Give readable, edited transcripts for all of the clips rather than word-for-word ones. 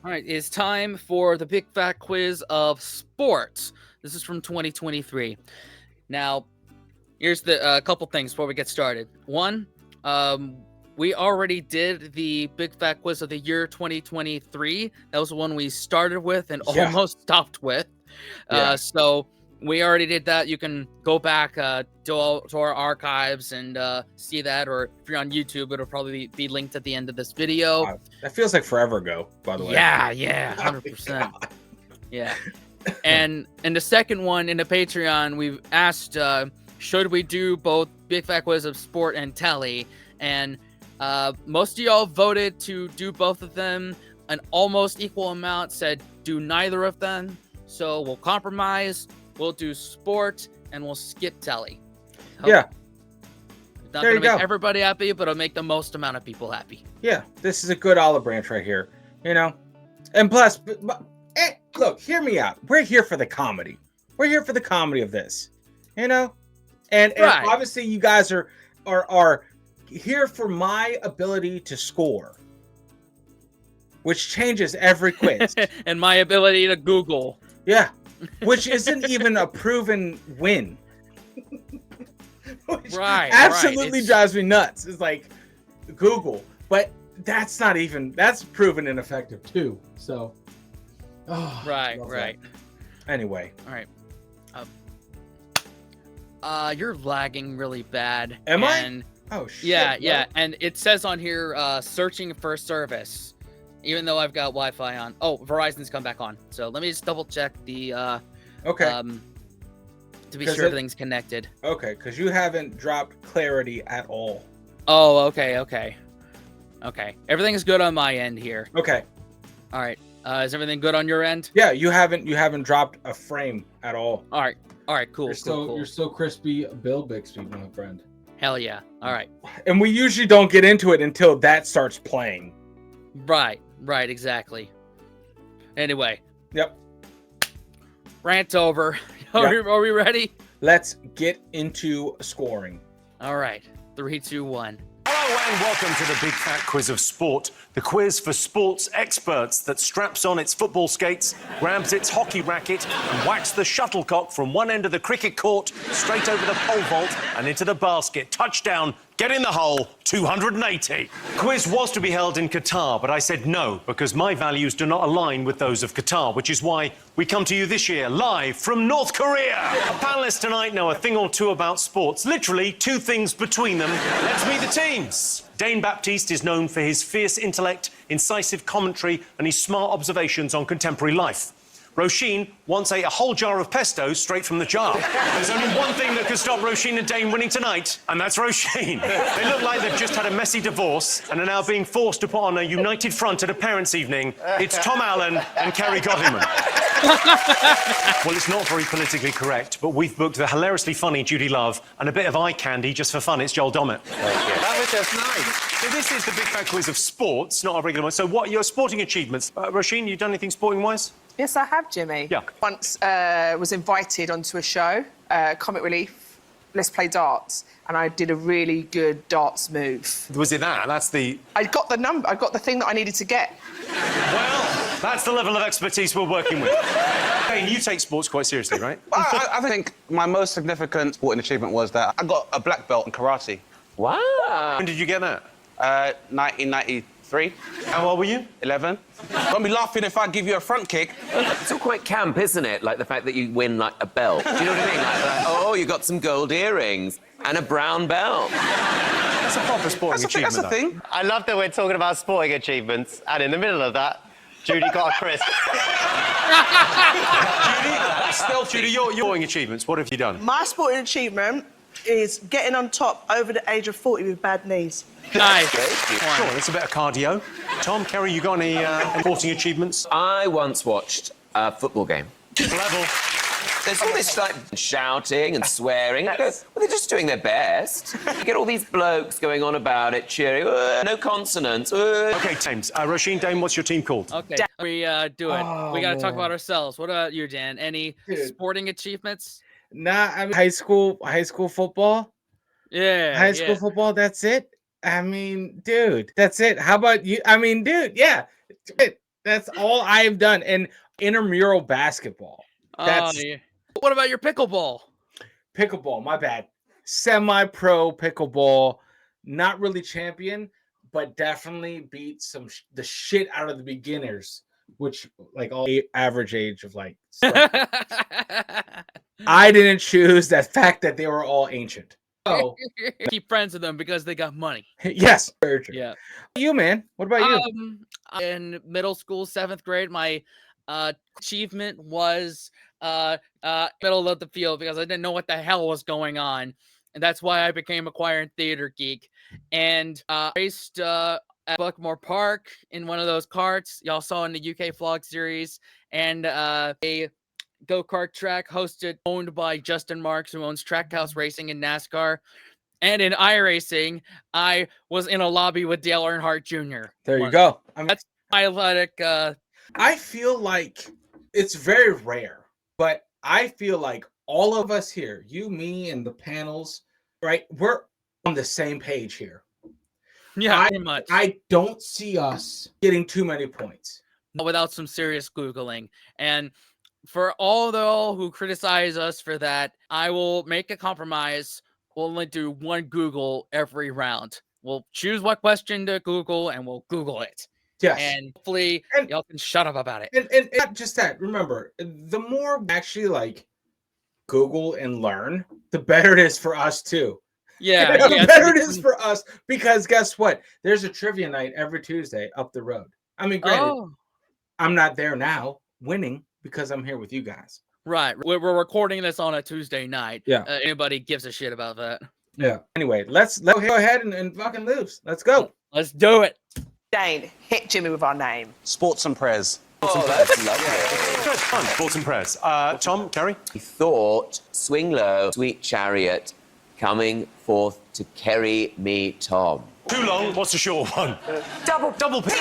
All right, it's time for the big fat quiz of sports. This is from 2023. Now, here's the couple things before we get started. One, we already did the big fat quiz of the year 2023. That was the one we started with and Yeah. almost stopped with. Yeah. So we already did that. You can go back to our archives and see that, or if you're on YouTube, it'll probably be linked at the end of this video. That feels like forever ago, by the way. Yeah, 100%. Yeah. And the second one in the Patreon, we've asked, should we do both Big Fat Quiz of Sport and Telly? And most of y'all voted to do both of them. An almost equal amount said do neither of them. So we'll compromise. We'll do sport and we'll skip Telly. Yeah. It's not There going to you make go. everybody happy, but it'll make the most amount of people happy. Yeah, this is a good olive branch right here, you know? And plus, look, hear me out. We're here for the comedy. We're here for the comedy of this, you know? And Right. obviously you guys are here for my ability to score, which changes every quiz. And my ability to Google. Yeah, which isn't even a proven win. Which Right, absolutely It's- drives me nuts. It's like Google, but that's proven ineffective too. So, Right. love that. Anyway, All right. You're lagging really bad. Am I? and oh shit. Yeah. And it says on here, searching for service, even though I've got Wi-Fi on. Oh, Verizon's come back on. So let me just double check the, Okay. to be 'Cause sure it- everything's connected. Okay, because you haven't dropped clarity at all. Oh, okay. Everything's good on my end here. Okay. All right. Is everything good on your end? Yeah, you haven't dropped a frame at all. All right. Cool. You're so crispy, Bill Bixby, my friend. Hell yeah. All right. And we usually don't get into it until that starts playing. Right. Exactly. Anyway, Yep. rant over. Yep. Are we ready? Let's get into scoring. All right. 3, 2, 1. Hello and welcome to the Big Fat Quiz of Sport, the quiz for sports experts that straps on its football skates, grabs its hockey racket and whacks the shuttlecock from one end of the cricket court straight over the pole vault and into the basket. Touchdown, get in the hole, 280. Quiz was to be held in Qatar, but I said no because my values do not align with those of Qatar, which is why we come to you this year live from North Korea. Our panelists tonight know a thing or two about sports, literally 2 things between them. Let's meet the teams. Dane Baptiste is known for his fierce intellect, incisive commentary, and his smart observations on contemporary life. Roisin once ate a whole jar of pesto straight from the jar. There's only one thing that could stop Roisin and Dane winning tonight, and that's Roisin. They look like they've just had a messy divorce and are now being forced to put on a united front at a parents' evening. It's Tom Allen and Kerry Godliman. Well, it's not very politically correct, but we've booked the hilariously funny Judy Love and a bit of eye candy just for fun. It's Joel Dommett. That was just nice. So this is the Big Fat Quiz of sports, not a regular one. So what are your sporting achievements? Roisin, you done anything sporting-wise? Yes, I have, Jimmy. Yeah. Once was invited onto a show, Comic Relief, Let's Play Darts, and I did a really good darts move. Was it that? That's the... I got the number, I got the thing that I needed to get. Well, that's the level of expertise we're working with. Hey, you take sports quite seriously, right? I think my most significant sporting achievement was that I got a black belt in karate. Wow. When did you get that? 1993, How old were you? 11. Don't be laughing if I give you a front kick. It's all quite camp, isn't it? Like the fact that you win, like, a belt. Do you know what I mean? Like, oh, you got some gold earrings and a brown belt. That's a proper sporting achievement, That's a thing. I love that we're talking about sporting achievements, and in the middle of that, Judy got a crisp. Judy, your sporting achievements, what have you done? My sporting achievement is getting on top over the age of 40 with bad knees. Nice. Sure, that's a bit of cardio. Tom, Kerry, you got any sporting achievements? I once watched a football game. Level. There's all this, like, shouting and swearing. I go, well, they're just doing their best. You get all these blokes going on about it, cheering, no consonants. OK, teams. Roisin, Dane, what's your team called? Okay, we do it. We got to talk about ourselves. What about you, Dan? Any sporting achievements? Nah, I mean, high school football. Yeah. High school football, that's it. I mean, dude, that's it. How about you? I mean, dude, yeah. That's all I have done. And intramural basketball. That's yeah. What about your pickleball? pickleball. My bad. Semi-pro pickleball. Not really champion, but definitely beat the shit out of the beginners, which like all average age of like. I didn't choose that fact that they were all ancient. Oh, Keep friends with them because they got money. yes. Very true. Yeah. You, man. What about you? In middle school, 7th grade, my achievement was middle of the field because I didn't know what the hell was going on. And that's why I became a choir and theater geek. And raced at Buckmore Park in one of those carts y'all saw in the UK vlog series. And a go-kart track owned by Justin Marks, who owns Trackhouse Racing in NASCAR. And in iRacing, I was in a lobby with Dale Earnhardt Jr. There you go. I mean, That's my athletic. I feel like it's very rare, but I feel like all of us here, you, me, and the panels, right? We're on the same page here. Yeah, pretty much. I don't see us getting too many points without some serious Googling. And for all who criticize us for that, I will make a compromise. We'll only do one Google every round. We'll choose what question to Google and we'll Google it. Yes. And hopefully y'all can shut up about it. And not just that. Remember, the more we actually like Google and learn, the better it is for us too. Yeah. The better it is for us, because guess what? There's a trivia night every Tuesday up the road. I mean, granted, I'm not there now winning because I'm here with you guys. Right. We're recording this on a Tuesday night. Yeah. Anybody gives a shit about that. Yeah. Anyway, let's go ahead and fucking lose. Let's go. Let's do it. Dane, hit Jimmy with our name. Sports and prayers. Oh, that's lovely. Good fun. Sports and prayers. Tom, Kerry? He thought, swing low, sweet chariot, coming forth to carry me, Tom. Too long. What's the short one? Double P.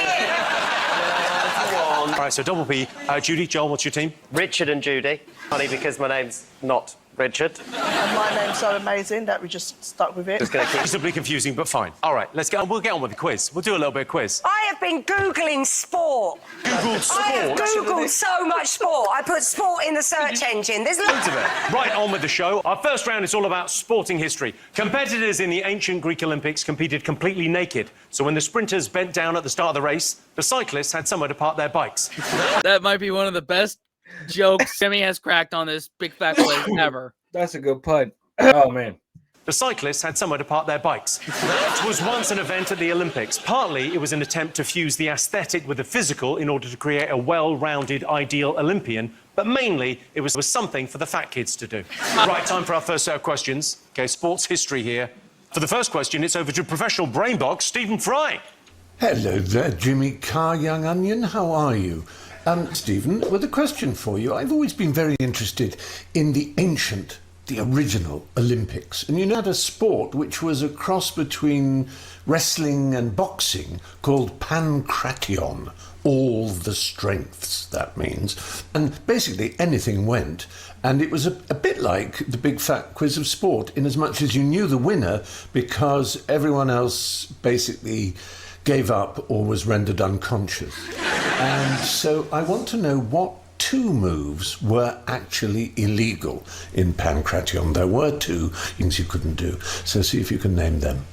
All right, so double P. Judy, Joel, what's your team? Richard and Judy. Funny because my name's not Richard. And my name's so amazing that we just stuck with it. Just going to keep... Reasonably confusing, but fine. All right, we'll get on with the quiz. We'll do a little bit of quiz. I have been Googling sport. Googled sport? I have Googled so much sport. I put sport in the search engine. There's loads of it. Right, on with the show. Our first round is all about sporting history. Competitors in the ancient Greek Olympics competed completely naked. So when the sprinters bent down at the start of the race, the cyclists had somewhere to park their bikes. That might be one of the best jokes Jimmy has cracked on this big fat quiz ever. That's a good pun. Oh, man. The cyclists had somewhere to park their bikes. That was once an event at the Olympics. Partly, it was an attempt to fuse the aesthetic with the physical in order to create a well-rounded, ideal Olympian. But mainly, it was something for the fat kids to do. Right, time for our first set of questions. OK, sports history here. For the first question, it's over to professional brain box, Stephen Fry. Hello there, Jimmy Carr, young onion. How are you? Stephen, with a question for you. I've always been very interested in the original Olympics. And you had a sport which was a cross between wrestling and boxing called pankration. All the strengths, that means. And basically anything went. And it was a bit like the Big Fat Quiz of Sport, in as much as you knew the winner because everyone else basically gave up or was rendered unconscious. And so I want to know what two moves were actually illegal in pankration. There were two things you couldn't do. So see if you can name them.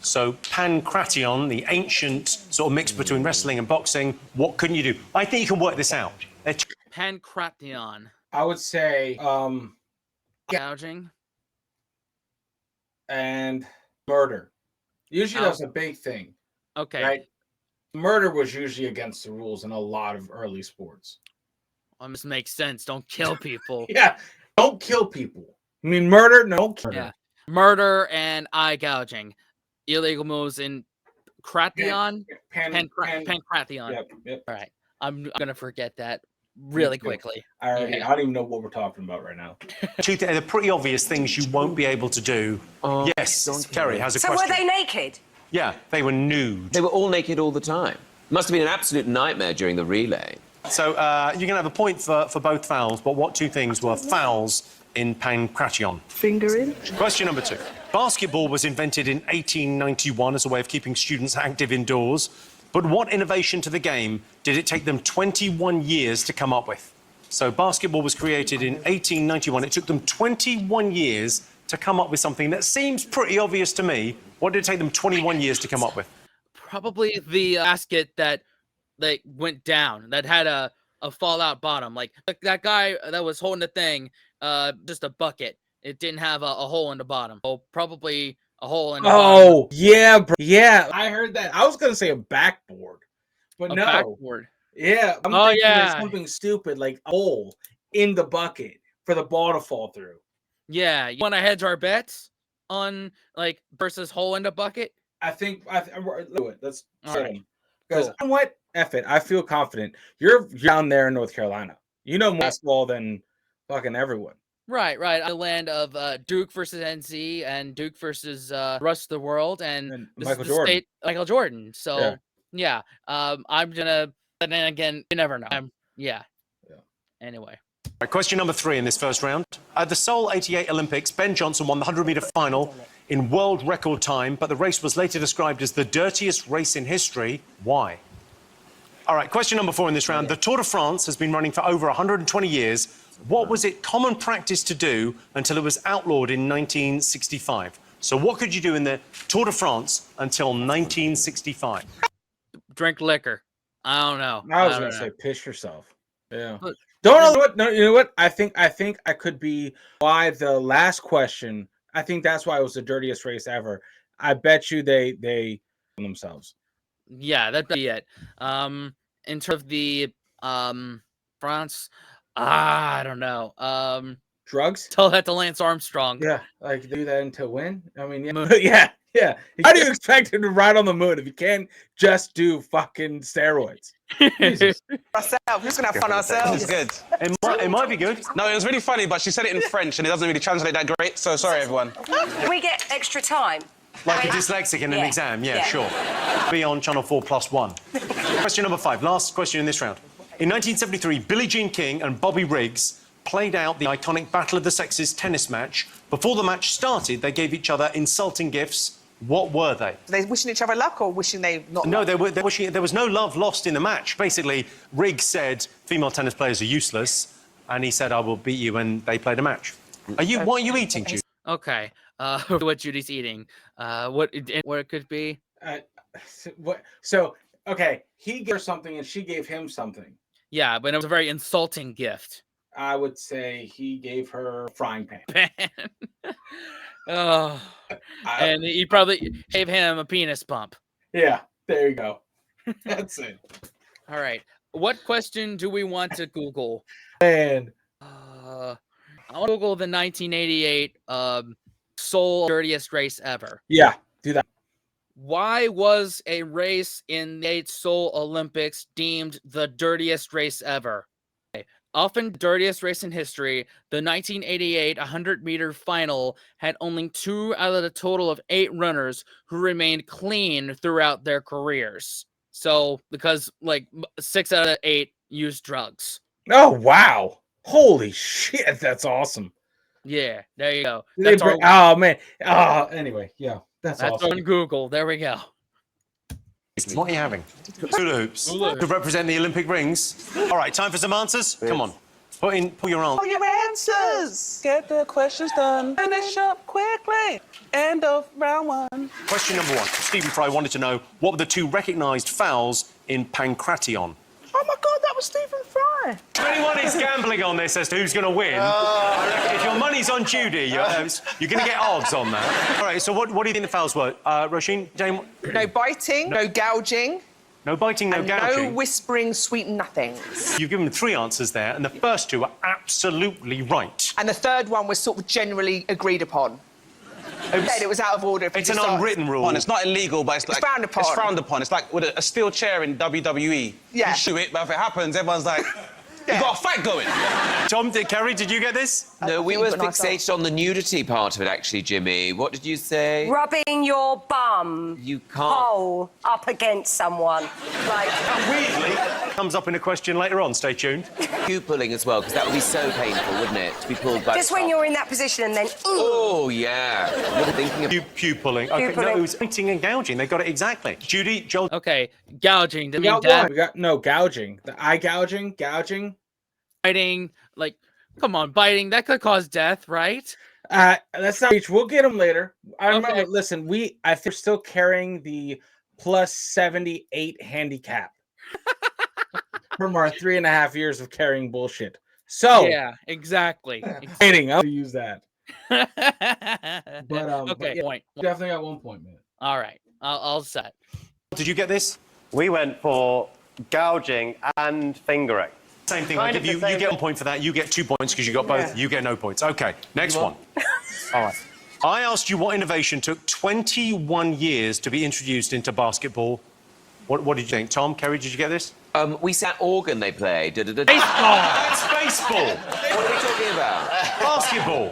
So pankration, the ancient sort of mix between wrestling and boxing, what couldn't you do? I think you can work this out. Pankration. I would say gouging and murder. Usually that's a big thing. Okay. Right? Murder was usually against the rules in a lot of early sports. Well, this makes sense. Don't kill people. Yeah. Don't kill people. I mean, murder, no. Yeah. Murder and eye gouging. Illegal moves in pankration. Pankration. Yep. All right. I'm going to forget that really quickly. I don't even know what we're talking about right now. They're pretty obvious things you won't be able to do. Yes, Kerry has a question. So were they naked? Yeah, they were nude. They were all naked all the time. Must have been an absolute nightmare during the relay. So you're going to have a point for both fouls, but what two things were fouls in pankration? Fingering. Question number 2. Basketball was invented in 1891 as a way of keeping students active indoors. But what innovation to the game did it take them 21 years to come up with? So basketball was created in 1891. It took them 21 years to come up with something that seems pretty obvious to me. What did it take them 21 years to come up with? Probably the basket that went down, that had a fallout bottom. Like that guy that was holding the thing, just a bucket. It didn't have a hole in the bottom. Oh, probably a hole in the bottom. Oh, yeah, bro. Yeah, I heard that. I was going to say a backboard, but no. Backboard. Yeah. I'm thinking like something stupid, like a hole in the bucket for the ball to fall through. Yeah. You want to hedge our bets on, like, versus hole in the bucket? I think do it. Let's All right. Because Cool. you know what? F it. I feel confident. You're down there in North Carolina. You know more basketball than fucking everyone. Right. The land of Duke versus NC and Duke versus rest of the world and this is Michael the Jordan. state Michael Jordan. So yeah. I'm gonna. But then again, you never know. Anyway. Right, question number 3 in this first round. At the Seoul 88 Olympics, Ben Johnson won the 100-meter final in world record time, but the race was later described as the dirtiest race in history. Why? All right, question number 4 in this round. The Tour de France has been running for over 120 years. What was it common practice to do until it was outlawed in 1965? So what could you do in the Tour de France until 1965? Drink liquor. I don't know. I was going to say piss yourself. Yeah. Don't know what? No, you know what? I think I could be why the last question. I think that's why it was the dirtiest race ever. I bet you they themselves. Yeah, that'd be it. In terms of the France, I don't know. Drugs? Tell that to Lance Armstrong. Yeah, like do that until when? I mean, yeah, yeah. How do you expect him to ride on the moon if you can't just do fucking steroids? Jesus. Ourselves. We're just gonna have fun ourselves. It's good. It might be good. No, it was really funny, but she said it in French and it doesn't really translate that great. So sorry, everyone. We get extra time. Like a dyslexic in an exam, sure. Be on Channel 4+1. Question number 5, last question in this round. In 1973, Billie Jean King and Bobby Riggs played out the iconic Battle of the Sexes tennis match. Before the match started, they gave each other insulting gifts. What were they? Were they wishing each other luck or wishing they not? No, they were wishing. There was no love lost in the match. Basically, Riggs said female tennis players are useless, and he said, "I will beat you," and they played a match. What are you eating, Judy? Okay. What Judy's eating. What it could be. So okay, he gave her something and she gave him something. Yeah, but it was a very insulting gift. I would say he gave her a frying pan. Oh, and he probably gave him a penis pump. Yeah, there you go. That's it. All right. What question do we want to Google? Man. I want to Google the 1988 Seoul dirtiest race ever. Yeah, do that. Why was a race in the 8th Seoul Olympics deemed the dirtiest race ever? Often dirtiest race in history, the 1988 100-meter final had only 2 out of the total of 8 runners who remained clean throughout their careers. So, because like 6 out of 8 used drugs. Oh, wow. Holy shit, that's awesome. Yeah, there you go. Oh, man. Anyway, yeah, that's awesome. on Google. There we go. What are you having? Hula hoops. To represent the Olympic rings. All right, time for some answers. Come on. Pull your answers. Oh, your answers. Get the questions done. Finish up quickly. End of round 1. Question number 1. Stephen Fry wanted to know what were the 2 recognised fouls in Pankration? Oh my God, that was Stephen Fry. If anyone is gambling on this as to who's going to win, I reckon if your money's on Judy, you're going to get odds on that. All right, so what do you think the fouls were? Roisin, Jane? No biting, no gouging. No biting, no and gouging. no whispering sweet nothings. You've given 3 answers there, and the first 2 are absolutely right. And the third one was sort of generally agreed upon. It was out of order. It's an unwritten rule. It's not illegal, but it's like frowned upon. It's frowned upon. It's like with a steel chair in WWE. Yeah. You shoot it, but if it happens, everyone's like, You got a fight going. Tom, Kerry, did you get this? No, we were fixated on the nudity part of it, actually, Jimmy. What did you say? Rubbing your bum You can't. hole up against someone. Like, Weirdly, comes up in a question later on. Stay tuned. Pew pulling as well, because that would be so painful, wouldn't it? To be pulled back. just when you're in that position and then, Oh, yeah. What are you thinking of? Pew pulling. Okay, no, pulling. it was biting and gouging. They got it exactly. Judy, Joel. Okay, gouging. We Mean got death, one. We got no gouging. The eye gouging, gouging. biting. Like, come on, biting. That could cause death, right? That's not reach. We'll get them later. I remember. Okay. Listen, I think we're still carrying the plus 78 handicap from our 3.5 years of carrying bullshit. So Yeah, exactly. waiting, I'll use that. But okay, yeah, point. Definitely got 1 point, man. All right, I'll set. Did you get this? We went for gouging and fingering. Same thing. I Kind give of you. the same You get thing. 1 point for that. You get 2 points because you got both. Yeah. You get no points. Okay. Next one. All right. I asked you what innovation took 21 years to be introduced into basketball. What did you think, Tom? Kerry, did you get this? We sat organ they play. Baseball. That's baseball. What are we talking about? Basketball.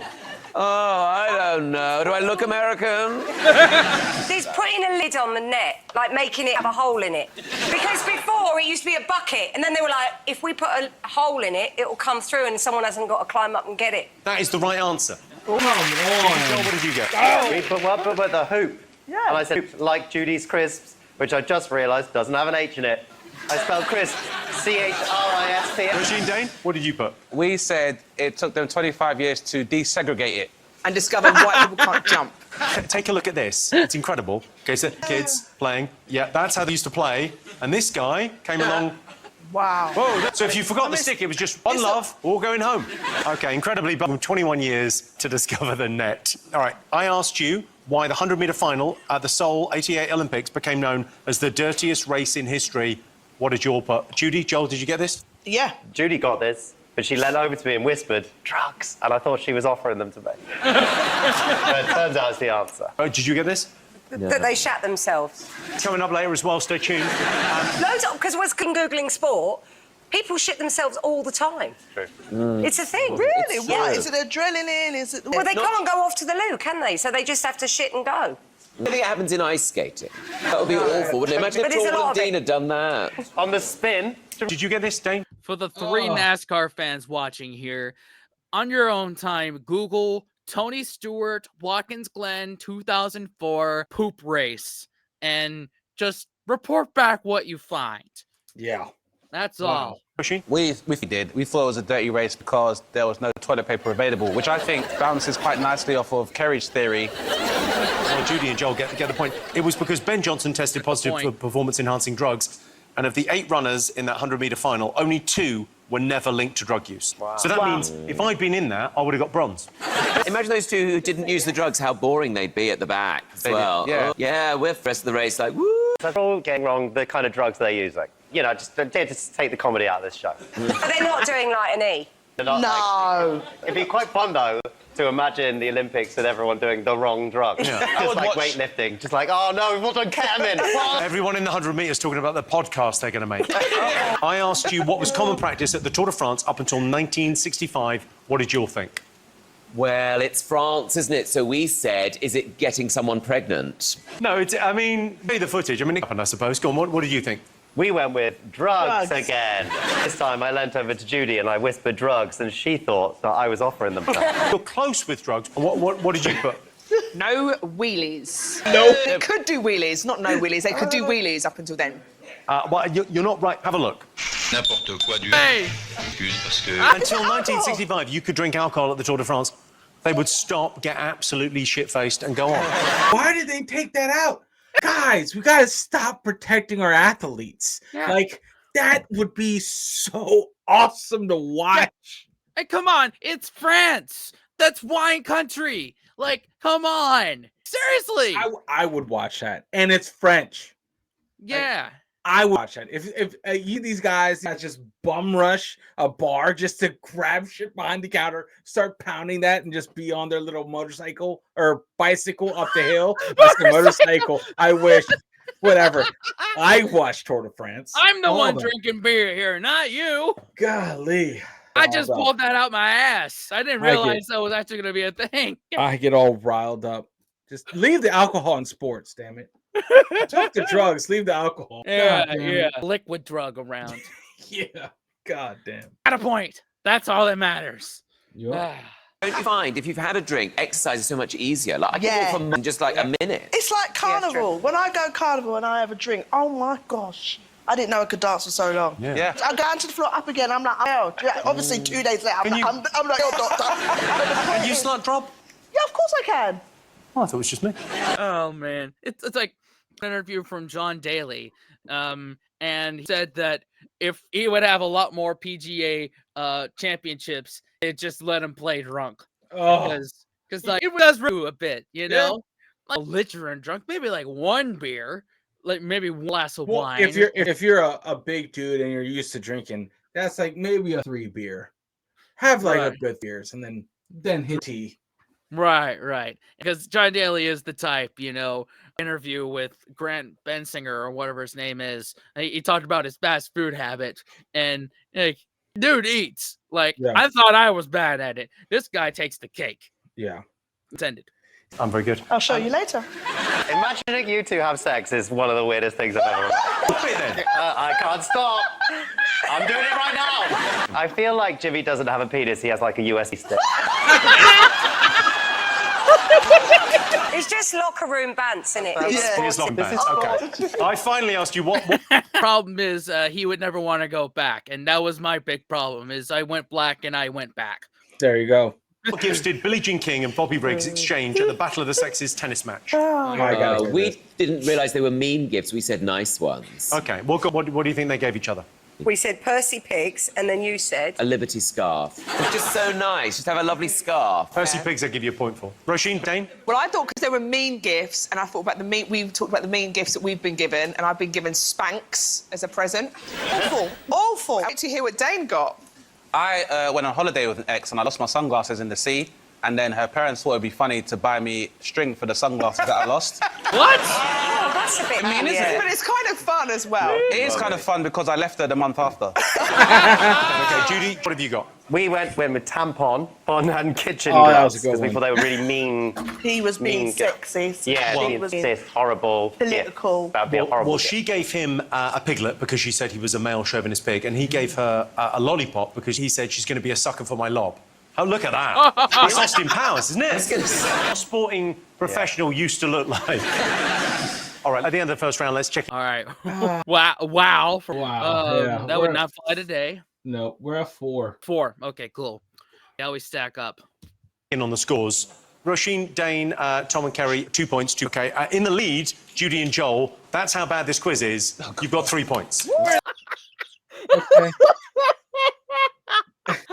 Oh, I don't know. Do I look American? there's putting a lid on the net, like making it have a hole in it. Because before it used to be a bucket, and then they were like, if we put a hole in it, it will come through and someone hasn't got to climb up and get it. That is the right answer. Come Joel, on. what did you get? We put one with a hoop. Yeah. And I said, hoop like Judy's crisps, which I just realised doesn't have an H in it. I spelled crisp, C-H-R-I-S-P. Machine Dane, what did you put? We said it took them 25 years to desegregate it. And discovered white people can't jump. Take a look at this. It's incredible. Okay, so kids playing. Yeah, that's how they used to play. And this guy came along. Wow. Whoa, so if you forgot the stick, it was just one love, all going home. Okay, incredibly, but 21 years to discover the net. All right, I asked you why the 100-metre final at the Seoul 88 Olympics became known as the dirtiest race in history. What did you all put? Judy, Joel, did you get this? Yeah. Judy got this, but she leant over to me and whispered, drugs. And I thought she was offering them to me. But it turns out it's the answer. Oh, did you get this? That they shat themselves. Coming up later as well, stay tuned. Loads of, because we're Googling sport, people shit themselves all the time. True. It's a thing. Really? It's What? true. Is it adrenaline? Is it... Well, they can't go off to the loo, can they? So they just have to shit and go. I think it happens in ice skating. That would be awful, wouldn't it? Imagine But if it's a Torval lot and of it. Dean had done that. On the spin, Did you get this, Dane? For the three NASCAR fans watching here, on your own time, Google Tony Stewart, Watkins Glen 2004 poop race and just report back what you find. Yeah. That's Wow. all. Pushy? We did. We thought it was a dirty race because there was no toilet paper available, which I think bounces quite nicely off of Kerry's theory. Well, Judy and Joel get the point. It was because Ben Johnson tested positive for performance-enhancing drugs, and of the 8 runners in that 100-metre final, only 2 were never linked to drug use. Wow. So that means if I'd been in there, I would have got bronze. Imagine those 2 who didn't use the drugs, how boring they'd be at the back as They did, well. yeah. Oh, yeah, we're the rest of the race like, woo! they're all getting wrong the kind of drugs they're using. You know, just take the comedy out of this show. But they're not doing like an E. They're not No. it'd be quite fun, though, to imagine the Olympics with everyone doing the wrong drugs. Yeah. Just like weightlifting. Just like, oh, no, we've all done ketamine. What? Everyone in the 100 metres talking about the podcast they're going to make. I asked you what was common practice at the Tour de France up until 1965. What did you all think? Well, it's France, isn't it? So we said, is it getting someone pregnant? No, I mean, see the footage. I mean, it happened, I suppose. Go on, what did you think? We went with drugs Drugs. again. This time I leant over to Judy and I whispered drugs, and she thought that I was offering them stuff. You're close with drugs. What did you put? No wheelies. No. They could do wheelies, not no wheelies. They could do wheelies up until then. Well, you're not right. Have a look. N'importe quoi du Hey! excuse parce que Until 1965, you could drink alcohol at the Tour de France. They would stop, get absolutely shit-faced, and go on. Why did they take that out? Guys, we got to stop protecting our athletes. Yeah. Like, that would be so awesome to watch. Hey, come on, it's France. That's wine country. Like, come on. Seriously. I would watch that. And it's French. Yeah. I would watch that. If you these guys that just bum rush a bar just to grab shit behind the counter, start pounding that, and just be on their little motorcycle or bicycle up the hill. That's the motorcycle. I wish. Whatever. I watched Tour de France. I'm the All one that. drinking beer here, not you. Golly. I just Riled up. pulled that out my ass. I didn't I get- realize that was actually going to be a thing. I get all riled up. Just leave the alcohol in sports, damn it. Took the drugs, leave the alcohol. Yeah, God damn yeah. it. Liquid drug around. Yeah. God damn. At a point. That's all that matters. Yup. Don't you find if you've had a drink, exercise is so much easier? Like I can Yeah. walk for just like a minute. It's like carnival. When I go carnival and I have a drink, oh my gosh. I didn't know I could dance for so long. Yeah. I go onto the floor up again. I'm like, oh, yeah, obviously 2 days later, I'm like, oh, doctor. Can you slut drop? Yeah, of course I can. Oh, I thought it was just me. Oh man, it's like an interview from John Daly, and he said that if he would have a lot more PGA championships, it just let him play drunk Oh. because like it does rue a bit, you know, like belligerent drunk, maybe like one beer, like maybe one glass of Well, wine. if you're a big dude and you're used to drinking, that's like maybe a 3 beer. Have like a Right. good beers and then hit tea. Right. Because John Daly is the type, you know, interview with Grant Bensinger or whatever his name is. He talked about his fast food habit, and like, dude eats. Like, Yeah. I thought I was bad at it. This guy takes the cake. Yeah. Intended. I'm very good. I'll show you later. Imagining you two have sex is one of the weirdest things I've ever read. I can't stop. I'm doing it right now. I feel like Jimmy doesn't have a penis. He has like a USB stick. It's just locker room bants, isn't it? It's not bad. Okay. I finally asked you what Problem is, he would never want to go back, and that was my big problem. Is I went black and I went back. There you go. What gifts did Billie Jean King and Bobby Briggs exchange at the Battle of the Sexes tennis match? We didn't realise they were mean gifts. We said nice ones. Okay, what do you think they gave each other? We said Percy Pigs, and then you said A Liberty scarf. It's just so nice. Just have a lovely scarf. Percy Pigs, I give you a point for. Roisin, Dane? Well, I thought because they were mean gifts, and I thought about we talked about the mean gifts that we've been given, and I've been given Spanx as a present. Awful, awful. Wait to hear what Dane got. I went on holiday with an ex and I lost my sunglasses in the sea. And then her parents thought it'd be funny to buy me string for the sunglasses that I lost. What? Oh, that's a bit mean, isn't But it's kind of fun as well. It is kind of fun because I left her the month after. Okay, Judy, what have you got? We went with tampon and kitchen Oh, that gloves was a good because we one. thought they were really mean. He was being Mean girl. sexy. Yeah, She being was cis, horrible. political. Yeah, that'd be a horrible. Well, gift. she gave him a piglet because she said he was a male chauvinist pig, and he gave her a lollipop because he said she's going to be a sucker for my lob. Oh, look at that. It's Austin Powers, isn't it? What a sporting professional used to look like. All right, at the end of the first round, let's check. All right. Wow. Wow, yeah. That would not fly today. No, we're at 4. 4. Okay, cool. How we stack up. In on the scores. Roisin, Dane, Tom and Kerry, 2 points. Okay, in the lead, Judy and Joel. That's how bad this quiz is. You've got 3 points. Okay.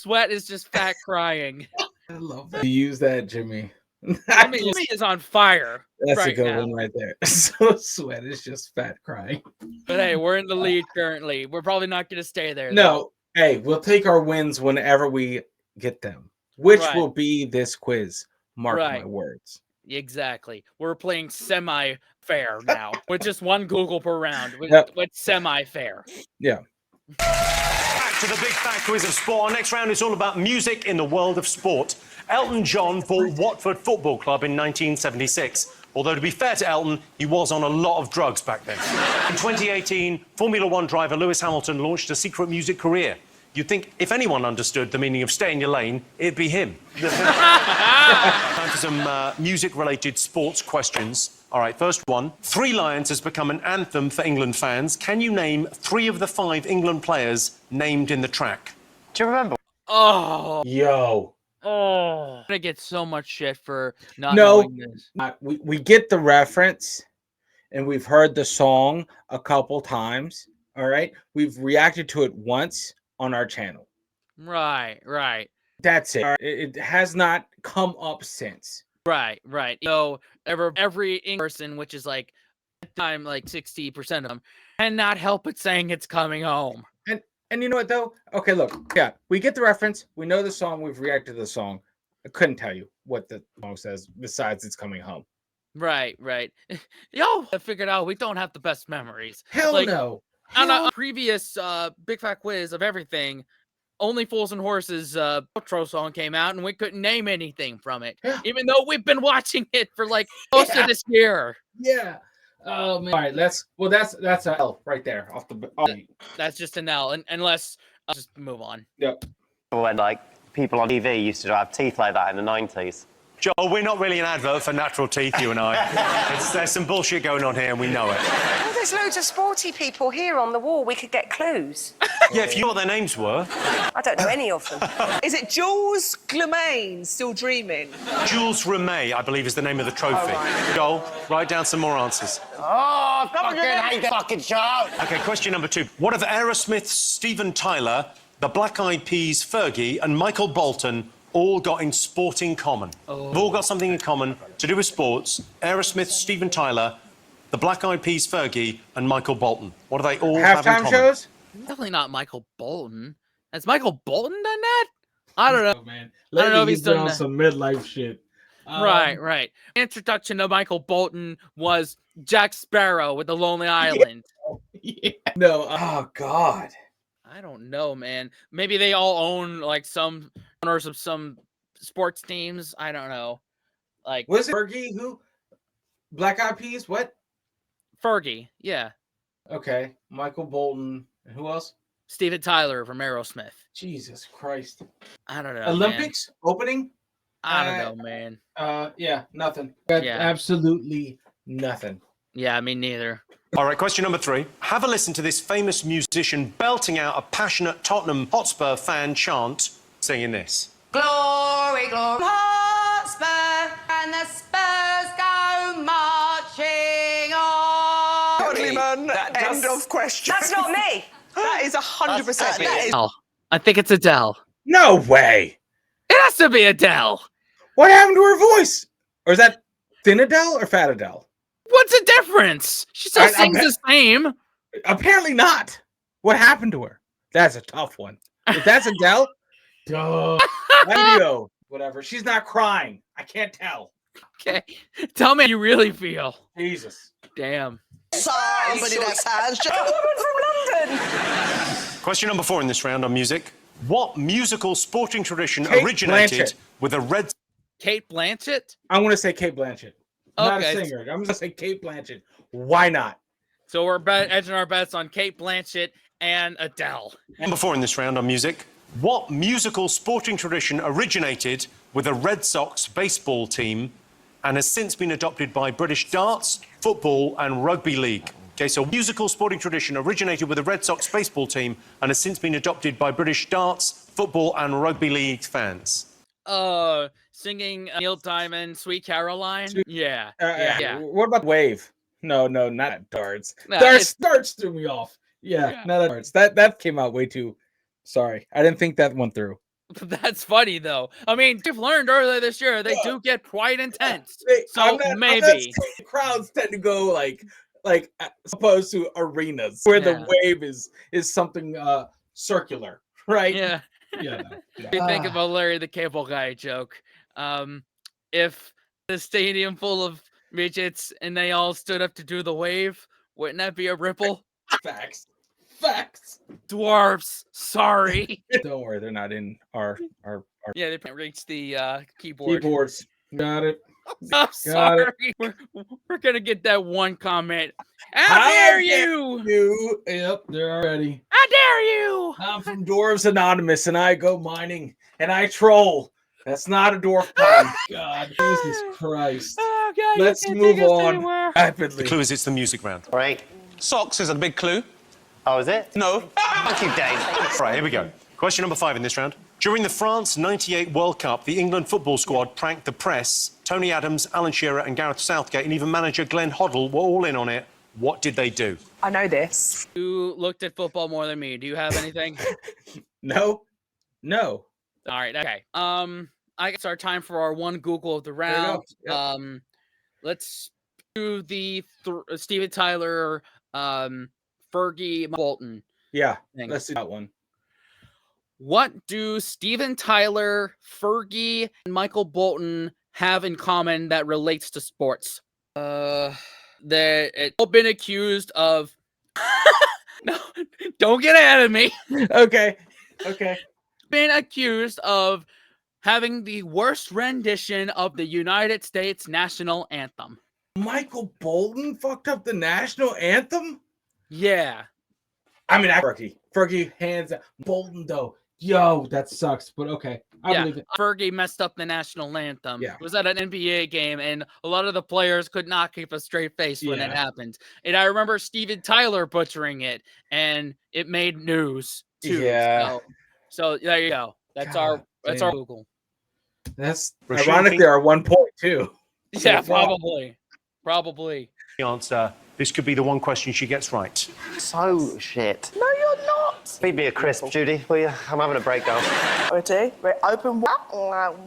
Sweat is just fat crying. I love that. You use that, Jimmy. Jimmy is on fire. That's right a good now. one right there. So Sweat is just fat crying. But hey, we're in the lead currently. We're probably not going to stay there. No, hey, we'll take our wins whenever we get them, which Right. will be this quiz. Mark my Right. words. Exactly. We're playing semi-fair now, with just one Google per round. With, Yep. with semi-fair. Yeah. Back to the big fat quiz of sport. Our next round is all about music in the world of sport. Elton John bought Watford Football Club in 1976. Although, to be fair to Elton, he was on a lot of drugs back then. In 2018, Formula One driver Lewis Hamilton launched a secret music career. You'd think if anyone understood the meaning of stay in your lane, it'd be him. Time for some music-related sports questions. All right, first one. Three Lions has become an anthem for England fans. Can you name 3 of the 5 England players named in the track? Do you remember? Oh. Yo. Oh. I'm going to get so much shit for not No, knowing this. we get the reference and we've heard the song a couple times. All right. We've reacted to it once on our channel. Right. That's it. It has not come up since. Right. So every English person, which is like time like 60% of them, cannot help but saying it's coming home. And you know what though? Okay, look. Yeah, we get the reference. We know the song. We've reacted to the song. I couldn't tell you what the song says besides it's coming home. Right, right. Yo, I figured out we don't have the best memories. Hell Like, no. On Hell- a previous Big Fat Quiz of everything, Only Fools and Horses outro song came out, and we couldn't name anything from it, Yeah. even though we've been watching it for like most of this year. Yeah. Oh man. All right, that's a L right there off the. That's just an L, unless I'll just move on. Yep. When like people on TV used to have teeth like that in the 90s. Joel, we're not really an advert for natural teeth, you and I. There's some bullshit going on here, and we know it. Oh, there's loads of sporty people here on the wall. We could get clues. Yeah, if you know what their names were. I don't know any of them. Is it Jules Glemaine still dreaming? Jules Rimet, I believe, is the name of the trophy. Joel, write down some more answers. Oh, fucking hate the fucking show! Okay, question number 2. What have Aerosmith's Steven Tyler, the Black Eyed Peas Fergie, and Michael Bolton all got in sport in common? They've all got something in common to do with sports. Aerosmith's Steven Tyler, the Black Eyed Peas Fergie, and Michael Bolton. What do they all have in Halftime common? shows. Definitely not Michael Bolton. Has Michael Bolton done that? I don't know. Oh, man. I don't know if Lately, he's he's been done on that. some midlife shit. Right, right. Introduction to Michael Bolton was Jack Sparrow with The Lonely Island. Yeah. No. Oh God. I don't know, man. Maybe they all own like some owners of some sports teams. I don't know. Like Was it Fergie who? Black Eyed Peas. What? Fergie, yeah. Okay. Michael Bolton. And who else? Steven Tyler from Aerosmith. Jesus Christ. I don't know. Olympics opening. Man. I don't know, man. Yeah. Nothing. Yeah. Absolutely nothing. Yeah, me neither. All right, question number 3. Have a listen to this famous musician belting out a passionate Tottenham Hotspur fan chant singing this. Glory, glory, Hotspur, and the Spurs go marching on. End of question. That's not me. That is 100% That's me. Oh, I think it's Adele. No way. It has to be Adele. What happened to her voice? Or is that thin Adele or fat Adele? What's the difference? She still sings the same. Apparently not. What happened to her? That's a tough one. If that's Adele, duh. Radio, whatever. She's not crying. I can't tell. Okay. Tell me how you really feel. Jesus. Damn. Somebody that's hands. A woman from London. Question number 4 in this round on music. What musical sporting tradition Kate originated Blanchett. with a red... Kate Blanchett? I'm going to say Kate Blanchett. Not a Okay. singer. I'm going to say Kate Blanchett. Why not? So we're edging our bets on Kate Blanchett and Adele. Number 4 in this round on music. What musical sporting tradition originated with a Red Sox baseball team and has since been adopted by British darts, football, and rugby league? Okay, so musical sporting tradition originated with a Red Sox baseball team and has since been adopted by British darts, football, and rugby league fans. Singing Neil Diamond, Sweet Caroline. Yeah, Yeah. yeah. What about Wave? No, not darts. No, Darts threw me off. Yeah, not darts. That came out way too. Sorry, I didn't think that went through. That's funny though. I mean, we've learned earlier this year they do get quite intense. So I'm not maybe. saying crowds tend to go like opposed to arenas where the wave is something circular, right? Yeah. Yeah. You think of a Larry the Cable Guy joke. If the stadium full of midgets and they all stood up to do the wave, wouldn't that be a ripple? Facts. Dwarfs, sorry. Don't worry, they're not in our Yeah, they can't reach the keyboard. keyboards. Got it. I'm sorry. We're gonna get that one comment. How dare you? You. Yep, they're already. How dare you? I'm from Dwarves Anonymous, and I go mining, and I troll. That's not a dwarf pun. God, Jesus Christ. Oh, God, you Let's can't move take us on anywhere. The rapidly. clue is it's the music round. Right. Socks is a big clue. Oh, is it? No. Thank you, Dave. Right, here we go. Question number 5 in this round. During the France '98 World Cup, the England football squad pranked the press. Tony Adams, Alan Shearer, and Gareth Southgate, and even manager Glenn Hoddle were all in on it. What did they do? I know this. You looked at football more than me. Do you have anything? No. All right. Okay. I guess our time for our one Google of the round. Yep. Let's do the Steven Tyler, Fergie Bolton. Yeah, thing. let's do that one. What do Steven Tyler, Fergie, and Michael Bolton have in common that relates to sports? It's all been accused of. No, don't get ahead of me. Okay. Been accused of having the worst rendition of the United States national anthem. Michael Bolton fucked up the national anthem? Yeah. I mean, Fergie, hands up. Bolton, though. Yo, that sucks, but okay. I believe it. Fergie messed up the national anthem. Yeah. It was at an NBA game, and a lot of the players could not keep a straight face when it happened. And I remember Steven Tyler butchering it, and it made news too. Yeah. So there you go. That's our Google. That's Rasheen, ironically our 1 point too. Yeah, probably. The answer. This could be the one question she gets right. So shit. No, you're not. Feed me a crisp, Judy, will you? I'm having a breakdown. Ready? We're open.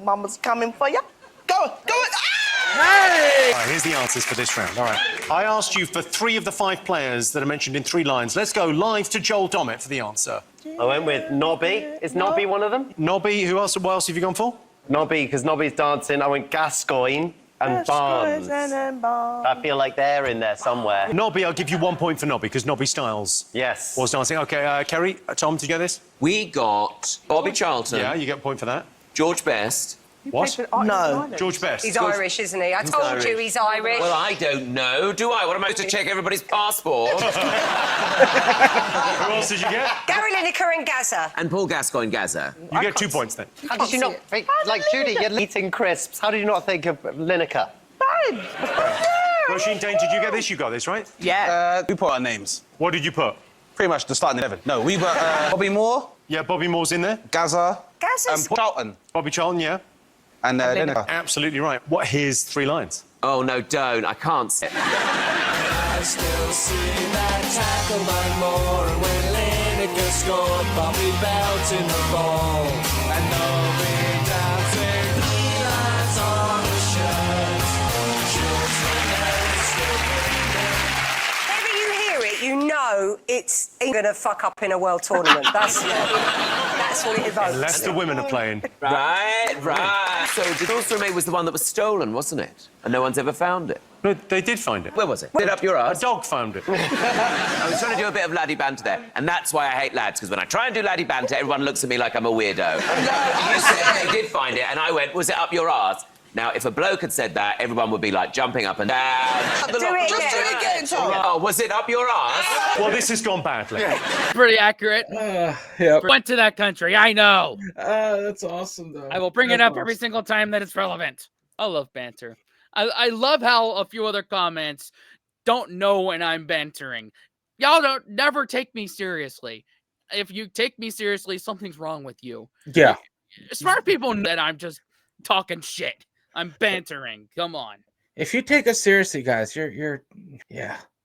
Mama's coming for you. Go. Hey! All right, here's the answers for this round. All right. I asked you for 3 of the 5 players that are mentioned in 3 lines. Let's go live to Joel Dommett for the answer. I went with Nobby. Is Nobby one of them? Nobby, who else? What else have you gone for? Nobby, because Nobby's dancing. I went Gascoigne and Barnes. I feel like they're in there somewhere. Nobby, I'll give you 1 point for Nobby, because Nobby Styles Yes. was dancing. OK, Kerry, Tom, did you get this? We got Bobby Charlton, Yeah, you get a point for that. George Best. What? No. George Best. He's Irish, isn't he? I told you he's Irish. Well, I don't know, do I? What am I supposed to check everybody's passport? Who else did you get? Gary Lineker and Gaza. And Paul Gascoigne Gaza. You get 2 points then. How did you not think, like, Judy, you're eating crisps. How did you not think of Lineker? Roisin, Dane, did you get this? You got this, right? Yeah. We put our names. What did you put? Pretty much the starting 11. No, we put Bobby Moore, Yeah, Bobby Moore's in there. Gaza, Gaza's... and Charlton. Bobby Charlton, yeah. And Lineker. Absolutely right. What? Here's 3 lines. Oh, no, don't. I can't say. I still see that tackle by Moore when Lineker scored. Bobby Belt in the ball and Nobby dancing. 3 lines on the shirt. Whenever you hear it, you know it's gonna fuck up in a world tournament. That's what it evokes. Unless the women are playing. Right. So Divorce Remain was the one that was stolen, wasn't it? And no one's ever found it. No, they did find it. Where was it? It up your A ass? dog found it. I was trying to do a bit of laddie banter there, and that's why I hate lads, because when I try and do laddie banter, everyone looks at me like I'm a weirdo. You said they did find it, and I went, was it up your ass? Now, if a bloke had said that, everyone would be, like, jumping up and down. Do it again, Tom. Oh, was it up your ass? Well, this has gone badly. Pretty accurate. Yep. Went to that country. I know. That's awesome, though. I will bring it up every single time that it's relevant. I love banter. I love how a few other comments don't know when I'm bantering. Y'all don't never take me seriously. If you take me seriously, something's wrong with you. Yeah. Smart people know that I'm just talking shit. I'm bantering. Come on. If you take us seriously, guys, you're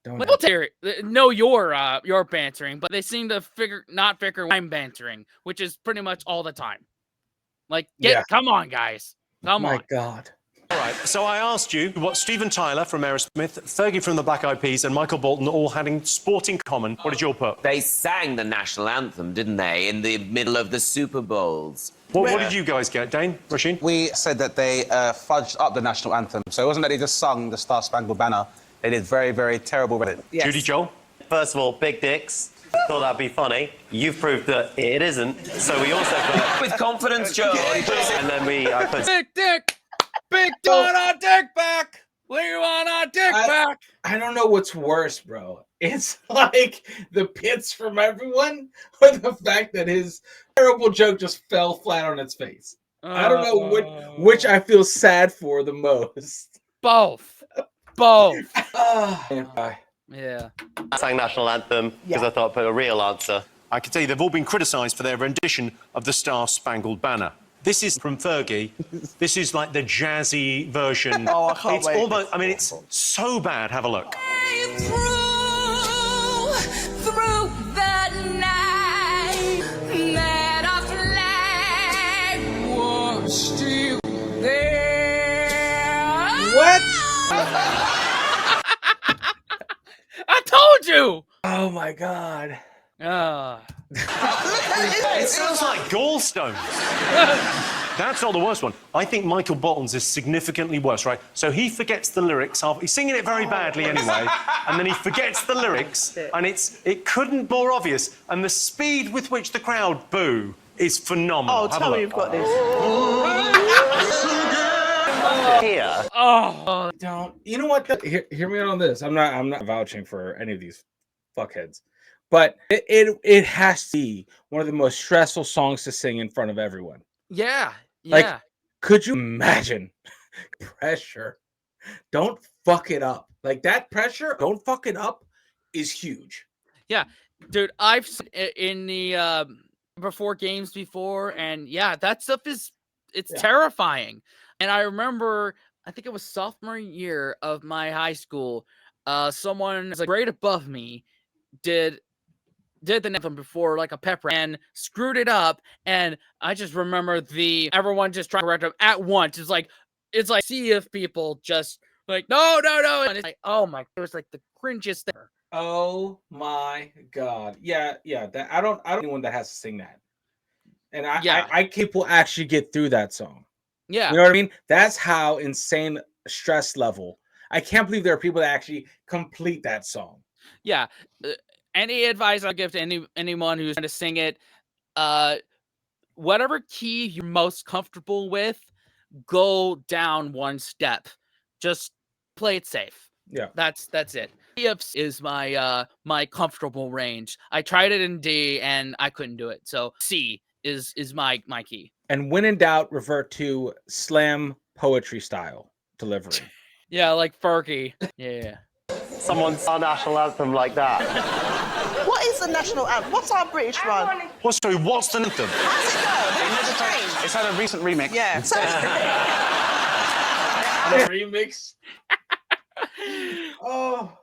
don't People know you're bantering, but they seem to not figure I'm bantering, which is pretty much all the time. Like, come on, guys. Come on. My God. All right, so I asked you what Steven Tyler from Aerosmith, Fergie from the Black Eyed Peas, and Michael Bolton all had in sport in common. What did you all put? They sang the national anthem, didn't they, in the middle of the Super Bowls? What did you guys get, Dane? Roisin? We said that they fudged up the national anthem. So it wasn't that they just sung the Star Spangled Banner. They did very, very terrible with it. Yes. Judy, Joel? First of all, big dicks. Thought that'd be funny. You've proved that it isn't. So we also put... With confidence, Joel. And then I put... Big dick! Big want our dick back! We want our dick back! I don't know what's worse, bro. It's like the pits from everyone, or the fact that his terrible joke just fell flat on its face. I don't know which I feel sad for the most. Both. Yeah. I sang national anthem because I thought I'd put a real answer. I can tell you they've all been criticised for their rendition of the Star Spangled Banner. This is from Fergie. This is like the jazzy version. Oh, I can't wait. Almost, I mean, it's so bad. Have a look. Through that night, that our flag was still there. What? I told you! Oh my God. It sounds like gallstones. That's not the worst one. I think Michael Bolton's is significantly worse, right? So he forgets the lyrics. He's singing it very badly anyway, and then he forgets the lyrics, and it couldn't be more obvious. And the speed with which the crowd boo is phenomenal. Oh, tell me you've got this. Here. Oh, don't. You know what? Hear me out on this. I'm not vouching for any of these fuckheads, but it has to be one of the most stressful songs to sing in front of everyone. Yeah. Like, could you imagine pressure? Don't fuck it up. Like that pressure, don't fuck it up, is huge. Yeah, dude, I've seen it in the before games before, and yeah, that stuff it's terrifying. And I remember, I think it was sophomore year of my high school, someone like grade above me did the anthem before like a pep rally and screwed it up, and I just remember everyone just trying to correct him at once. It's like sea of people just like no, and it's like, oh my, it was like the cringiest thing. Oh my god, yeah. That I don't anyone that has to sing that, and I people actually get through that song. Yeah, you know what I mean. That's how insane stress level. I can't believe there are people that actually complete that song. Yeah. Any advice I give to anyone who's trying to sing it, whatever key you're most comfortable with, go down one step. Just play it safe. Yeah, that's it. F is my my comfortable range. I tried it in D and I couldn't do it. So C is my key. And when in doubt, revert to slam poetry style delivery. Yeah, like Fergie. Yeah. Someone's our national anthem like that. What is the national anthem? What's our British one? What's the anthem? How's it go? It's had a recent remix. Yeah. Remix. Oh.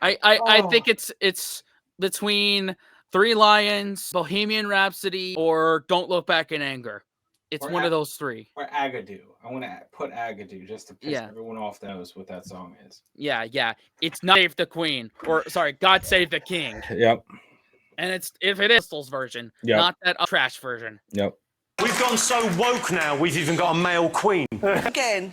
I think it's between Three Lions, Bohemian Rhapsody, or Don't Look Back in Anger. It's one of those three. Or Agadoo. I want to put Agadoo just to piss everyone off that knows what that song is. Yeah. It's not Save the Queen, or sorry, God Save the King. Yep. And if it is Pistol's version, not that trash version. Yep. We've gone so woke now, we've even got a male queen. Again.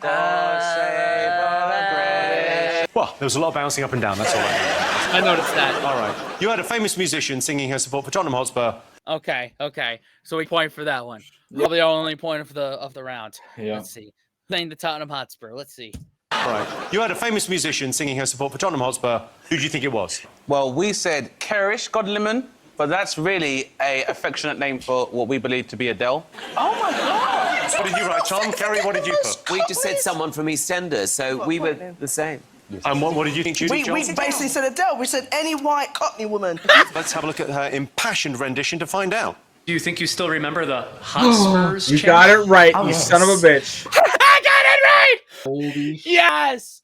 Well, there was a lot of bouncing up and down, that's all right. I noticed that. All right. You had a famous musician singing her support for Tottenham Hotspur. Okay. So we point for that one. Probably the only point of the round. Yeah. Let's see. Playing the Tottenham Hotspur. Let's see. All right. You had a famous musician singing her support for Tottenham Hotspur. Who do you think it was? Well, we said Kerrish Godliman, but that's really a affectionate name for what we believe to be Adele. Oh my god! What did you write, Tom? Kerry, what did you put? We just said someone from EastEnders, so we were the same. And what did you think, Judy? We basically said Adele. We said any white Cockney woman. Let's have a look at her impassioned rendition to find out. Do you think you still remember the Hotspurs? You got it right, you son of a bitch. I got it right! Holy Yes!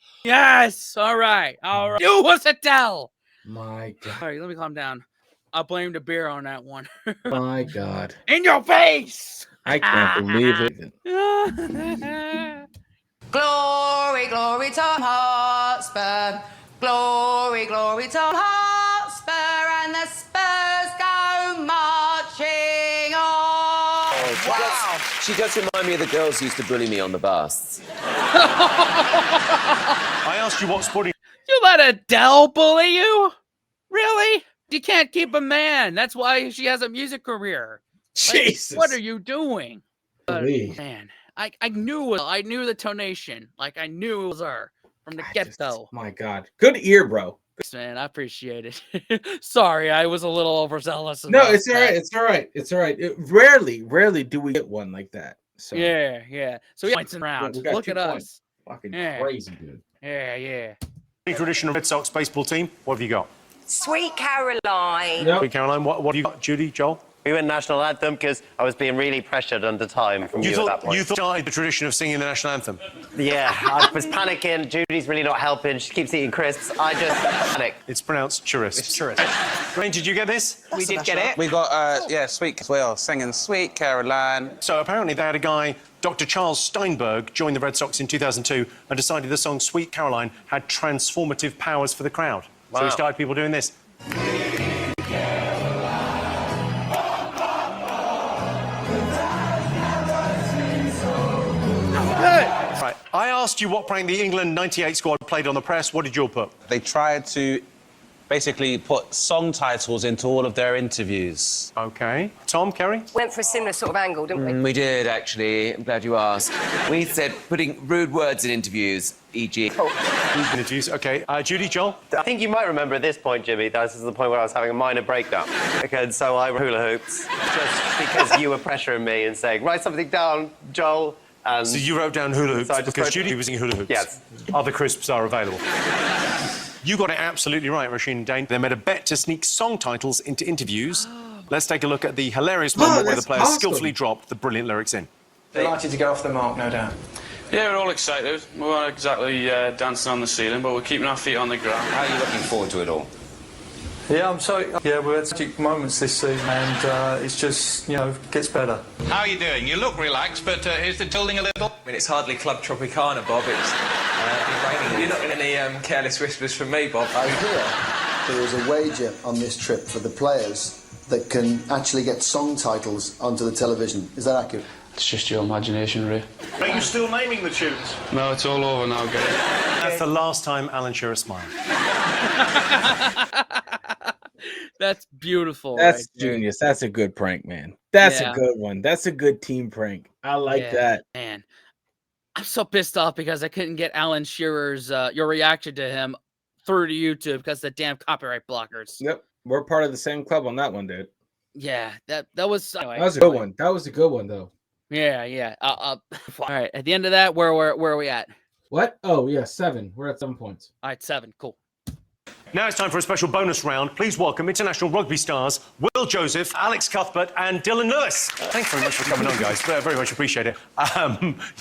All right. It was Adele! My god. All right, let me calm down. I'll blame the beer on that one. My god. In your face! I can't believe it. Glory, glory, Tottenham Hotspur. Glory, glory, Tottenham Hotspur. And the Spurs go marching on. Wow. She does remind me of the girls who used to bully me on the bus. I asked you what sporting... You let Adele bully you? Really? You can't keep a man. That's why she has a music career. Jesus. Like, what are you doing? Man. I knew the tonation. Like, I knew it was her from the get-go. My god. Good ear, bro. Man, I appreciate it. Sorry, I was a little overzealous. No, it's all right. It's all right. Rarely do we get one like that. So Yeah. So we points around. Look at us. Fucking crazy, dude. Yeah. Traditional Red Sox baseball team. What have you got? Sweet Caroline. Sweet Caroline. What have you got, Judy, Joel? We went national anthem because I was being really pressured under time from you at that point. You thought started the tradition of singing the national anthem? Yeah, I was panicking. Judy's really not helping. She keeps eating crisps. I just panic. It's pronounced churros. It's churros. Rain, did you get this? We did get it. We got, Sweet as well, singing Sweet Caroline. So apparently they had a guy, Dr. Charles Steinberg, joined the Red Sox in 2002 and decided the song Sweet Caroline had transformative powers for the crowd. Wow. So he started people doing this. asked you what prank the England '98 squad played on the press, what did you put? They tried to basically put song titles into all of their interviews. OK. Tom, Kerry? Went for a similar sort of angle, didn't we? We did, actually. I'm glad you asked. We said putting rude words in interviews, e.g. Interviews, OK. Judy, Joel? I think you might remember at this point, Jimmy, this is the point where I was having a minor breakdown. Because so I hula hoops, just because you were pressuring me and saying, write something down, Joel. And so you wrote down hula hoops so because Judy was using hula hoops? Yes. Other crisps are available. You got it absolutely right, Roisin and Dane. They made a bet to sneak song titles into interviews. Let's take a look at the hilarious moment where the players skillfully dropped the brilliant lyrics in. Delighted to get off the mark, no doubt. Yeah, we're all excited. We weren't exactly dancing on the ceiling, but we're keeping our feet on the ground. How are you looking forward to it all? Yeah, I'm sorry. Yeah, we've had such moments this season, and it's just, you know, gets better. How are you doing? You look relaxed, but is the tilting a little? I mean, it's hardly Club Tropicana, Bob. It's raining. You're not getting any careless whispers from me, Bob. I hear there is a wager on this trip for the players that can actually get song titles onto the television. Is that accurate? It's just your imagination, Ray. Are you still naming the tunes? No, it's all over now, guys. That's the last time Alan Shearer smiled. That's beautiful. That's right there. genius. That's a good prank, man. That's Yeah. a good one. That's a good team prank. I like Yeah, that. Man, I'm so pissed off because I couldn't get Alan Shearer's your reaction to him through to YouTube because of the damn copyright blockers. Yep. We're part of the same club on that one, dude. Yeah, that was anyway, That was a good one. That was a good one, though. Yeah. All right. At the end of that, where are we at? What? Oh, yeah, 7. We're at 7 points. All right, 7. Cool. Now it's time for a special bonus round. Please welcome international rugby stars Will Joseph, Alex Cuthbert and Dylan Lewis. Thanks very much for coming on, guys. Very much appreciate it.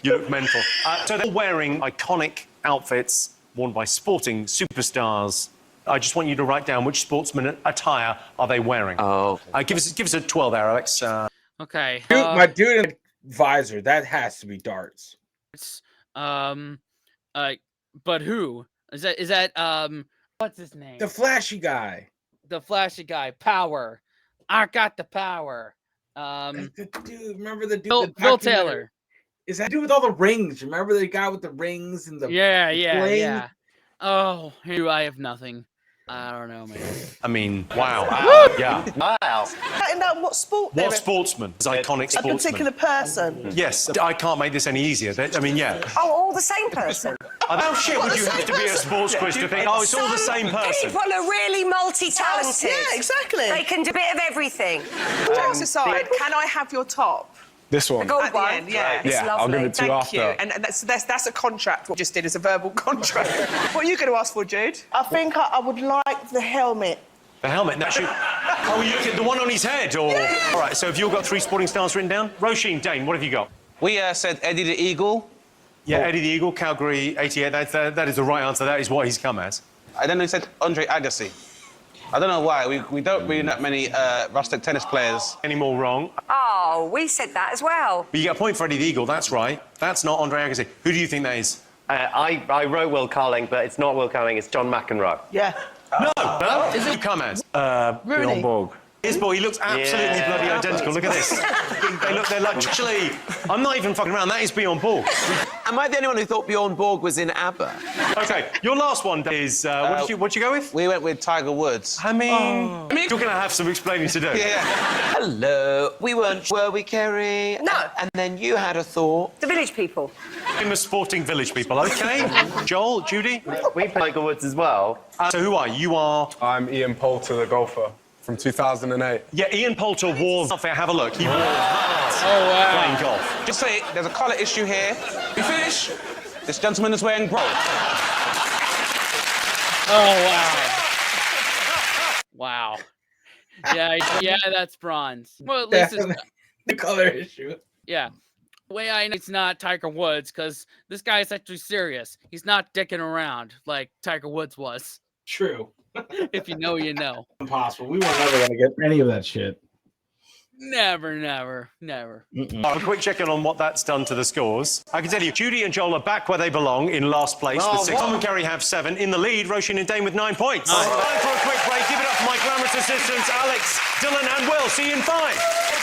You look mental. So they're wearing iconic outfits worn by sporting superstars. I just want you to write down which sportsman attire are they wearing. Oh. Give us a 12 there, Alex. Okay. Dude, my dude in the visor, that has to be darts. But who? Is that what's his name? The flashy guy. The flashy guy. Power. I got the power. The dude, remember the dude? Bill documentary? Taylor. Is that dude with all the rings? Remember the guy with the rings and the Yeah. Oh, I have nothing. I don't know, man. I mean, wow. Yeah. Wow. Find out what sport they're What in. sportsman? Iconic A sportsman. particular person. Yes, I can't make this any easier. I mean, yeah. Oh, all the same person. How shit would you have to be a sports quiz to think, oh, it's all the same person? People are really multi-talented. Yeah, exactly. They can do a bit of everything. Jokes aside, can I have your top? This one. The gold At the one. end, yeah. It's Yeah, I'll lovely. give it to you Thank after. you. And that's a contract. What we just did is a verbal contract. What are you going to ask for, Jude? I think I would like the helmet. The helmet, now shoot. Oh, you get the one on his head, or... All right, so have you all got 3 sporting stars written down? Roisin, Dane, what have you got? We said Eddie the Eagle. Yeah, Eddie the Eagle, Calgary, 88. That is the right answer. That is what he's come as. And then we said Andre Agassi. I don't know why. We don't really know many rustic tennis players. Any more wrong? Oh, we said that as well. But you get a point for Eddie the Eagle, that's right. That's not Andre Agassi. Who do you think that is? I wrote Will Carling, but it's not Will Carling, it's John McEnroe. Yeah. No. Is it? Who come as? Rooney. Borg. His boy, he looks absolutely bloody identical. Look at this. They're like, actually, I'm not even fucking around. That is Bjorn Borg. Am I the only one who thought Bjorn Borg was in ABBA? OK, your last one is, what'd you go with? We went with Tiger Woods. I mean, you're going to have some explaining to do. Yeah. Hello. We weren't, were we, Kerry? No. And then you had a thought. The village people. Famous sporting village people, OK? Joel, Judy? We played Tiger Woods as well. So who are you? You are... I'm Ian Poulter, the golfer, from 2008. Yeah, Ian Poulter wore... Have a look. He wore playing golf. Just say there's a colour issue here. We finish. This gentleman is wearing gold. Oh wow. Yeah, that's bronze. Well, at least it's the color issue. yeah. The way I know it's not Tiger Woods because this guy is actually serious. He's not dicking around like Tiger Woods was. True. If you know, you know. Impossible. We were never going to get any of that shit. Never. A quick check-in on what that's done to the scores. I can tell you, Judy and Joel are back where they belong in last place with 6. Tom and Kerry have 7. In the lead, Roisin and Dane with 9 points. Time for a quick break. Give it up for my glamorous assistants, Alex, Dylan and Will. See you in 5.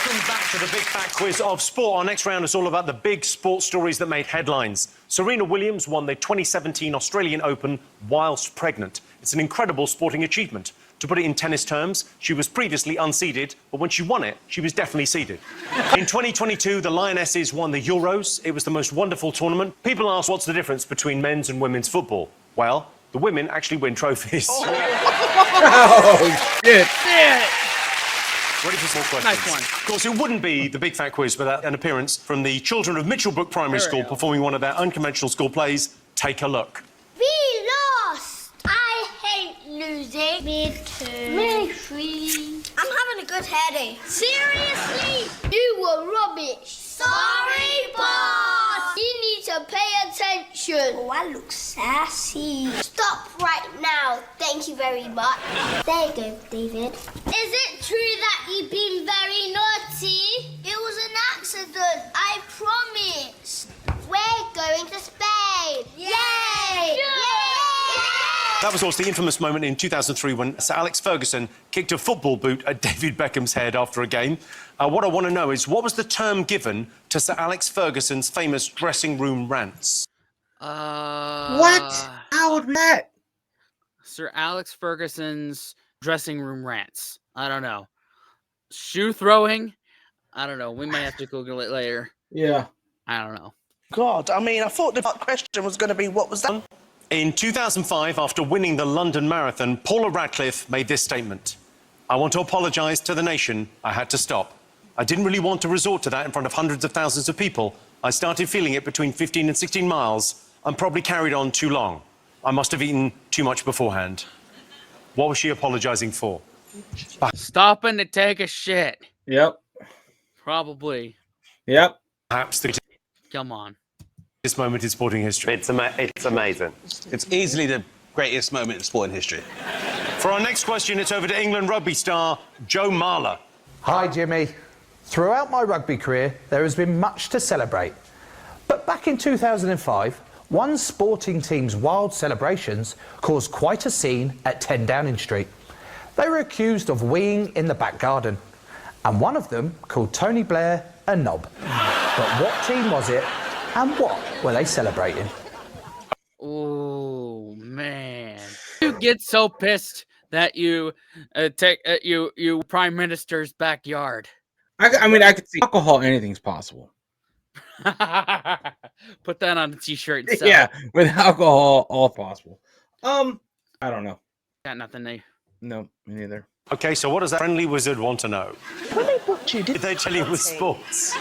Welcome back to the Big Fat Quiz of Sport. Our next round is all about the big sports stories that made headlines. Serena Williams won the 2017 Australian Open whilst pregnant. It's an incredible sporting achievement. To put it in tennis terms, she was previously unseeded, but when she won it, she was definitely seeded. In 2022, the Lionesses won the Euros. It was the most wonderful tournament. People ask what's the difference between men's and women's football. Well, the women actually win trophies. Oh, shit. Ready for some questions? Nice one. Of course, it wouldn't be the Big Fat Quiz without an appearance from the children of Mitchellbrook Primary School performing one of their unconventional school plays. Take a look. We lost! I hate losing. Me too. Me too. I'm having a good hair day. Seriously? You were rubbish. Sorry, boss. You need to pay attention. Oh, I look sassy. Stop right now. Thank you very much. There you go, David. Is it true that you've been very naughty? It was an accident, I promise. We're going to Spain. Yay! That was also the infamous moment in 2003 when Sir Alex Ferguson kicked a football boot at David Beckham's head after a game. What I want to know is, what was the term given to Sir Alex Ferguson's famous dressing room rants? What? How would that? Sir Alex Ferguson's dressing room rants. I don't know. Shoe throwing? I don't know. We may have to Google it later. Yeah. I don't know. God, I mean, I thought the question was going to be, what was that? In 2005, after winning the London Marathon, Paula Radcliffe made this statement. I want to apologise to the nation. I had to stop. I didn't really want to resort to that in front of hundreds of thousands of people. I started feeling it between 15 and 16 miles and probably carried on too long. I must have eaten too much beforehand. What was she apologising for? Stopping to take a shit. Yep. Probably. Yep. Perhaps the Come on. this moment in sporting history. It's amazing. It's easily the greatest moment in sporting history. For our next question, it's over to England rugby star Joe Marler. Hi, Jimmy. Throughout my rugby career, there has been much to celebrate. But back in 2005, one sporting team's wild celebrations caused quite a scene at 10 Downing Street. They were accused of weeing in the back garden, and one of them called Tony Blair a knob. But what team was it, and what were they celebrating? Oh, man. You get so pissed that you take you Prime Minister's backyard. I mean, I could see alcohol, anything's possible. Put that on a t-shirt and sell Yeah, it. with alcohol, all possible. I don't know. Got nothing there. No, me neither. OK, so what does that friendly wizard want to know? When they booked you, Did they tell you with sports?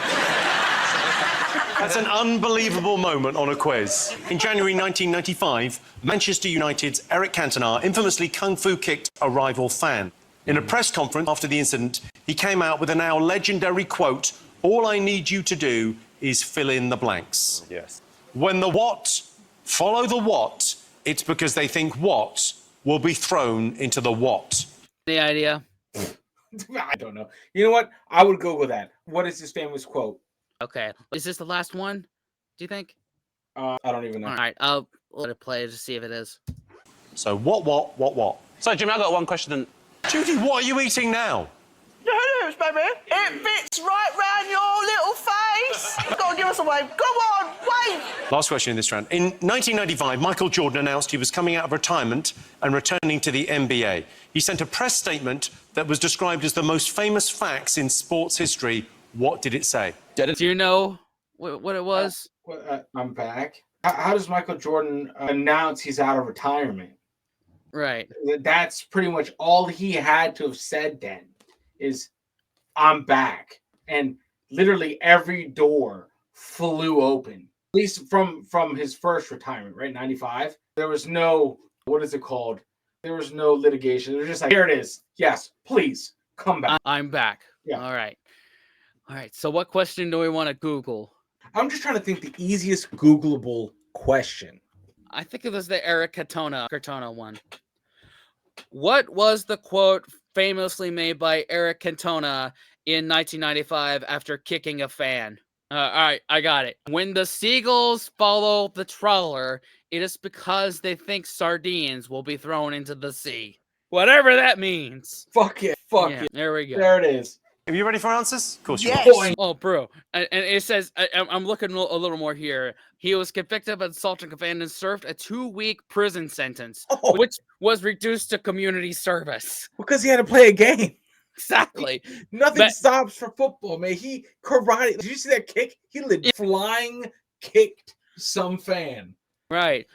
That's an unbelievable moment on a quiz. In January 1995, Manchester United's Eric Cantona infamously kung fu kicked a rival fan. In a press conference after the incident, he came out with a now legendary quote, "All I need you to do is fill in the blanks." Yes. When the what follow the what, it's because they think what will be thrown into the what. Any idea? I don't know. You know what? I would Google that. What is his famous quote? Okay. Is this the last one? Do you think? I don't even know. All right. I'll let it play to see if it is. So what? So, Jimmy, I got one question. Judy, what are you eating now? Yes, baby. It fits right round your little face. Go on, give us a wave. Go on, wave. Last question in this round. In 1995, Michael Jordan announced he was coming out of retirement and returning to the NBA. He sent a press statement that was described as the most famous facts in sports history. What did it say? Do you know what it was? I'm back. How does Michael Jordan announce he's out of retirement? Right. That's pretty much all he had to have said then is, I'm back. And literally every door flew open. At least from his first retirement, right? 95. There was no, what is it called? There was no litigation. It was just like, here it is. Yes, please come back. I'm back. Yeah. All right. So what question do we want to Google? I'm just trying to think the easiest Googleable question. I think it was the Eric Cantona one. What was the quote famously made by Eric Cantona in 1995 after kicking a fan? All right, I got it. When the seagulls follow the trawler, it is because they think sardines will be thrown into the sea. Whatever that means. Fuck it. Yeah, there we go. There it is. Are you ready for answers? Of course you Yes. are. Oh, bro. And it says, I'm looking a little more here. He was convicted of assaulting a fan and served a 2-week prison sentence, which was reduced to community service. Because he had to play a game. Exactly. Nothing stops for football, man. He karate. Did you see that kick? He flying kicked some fan. Right.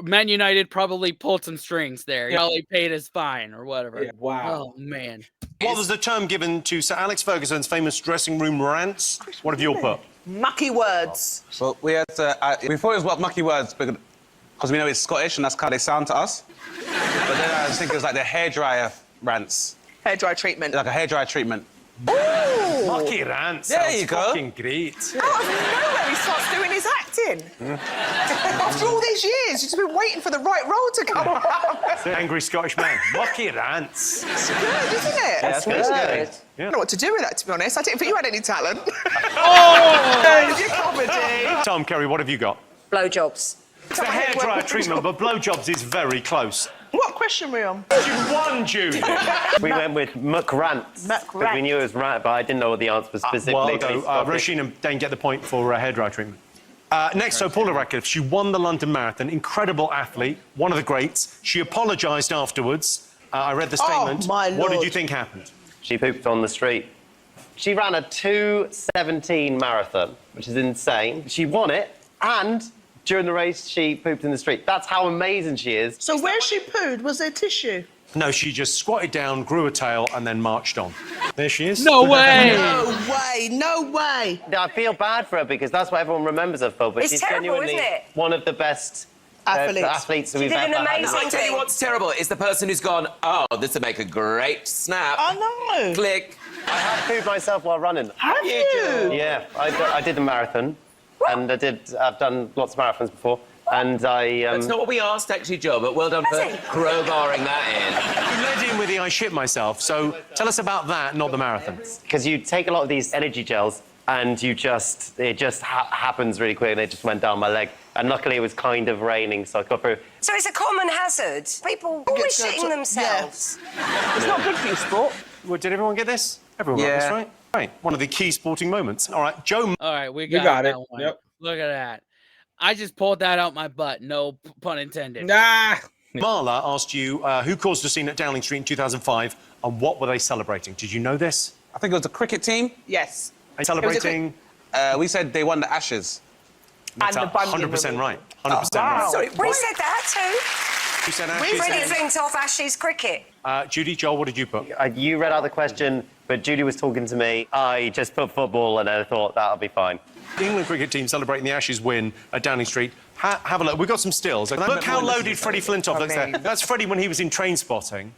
Man United probably pulled some strings there. Yeah. He paid his fine or whatever. Yeah, wow. Oh, man. What was the term given to Sir Alex Ferguson's famous dressing room rants? What have you all put? Mucky words. Well, we had to, we thought it was what mucky words because we know it's Scottish and that's how they sound to us. But then I think it was like the hairdryer rants. Hairdryer treatment. Like a hairdryer treatment. Ooh. Mucky rants. There you go. Fucking great. Out of nowhere, he starts doing his acting. After all these years, you've just been waiting for the right role to come around. Angry Scottish man. Mucky rants. It's good, isn't it? That's good. I Yeah. don't know what to do with that, to be honest. I didn't think you had any talent. Oh! Your comedy. Tom, Kerry, what have you got? Blowjobs. It's a hairdryer treatment, but blowjobs is very close. What question were we on? You won, Judy. We went with McRants. Because we knew it was rant, but I didn't know what the answer was specifically. Roisin and Dane get the point for hairdryer treatment. Next, so Paula Radcliffe, she won the London Marathon. Incredible athlete, one of the greats. She apologised afterwards. I read the statement. Oh, my What did Lord. you think happened? She pooped on the street. She ran a 2:17 marathon, which is insane. She won it, and during the race, she pooped in the street. That's how amazing she is. So where she pooed, was there tissue? No, she just squatted down, grew a tail, and then marched on. There she is. No way! No way, no way. I feel bad for her because that's what everyone remembers her for, but It's she's terrible, genuinely isn't it? one of the best athletes that She we've did ever an had. amazing I tell you what's terrible. It's the person who's gone, oh, this would make a great snap. I know. Click. I have pooed myself while running. Have you? Yeah, I did a marathon, and I've done lots of marathons before, and I... That's not what we asked, actually, Joe, but well done for crowbarring that You led in with the I shit myself, so tell us about that, not the marathon. Because you take a lot of these energy gels, and it just happens really quick, and it just went down my leg. And luckily, it was kind of raining, so I got through. So it's a common hazard. People always shitting themselves. It's not good for you, sport. Well, did everyone get this? Everyone got this, right? Right, one of the key sporting moments. All right, Joe... All right, we You got, got that it. one. Yep. Look at that. I just pulled that out my butt. No pun intended. Nah. Marla asked you who caused a scene at Downing Street in 2005 and what were they celebrating? Did you know this? I think it was the cricket team. Yes. Are you celebrating? We said they won the Ashes. That's And the bungee 100% movie. right. 100% Wow. right. Sorry, We said that too. You said We Ashes. Freddie Flintoff, Ashes cricket. Judy, Joel, what did you put? You read out the question, but Judy was talking to me. I just put football, and I thought that'll be fine. The England cricket team celebrating the Ashes win at Downing Street. Have a look. We've got some stills. Look how loaded Freddie Flintoff looks there. That's Freddie when he was in Train Spotting.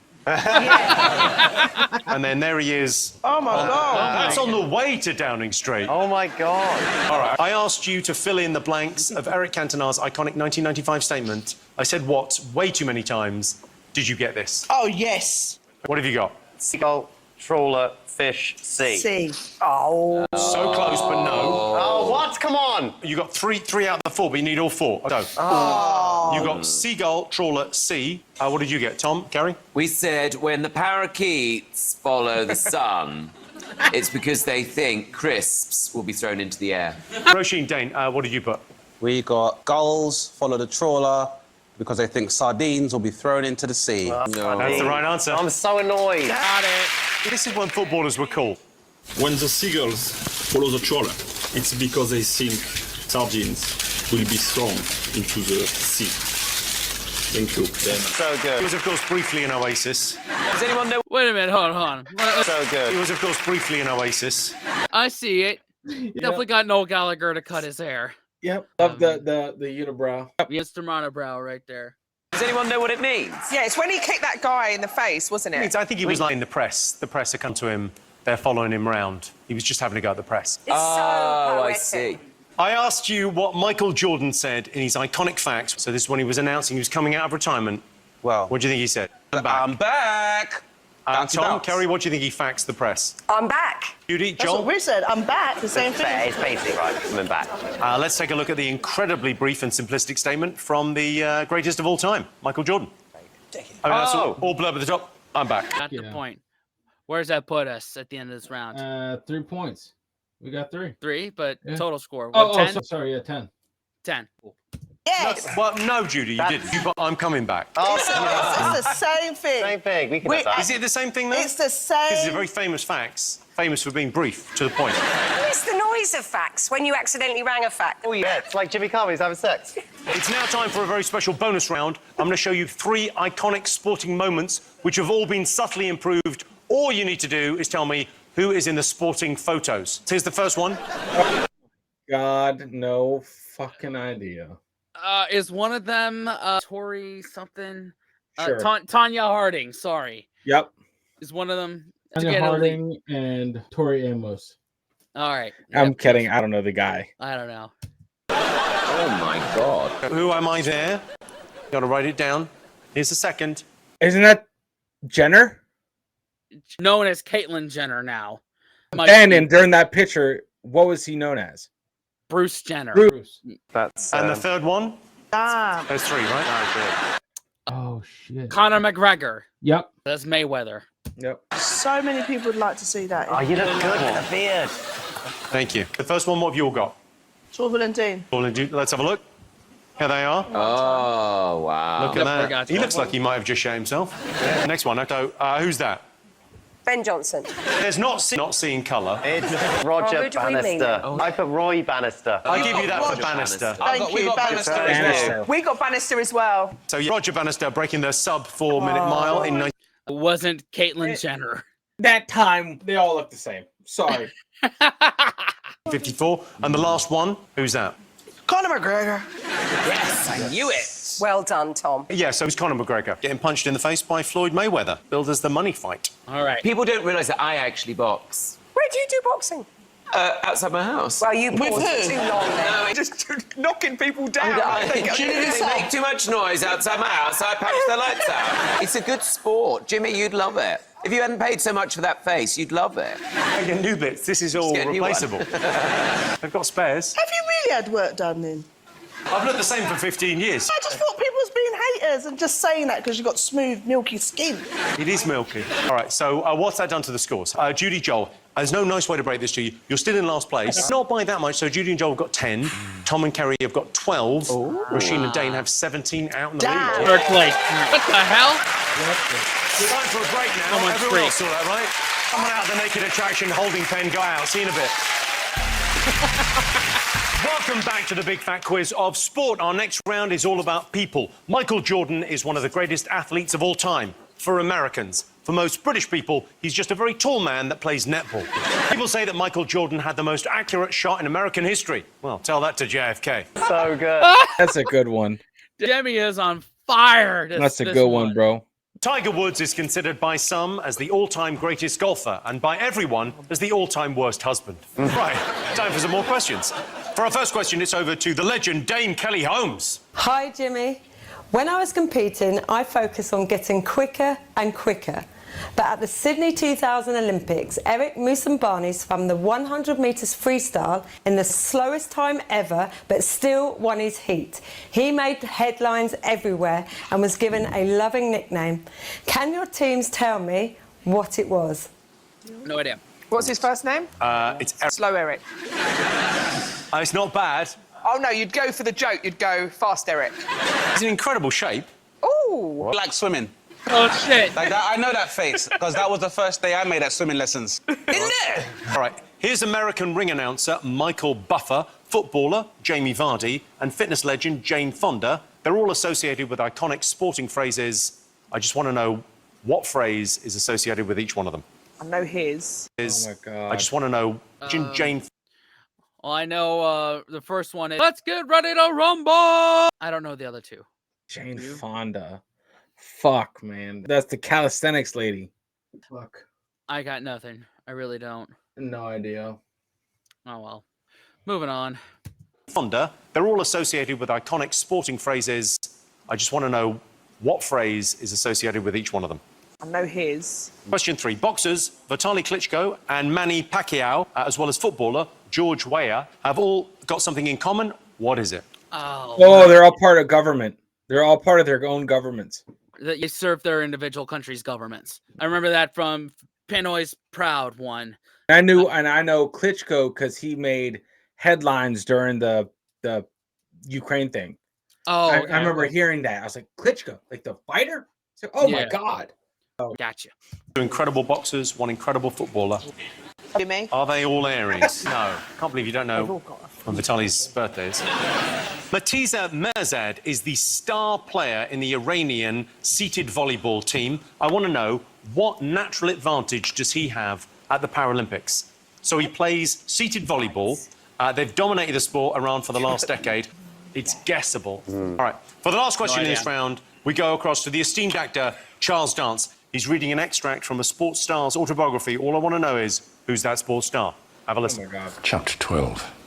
And then there he is. Oh, my God. That's on the way to Downing Street. Oh, my God. All right. I asked you to fill in the blanks of Eric Cantona's iconic 1995 statement. I said what way too many times. Did you get this? Oh, yes. What have you got? Seagull, trawler, fish, sea. See. Oh. So close, but no. Oh, what? Come on. You got three out of the four, but you need all four. So, you got seagull, trawler, sea. What did you get, Tom, Gary? We said when the parakeets follow the sun, it's because they think crisps will be thrown into the air. Roisin, Dane, what did you put? We got gulls follow the trawler because they think sardines will be thrown into the sea. That's the right answer. I'm so annoyed. Got it. This is when footballers were cool. When the seagulls follow the trawler, it's because they think sardines will be thrown into the sea. Thank you. So good. He was, of course, briefly in Oasis. Does anyone know? Wait a minute. Hold on. So good. He was, of course, briefly in Oasis. I see it. Definitely got Noel Gallagher to cut his hair. Yep. Love the unibrow. Mr. Monobrow right there. Does anyone know what it means? Yeah, it's when he kicked that guy in the face, wasn't it? I think he was like in the press. The press had come to him. They're following him round. He was just having a go at the press. It's so I poetic. see. I asked you what Michael Jordan said in his iconic facts. So this is when he was announcing he was coming out of retirement. Well, What do you think he said? I'm back. Bouncy Tom, bounce. Kerry, what do you think he faxed the press? I'm back. Judy, That's what Joel? we said. I'm back. The same thing. It's basic, right? Coming back. Let's take a look at the incredibly brief and simplistic statement from the greatest of all time, Michael Jordan. I mean, that's all blurb at the top. I'm back. Got the point. Where's that put us at the end of this round? 3 points. We got 3. 3, but Yeah. total score. Oh, 10? sorry. Yeah, 10. 10. Yes. Well, no, Judy, you didn't. But I'm coming back. It's the same thing. Same thing. We can have that. Is it the same thing, though? It's the same. These are very famous facts. Famous for being brief, to the point. It's the noise of facts when you accidentally rang a fact. Oh, yeah, it's like Jimmy Carver's having sex. It's now time for a very special bonus round. I'm going to show you 3 iconic sporting moments which have all been subtly improved. All you need to do is tell me who is in the sporting photos. So here's the first one. God, no fucking idea. Is one of them Tori something? Sure. Tanya Harding, sorry. Yep. Is one of them Tanya Harding and Tori Amos. All right. I'm kidding. I don't know the guy. I don't know. Oh my God. Who am I there? Got to write it down. Here's the second. Isn't that Jenner? Known as Caitlyn Jenner now. And during that picture, what was he known as? Bruce Jenner. Bruce. That's. And the third one? Ah. There's 3, right? Oh, shit. Conor McGregor. Yep. That's Mayweather. Yep. So many people would like to see that. Oh, you look good with a beard. Thank you. The first one, what have you all got? Torval and Dean. Let's have a look. Here they are. Oh, wow. Look at that. He looks like he might have just shot himself. Next one. So, who's that? Ben Johnson. There's not seeing colour. It's Roger who do we mean? Bannister. I put Roy Bannister. I'll give you that for Bannister. Thank you, Bannister. We got Bannister as well. So yeah, Roger Bannister breaking the sub 4-minute mile in 19... It wasn't Caitlyn Jenner. That time, they all look the same. Sorry. 54. And the last one, who's that? Conor McGregor. Yes, I knew it. Well done, Tom. Yeah, so it's Conor McGregor getting punched in the face by Floyd Mayweather, billed as the money fight. All right. People don't realise that I actually box. Where do you do boxing? Outside my house. Well, you With paused who? too long then. No, Just knocking people down. They make too much noise outside my house, so I punch the lights out. It's a good sport. Jimmy, you'd love it. If you hadn't paid so much for that face, you'd love it. Hey, your new bits, this is all Just get a new one. replaceable. They've got spares. Have you really had work done then? I've looked the same for 15 years. I just thought people was being haters and just saying that because you've got smooth, milky skin. It is milky. All right, so what's that done to the scores? Judy, Joel, there's no nice way to break this to you. You're still in last place. Not by that much, so Judy and Joel have got 10. Tom and Kerry have got 12. Rasheen and Dane have 17 out in the lead. Third place. What the hell? Time for a break now. Someone's Everyone free. else saw that, right? Someone out of the naked attraction, holding pen, guy out. See you in a bit. Welcome back to the Big Fat Quiz of Sport. Our next round is all about people. Michael Jordan is one of the greatest athletes of all time for Americans. For most British people, he's just a very tall man that plays netball. People say that Michael Jordan had the most accurate shot in American history. Well, tell that to JFK. So good. That's a good one. Demi is on fire. That's a good one, bro. Tiger Woods is considered by some as the all-time greatest golfer and by everyone as the all-time worst husband. Right, time for some more questions. For our first question, it's over to the legend Dame Kelly Holmes. Hi, Jimmy. When I was competing, I focused on getting quicker and quicker. But at the Sydney 2000 Olympics, Eric Moussambani swam the 100 metres freestyle in the slowest time ever, but still won his heat. He made headlines everywhere and was given a loving nickname. Can your teams tell me what it was? No idea. What's his first name? It's Eric. Slow Eric. It's not bad. Oh, no, you'd go for the joke. You'd go Fast Eric. He's in incredible shape. Ooh. Like swimming. Oh, shit. Like that, I know that face, because that was the first day I made at swimming lessons. Isn't it? All right, here's American ring announcer Michael Buffer, footballer Jamie Vardy, and fitness legend Jane Fonda. They're all associated with iconic sporting phrases. I just want to know what phrase is associated with each one of them. I know his. Oh, my God. I just want to know Jane. Well, I know the first one is Let's Get Ready to Rumble. I don't know the other two. Jane Fonda. Fuck, man. That's the calisthenics lady. Fuck. I got nothing. I really don't. No idea. Oh, well. Moving on. Fonda. They're all associated with iconic sporting phrases. I just want to know what phrase is associated with each one of them. I know his. Question 3. Boxers Vitaly Klitschko and Manny Pacquiao, as well as footballer George Weah, have all got something in common. What is it? Oh, they're all part of government. They're all part of their own governments. That you serve their individual countries' governments. I remember that from Pinoy's proud one. I know Klitschko because he made headlines during the Ukraine thing. Oh, I okay. remember hearing that. I was like, Klitschko, like the fighter? So, oh my Yeah. God. Gotcha. Two incredible boxers, one incredible footballer. You me? Are they all Aries? No. Can't believe you don't know when Vitaly's birthday is. Matiza Mirzad is the star player in the Iranian seated volleyball team. I want to know, what natural advantage does he have at the Paralympics? So he plays seated volleyball. They've dominated the sport around for the last decade. It's guessable. All right. For the last question in this round, we go across to the esteemed actor, Charles Dance. He's reading an extract from a sports star's autobiography. All I want to know is, who's that sports star? Have a listen. Oh my God. Chapter 12.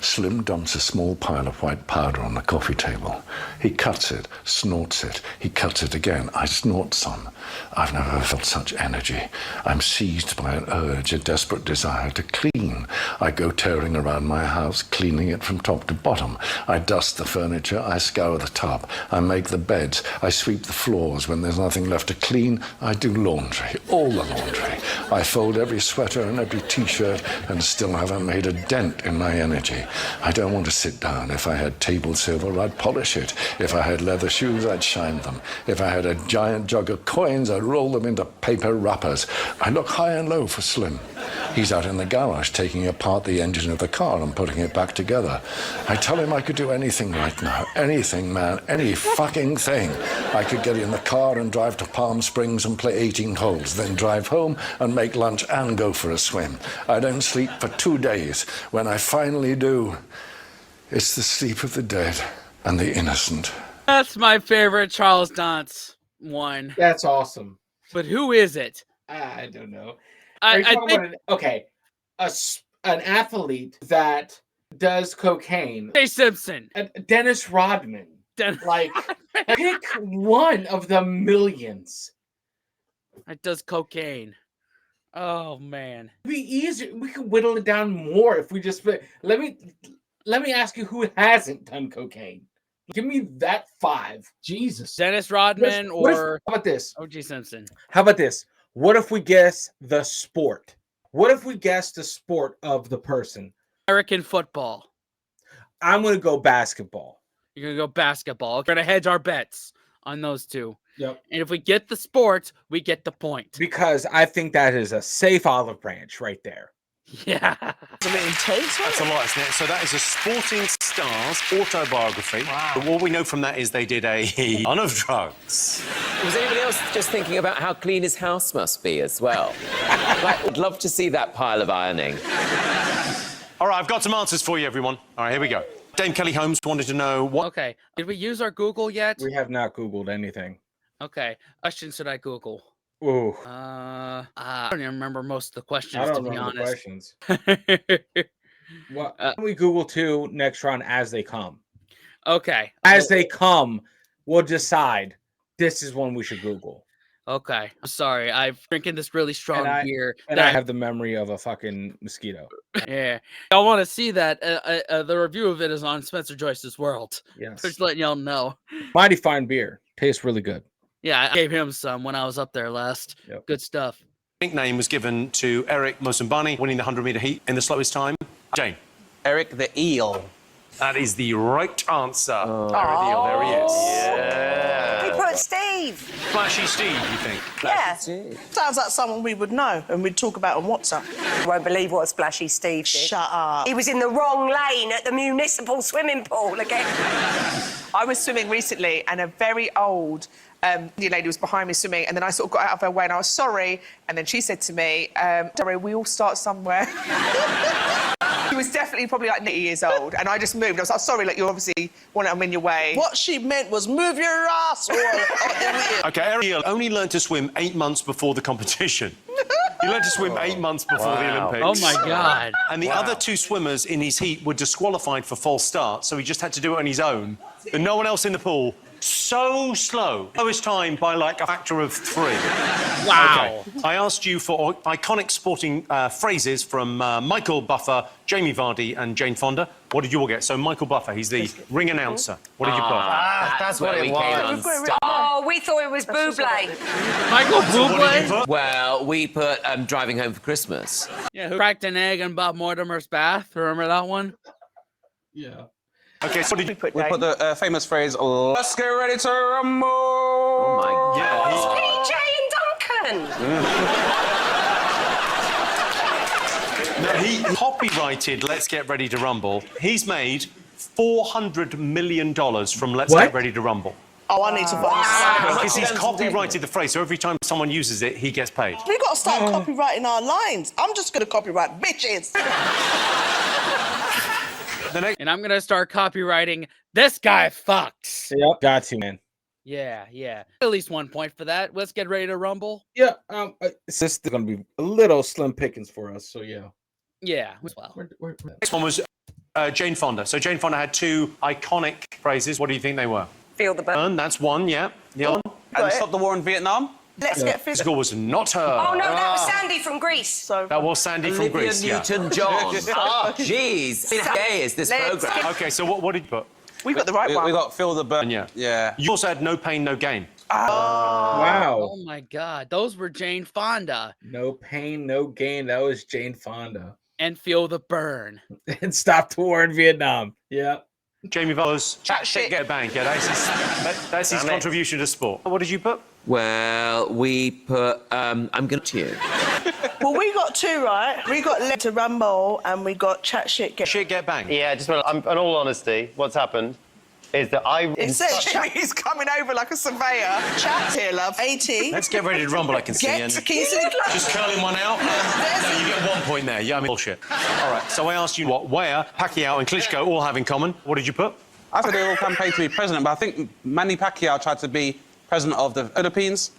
Slim dumps a small pile of white powder on the coffee table. He cuts it, snorts it. He cuts it again. I snort some. I've never felt such energy. I'm seized by an urge, a desperate desire to clean. I go tearing around my house, cleaning it from top to bottom. I dust the furniture. I scour the tub. I make the beds. I sweep the floors. When there's nothing left to clean, I do laundry. All the laundry. I fold every sweater and every T-shirt and still haven't made a dent in my energy. I don't want to sit down. If I had table silver, I'd polish it. If I had leather shoes, I'd shine them. If I had a giant jug of coins, I'd roll them into paper wrappers. I look high and low for Slim. He's out in the garage taking apart the engine of the car and putting it back together. I tell him I could do anything right now. Anything, man. Any fucking thing. I could get in the car and drive to Palm Springs and play 18 holes, then drive home and make lunch and go for a swim. I don't sleep for 2 days. When I finally do, it's the sleep of the dead and the innocent. That's my favorite Charles Dance one. That's awesome. But who is it? I don't know. I think an athlete that does cocaine. Jay Simpson. Dennis Rodman. Like, pick one of the millions. It does cocaine. Oh man. It'd be easier. We could whittle it down more if we just let me ask you who hasn't done cocaine. Give me that 5. Jesus. Dennis Rodman how about this? O.J. Simpson. How about this? What if we guess the sport? What if we guess the sport of the person? American football. I'm going to go basketball. You're going to go basketball. We're going to hedge our bets on those two. Yep. And if we get the sport, we get the point. Because I think that is a safe olive branch right there. Yeah. That's a lot, isn't it? So that is a sporting star's autobiography. Wow. But what we know from that is they did a ton of drugs. Was anybody else just thinking about how clean his house must be as well? I'd love to see that pile of ironing. All right, I've got some answers for you, everyone. All right, here we go. Dame Kelly Holmes wanted to know what... Okay. Did we use our Google yet? We have not Googled anything. Okay. Question should I Google? Ooh. I don't even remember most of the questions, I don't to be remember honest. the questions. Well, we Google 2 next round as they come. Okay. As they come, we'll decide this is one we should Google. Okay. I'm sorry. I'm drinking this really strong beer. And I have the memory of a fucking mosquito. Yeah. I want to see that. The review of it is on Spencer Joyce's World. Yes. Just letting y'all know. Mighty fine beer. Tastes really good. Yeah, I gave him some when I was up there last. Yep. Good stuff. Nickname was given to Eric Mosambani, winning the 100-meter heat in the slowest time. Jane. Eric the Eel. That is the right answer. Eric the Eel, there he is. Yeah. We put Steve. Flashy Steve, you think? Yeah. Sounds like someone we would know and we'd talk about on WhatsApp. You won't believe what Splashy Steve did. Shut up. He was in the wrong lane at the municipal swimming pool again. I was swimming recently and a very old Indian lady was behind me swimming, and then I sort of got out of her way and I was sorry, and then she said to me, don't worry, we all start somewhere. He was definitely probably like 80 years old, and I just moved. I was like, sorry, like you obviously want I'm in your way. What she meant was move your ass. OK, Eric Eel only learned to swim 8 months before the competition. He learned to swim 8 months before the Olympics. Oh, my God. And the other 2 swimmers in his heat were disqualified for false start, so he just had to do it on his own. And no one else in the pool. So slow. Lowest time by like a factor of 3. Wow. Okay. I asked you for iconic sporting phrases from Michael Buffer, Jamie Vardy and Jane Fonda. What did you all get? So Michael Buffer, he's the ring announcer. What did you put? That's what it was. Oh, we thought it was Bublé. Michael So what did you Bublé? put? Well, we put Driving Home for Christmas. Yeah, who cracked an egg in Bob Mortimer's bath? Remember that one? Yeah. Okay, so what did you put? We put the famous phrase, let's get ready to rumble. Oh, my God. PJ and Duncan. No, he copyrighted Let's Get Ready to Rumble. He's made $400 million from Let's What? Get Ready to Rumble. Oh, I need to find Because he's copyrighted the phrase, so every time someone uses it, he gets paid. We've got to start copywriting our lines. I'm just going to copyright bitches. And I'm gonna start copywriting. This guy fucks. Yep. Got to, man. Yeah, yeah. At least 1 point for that. Let's get ready to rumble. Yeah. This is going to be a little slim pickings for us. So yeah. Yeah. Well. Next one was Jane Fonda. So Jane Fonda had 2 iconic phrases. What do you think they were? Feel the burn. That's one, yeah. The other one? And stop the war in Vietnam. Let's get The physical. score was not her. Oh, no, that was Sandy from Greece. So That was Sandy from Olivia Greece, yeah. Newton-John. Oh, jeez. How gay is this Let's programme? Okay, so what did you put? we got the right We one. got Feel the Burn. Yeah. Yeah. You also had No Pain, No Gain. Wow. Oh my God. Those were Jane Fonda. No pain, no gain. That was Jane Fonda. And Feel the Burn. And stop the war in Vietnam. Yeah. Jamie Voss, Chat shit. Get a Bang. Yeah, that's his contribution to sport. What did you put? Well, we put I'm going to you. Well, we got 2 right. We got Let to Rumble and we got Chat Shit Get. Shit, Get Bang. Yeah, just in all honesty, what's happened is that It says Jimmy's coming over like a surveyor. Chat here, love. 80. Let's get ready to rumble, I can see. Get, And can you see the just curling one out. No, you get 1 point there. Yeah, I mean, bullshit. All right, so I asked you what Weah, Pacquiao and Klitschko all have in common. What did you put? I said they all campaigned to be president, but I think Manny Pacquiao tried to be president of the Philippines.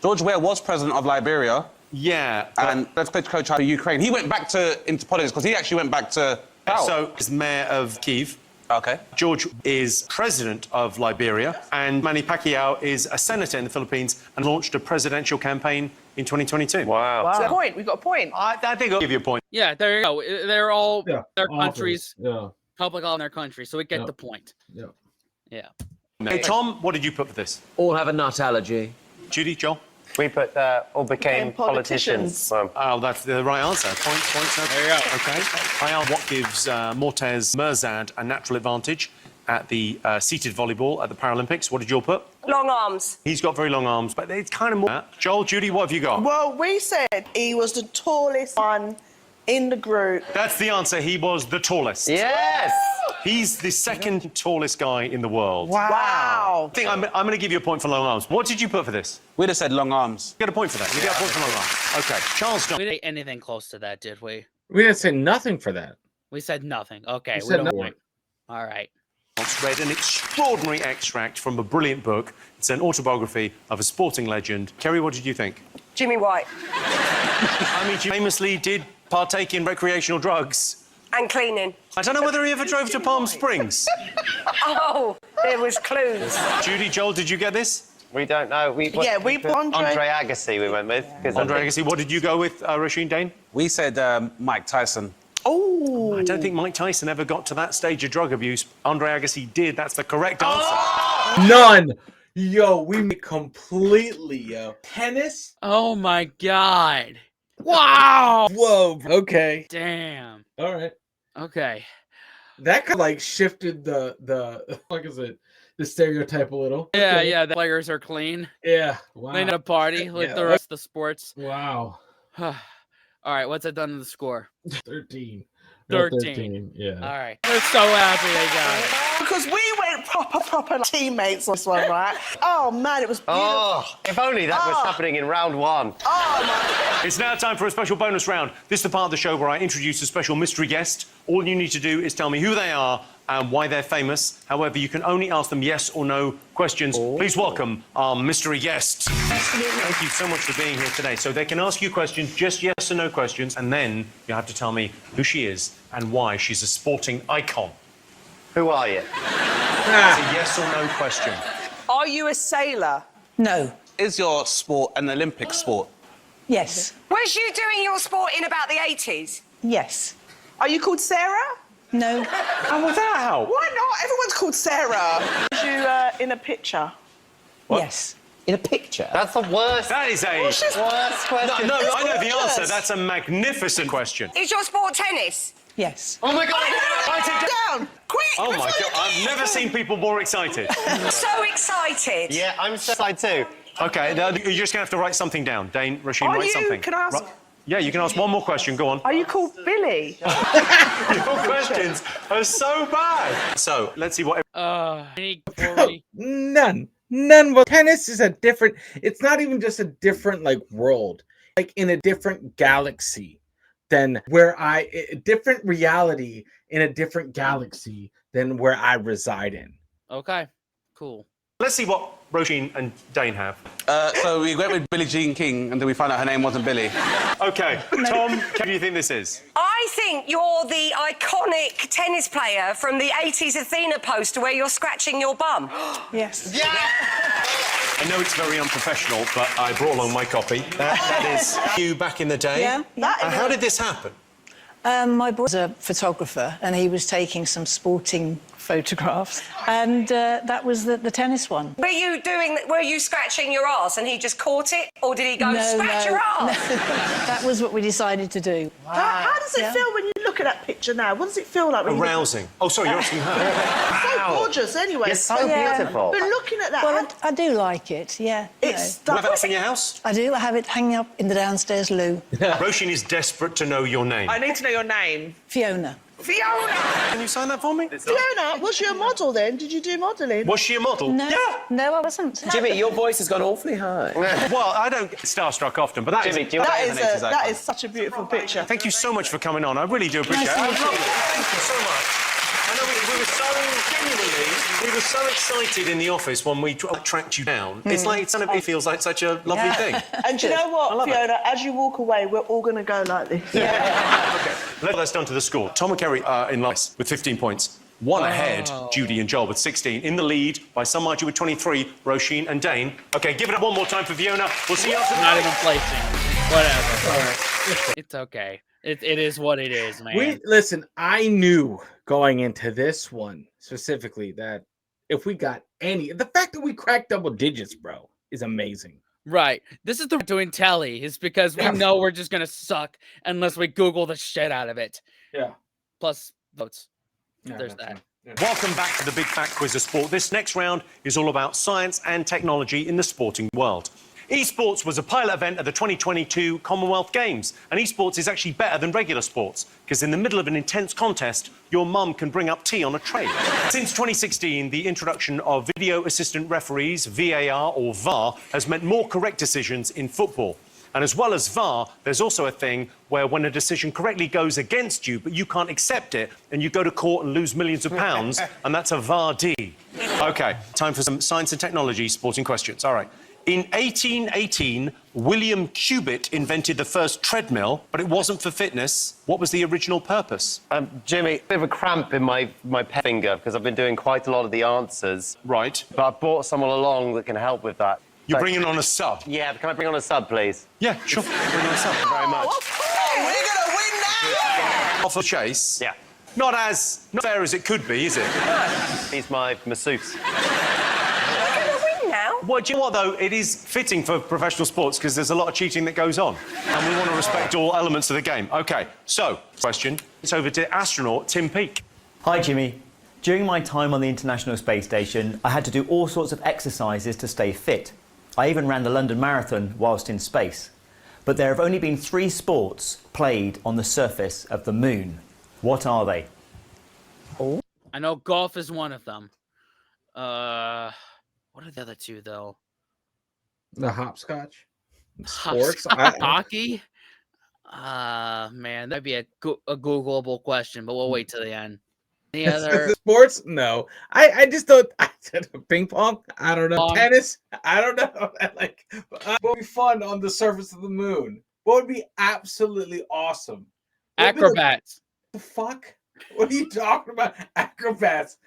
George Weah was president of Liberia. Yeah. And Lev Klitschko tried to Ukraine. He went back into politics because he actually went back to power. So, he's mayor of Kyiv. Okay. George is president of Liberia, and Manny Pacquiao is a senator in the Philippines and launched a presidential campaign in 2022. Wow. That's a point. We got a point. I think I'll give you a point. Yeah, there you go. They're all their Awful. countries, Yeah. public all in their country, so we get Yeah. the point. Yeah. Yeah. Hey, Tom, what did you put for this? All have a nut allergy. Judy, Joel? We put all became politicians. Oh, that's the right answer. Points. There you go. Okay. Ayal, what gives Mortez Mirzad a natural advantage at the seated volleyball at the Paralympics? What did you all put? Long arms. He's got very long arms, but it's kind of more... Joel, Judy, what have you got? Well, we said he was the tallest one in the group. That's the answer. He was the tallest. Yes! He's the second tallest guy in the world. Wow. I think I'm going to give you a point for long arms. What did you put for this? We'd have said long arms. You get a point for that. You get a point for long arms. OK. Charles John. We didn't say anything close to that, did we? We didn't say nothing for that. We said nothing. Okay, We we said don't nothing. point. All right. Read an extraordinary extract from a brilliant book. It's an autobiography of a sporting legend. Kerry, what did you think? Jimmy White. I mean, he famously did partake in recreational drugs. And cleaning. I don't know whether he ever drove to Palm Springs. Oh, there was clues. Judy, Joel, did you get this? We don't know. We put Andre Agassi we went with. Andre Agassi, what did you go with, Rasheen Dane? We said Mike Tyson. Oh. I don't think Mike Tyson ever got to that stage of drug abuse. Andre Agassi did. That's the correct answer. None. Yo, we made completely, yo. Tennis? Oh my God. Wow. Whoa. Okay. Damn. All right. Okay. That kind of like shifted the like is it the stereotype a little. Yeah, Okay. yeah. The players are clean. Yeah. Wow. Clean at a party like Yeah. the rest of the sports. Wow. All right, what's it done to the score? 13. 13. Yeah. All right. We're so happy they got it. Because we went proper teammates on this one, right? Oh, man, it was beautiful. Oh, if only that was happening in round 1. Oh, It's now time for a special bonus round. This is the part of the show where I introduce a special mystery guest. All you need to do is tell me who they are and why they're famous. However, you can only ask them yes or no questions. Please welcome our mystery guest. Thank you so much for being here today. So they can ask you questions, just yes or no questions, and then you have to tell me who she is and why she's a sporting icon. Who are you? It's a yes or no question. Are you a sailor? No. Is your sport an Olympic sport? Yes. Was you doing your sport in about the 80s? Yes. Are you called Sarah? No. How would that help? Why not? Everyone's called Sarah. Was you in a picture? Yes. In a picture? That's the worst. That is a worst question. No, I know the answer. That's a magnificent question. Is your sport tennis? Yes. Oh my God! I take Down! Quick! Oh my God! I've never seen people more excited. So excited. Yeah, I'm so excited too. Okay, now you're just gonna have to write something down. Dane, Rasheen, Are write you- something. can I ask- Yeah, you can ask one more question. Go on. Are you called Billy? Your questions are so bad. So let's see what. None. But tennis is a different. It's not even just a different like world, like in a different galaxy than where a different reality in a different galaxy than where I reside in. Okay, cool. Let's see what Roisin and Dane have. So we went with Billie Jean King, and then we found out her name wasn't Billy. Okay, Tom, what do you think this is? I think you're the iconic tennis player from the 80s Athena poster where you're scratching your bum. Yes. I know it's very unprofessional, but I brought along my copy. That is you back in the day. Yeah. How did this happen? My boy was a photographer and he was taking some sporting photographs, and that was the tennis one. Were you scratching your ass and he just caught it? Or did he go, scratch your ass? No. That was what we decided to do. How does it feel when you look at that picture now? What does it feel like? When you look- Arousing. Oh, sorry, you're asking her. So gorgeous, anyway. You're so beautiful. But looking at that, Well, I do like it, yeah. It's Do you have that in your house? I do. I have it hanging up in the downstairs loo. Roisin is desperate to know your name. I need to know your name. Fiona. Fiona! Can you sign that for me? Fiona, was you a model then? Did you do modelling? Was she a model? No, no, I wasn't. Jimmy, your voice has gone awfully high. Well, I don't get starstruck often, but that is... Jimmy, do you That is such a beautiful picture. Thank you so much for coming on. I really do appreciate it. Nice to meet you. Thank you so much. I know we were so excited in the office when we tracked you down. It's like it feels like such a lovely thing. And do you know what, Fiona? As you walk away, we're all going to go like this. Okay, let's down to the score. Tom and Kerry are in last with 15 points. One ahead, Judy and Joel with 16. In the lead by some margin with 23, Roisin and Dane. Okay, give it up one more time for Fiona. We'll see you after the Not break. even placing. Whatever. All right. It's okay. It is what it is, man. Listen, I knew going into this one specifically that if we got the fact that we cracked double digits, bro, is amazing. Right. This is the doing telly is because we know we're just gonna suck unless we Google the shit out of it. Yeah. Plus votes. Yeah, There's that. Welcome back to the Big Fat Quiz of Sport. This next round is all about science and technology in the sporting world. Esports was a pilot event at the 2022 Commonwealth Games, and esports is actually better than regular sports because in the middle of an intense contest, your mum can bring up tea on a tray. Since 2016, the introduction of video assistant referees, VAR or VAR, has meant more correct decisions in football. And as well as VAR, there's also a thing where when a decision correctly goes against you, but you can't accept it, and you go to court and lose millions of pounds, and that's a VAR-D. OK, time for some science and technology sporting questions. All right. In 1818, William Cubitt invented the first treadmill, but it wasn't for fitness. What was the original purpose? Jimmy, a bit of a cramp in my finger because I've been doing quite a lot of the answers. Right. But I brought someone along that can help with that. You're bringing on a sub? Yeah, can I bring on a sub, please? Yeah, sure. Bring on a sub. Thank you very much. We're going to win now! Off a chase? Yeah. Not fair as it could be, is it? He's my masseuse. Well, do you know what, though? It is fitting for professional sports because there's a lot of cheating that goes on. And we want to respect all elements of the game. OK, so, question. It's over to astronaut Tim Peake. Hi, Jimmy. During my time on the International Space Station, I had to do all sorts of exercises to stay fit. I even ran the London Marathon whilst in space. But there have only been 3 sports played on the surface of the moon. What are they? Oh. I know golf is one of them. What are the other 2, though? The hopscotch. Sports. Hockey? Man, that'd be a Googleable question, but we'll wait till the end. Any other sports? No. I just don't. I said ping pong. I don't know. Tennis. I don't know. Like, what would be fun on the surface of the moon? What would be absolutely awesome? Acrobats. The fuck? What are you talking about? Acrobats.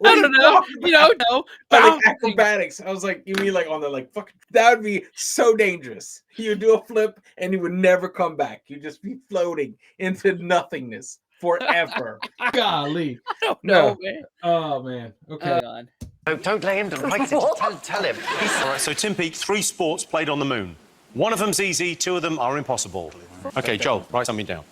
I don't know. You don't know. Like acrobatics. I was like, you mean like on the like fucking? That would be so dangerous. You do a flip and you would never come back. You'd just be floating into nothingness forever. Golly. No, man. Oh man. Okay. Don't let him write it. Just tell him. All right, so Tim Peake, 3 sports played on the moon. One of them's easy, 2 of them are impossible. Okay, Joel, write something down.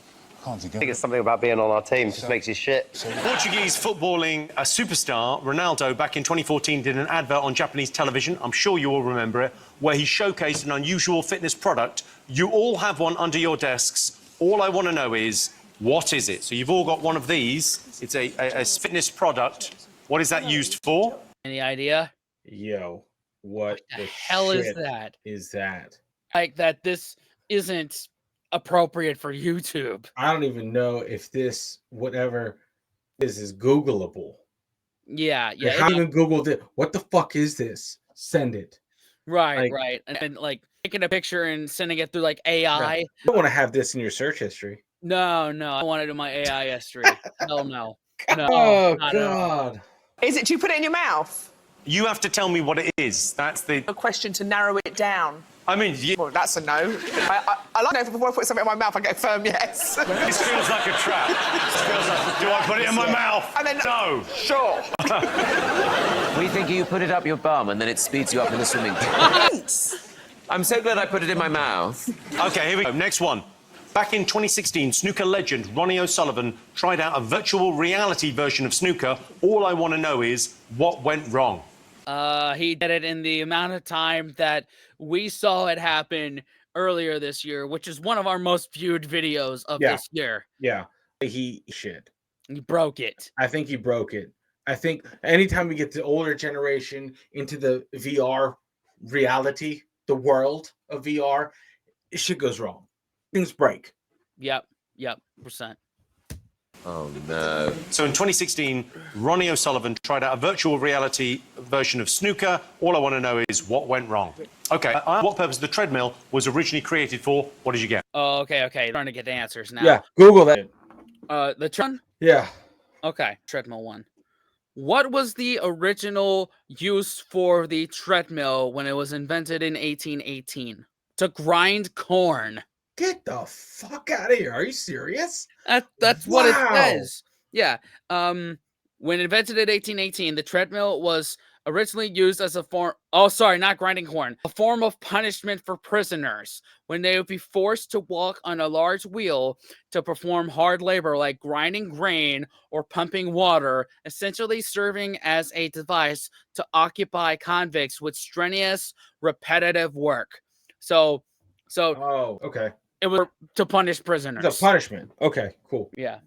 I think it's something about being on our team. Just makes you shit. Portuguese footballing superstar Ronaldo back in 2014 did an advert on Japanese television, I'm sure you all remember it, where he showcased an unusual fitness product. You all have one under your desks. All I want to know is, what is it? So you've all got one of these. It's a fitness product. What is that used for? Any idea? Yo, what the hell is shit that? Is that? Like that this isn't appropriate for YouTube. I don't even know if this whatever is Googleable. Yeah. I haven't even Googled it. What the fuck is this? Send it. Right, Like- right. And like taking a picture and sending it through like AI. You don't want to have this in your search history. No, I want it in my AI history. Hell no. No. Oh not at all. God. Is it? Do you put it in your mouth? You have to tell me what it is. That's the... A question to narrow it down. I mean, Well, that's a no. I like to know if before I put something in my mouth, I get a firm yes. this feels like a trap. This feels like, do I put it in my mouth? And then, no. Sure. We think you put it up your bum and then it speeds you up in the swimming pool. I'm so glad I put it in my mouth. Okay, here we go. Next one. Back in 2016, snooker legend Ronnie O'Sullivan tried out a virtual reality version of snooker. All I want to know is, what went wrong? He did it in the amount of time that we saw it happen earlier this year, which is one of our most viewed videos of this year. Yeah. He broke it. I think he broke it. I think anytime we get the older generation into the VR reality, the world of VR, shit goes wrong. Things break. Yep. %. Oh, no. So in 2016, Ronnie O'Sullivan tried out a virtual reality version of snooker. All I want to know is, what went wrong? Okay, what purpose the treadmill was originally created for? What did you get? Oh, okay. Trying to get the answers now. Yeah, Google that. The treadmill? Yeah. Okay, treadmill one. What was the original use for the treadmill when it was invented in 1818? To grind corn. Get the fuck out of here. Are you serious? That's what it says. Yeah. When invented in 1818, the treadmill was originally used as a form... Oh, sorry, not grinding corn. A form of punishment for prisoners when they would be forced to walk on a large wheel to perform hard labor like grinding grain or pumping water, essentially serving as a device to occupy convicts with strenuous, repetitive work. So... Oh, okay. It was to punish prisoners. The punishment. Okay, cool. Yeah.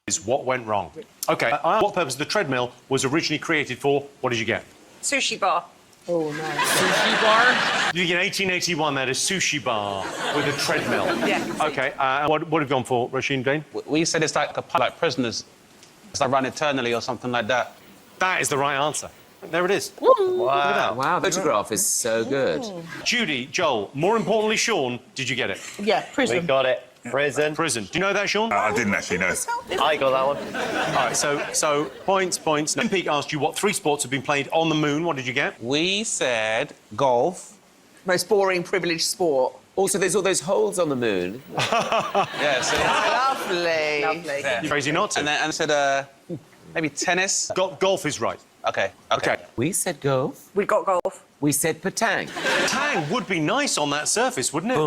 Is what went wrong? Okay, what purpose the treadmill was originally created for? What did you get? Sushi bar. Oh, no. Sushi bar? You get 1881, that is sushi bar with a treadmill. Yeah. Okay, what have you gone for, Rasheen Dane? We said it's like prisoners. It's like run eternally or something like that. That is the right answer. There it is. Wow, the photograph is so good. Judy, Joel, more importantly, Sean, did you get it? Yeah, prison. We got it. Prison. Prison. Do you know that, Sean? I didn't actually know. I got that one. All right, so points. Tim Peake asked you what 3 sports have been played on the moon. What did you get? We said golf. Most boring, privileged sport. Also, there's all those holes on the moon. Yes. Lovely. Yeah. Crazy not to. And then I said maybe tennis. Golf is right. Okay. We said golf. We got golf. We said petang. Petang would be nice on that surface, wouldn't it?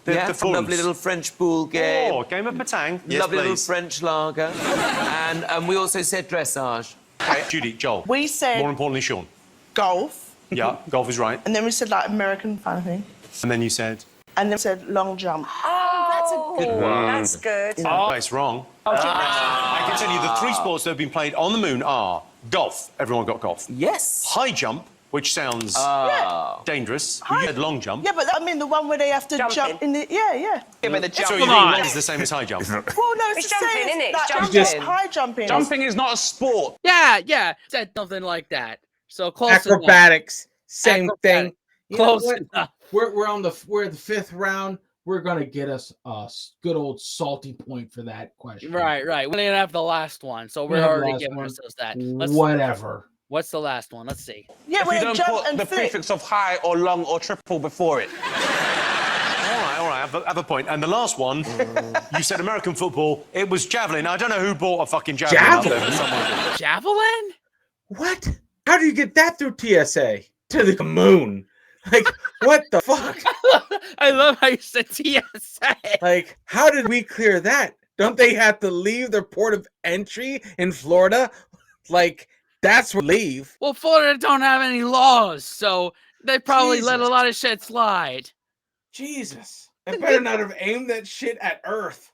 The Yeah, balls. lovely little French pool game. Oh, game of petang. Yes, Lovely little please. French lager. and we also said dressage. Okay, Judy, Joel. We said More importantly, Sean. golf, Yeah, golf is right. and then we said like American kind thing, And then you said... and then we said long jump. Oh, that's a good one. That's good. Oh, it's wrong. I can tell you the 3 sports that have been played on the moon are golf. Everyone got golf. Yes. High jump, which sounds dangerous. You said long jump. Yeah, but I mean the one where they have to jump in the yeah. Give me the jump. So you think long is the same as high jump? Well, no, It's the jumping, same. isn't it? Like, It's jumping. Just high jumping. Jumping is not a sport. Yeah. Said something like that. So close Acrobatics. Same thing. You know Close what? enough. We're the 5th round. We're gonna get us a good old salty point for that question. Right. We didn't have the last one, so we're have the already last giving one. ourselves that. Whatever. What's the last one? Let's see. Yeah, If where you they don't jump put and the flip. prefix of high or long or triple before it. all right. Have a point. And the last one, you said American football. It was javelin. I don't know who bought a fucking javelin. Javelin? Up there for someone. Javelin? What? How do you get that through TSA to the moon? Like, what the fuck? I love how you said TSA. Like, how did we clear that? Don't they have to leave their port of entry in Florida? Like, that's where leave. Well, Florida don't have any laws, so they probably let a Jesus. lot of shit slide. Jesus. I better not have aimed that shit at Earth.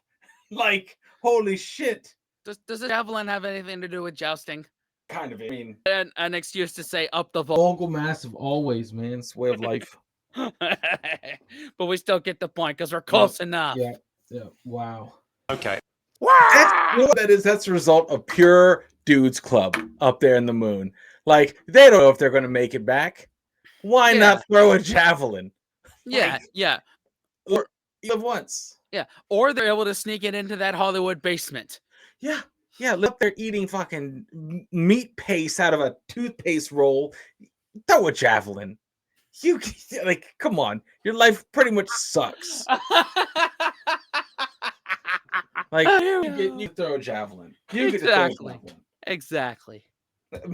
Like, holy shit. Does the javelin have anything to do with jousting? Kind of. I mean, An excuse to say up the vault. Vogel massive always, man. It's way of life. But we still get the point because we're close enough. Yeah. Wow. Okay. That's, you know what that is? That's the result of pure dudes club up there in the moon. Like, they don't know if they're going to make it back. Why not throw a javelin? Yeah, Like, yeah. Or you live once. Yeah. Or they're able to sneak it into that Hollywood basement. Yeah. Yeah. Look, they're eating fucking meat paste out of a toothpaste roll. Throw a javelin. You, like, come on. Your life pretty much sucks. Like, you throw a javelin. You get to throw a javelin. Exactly.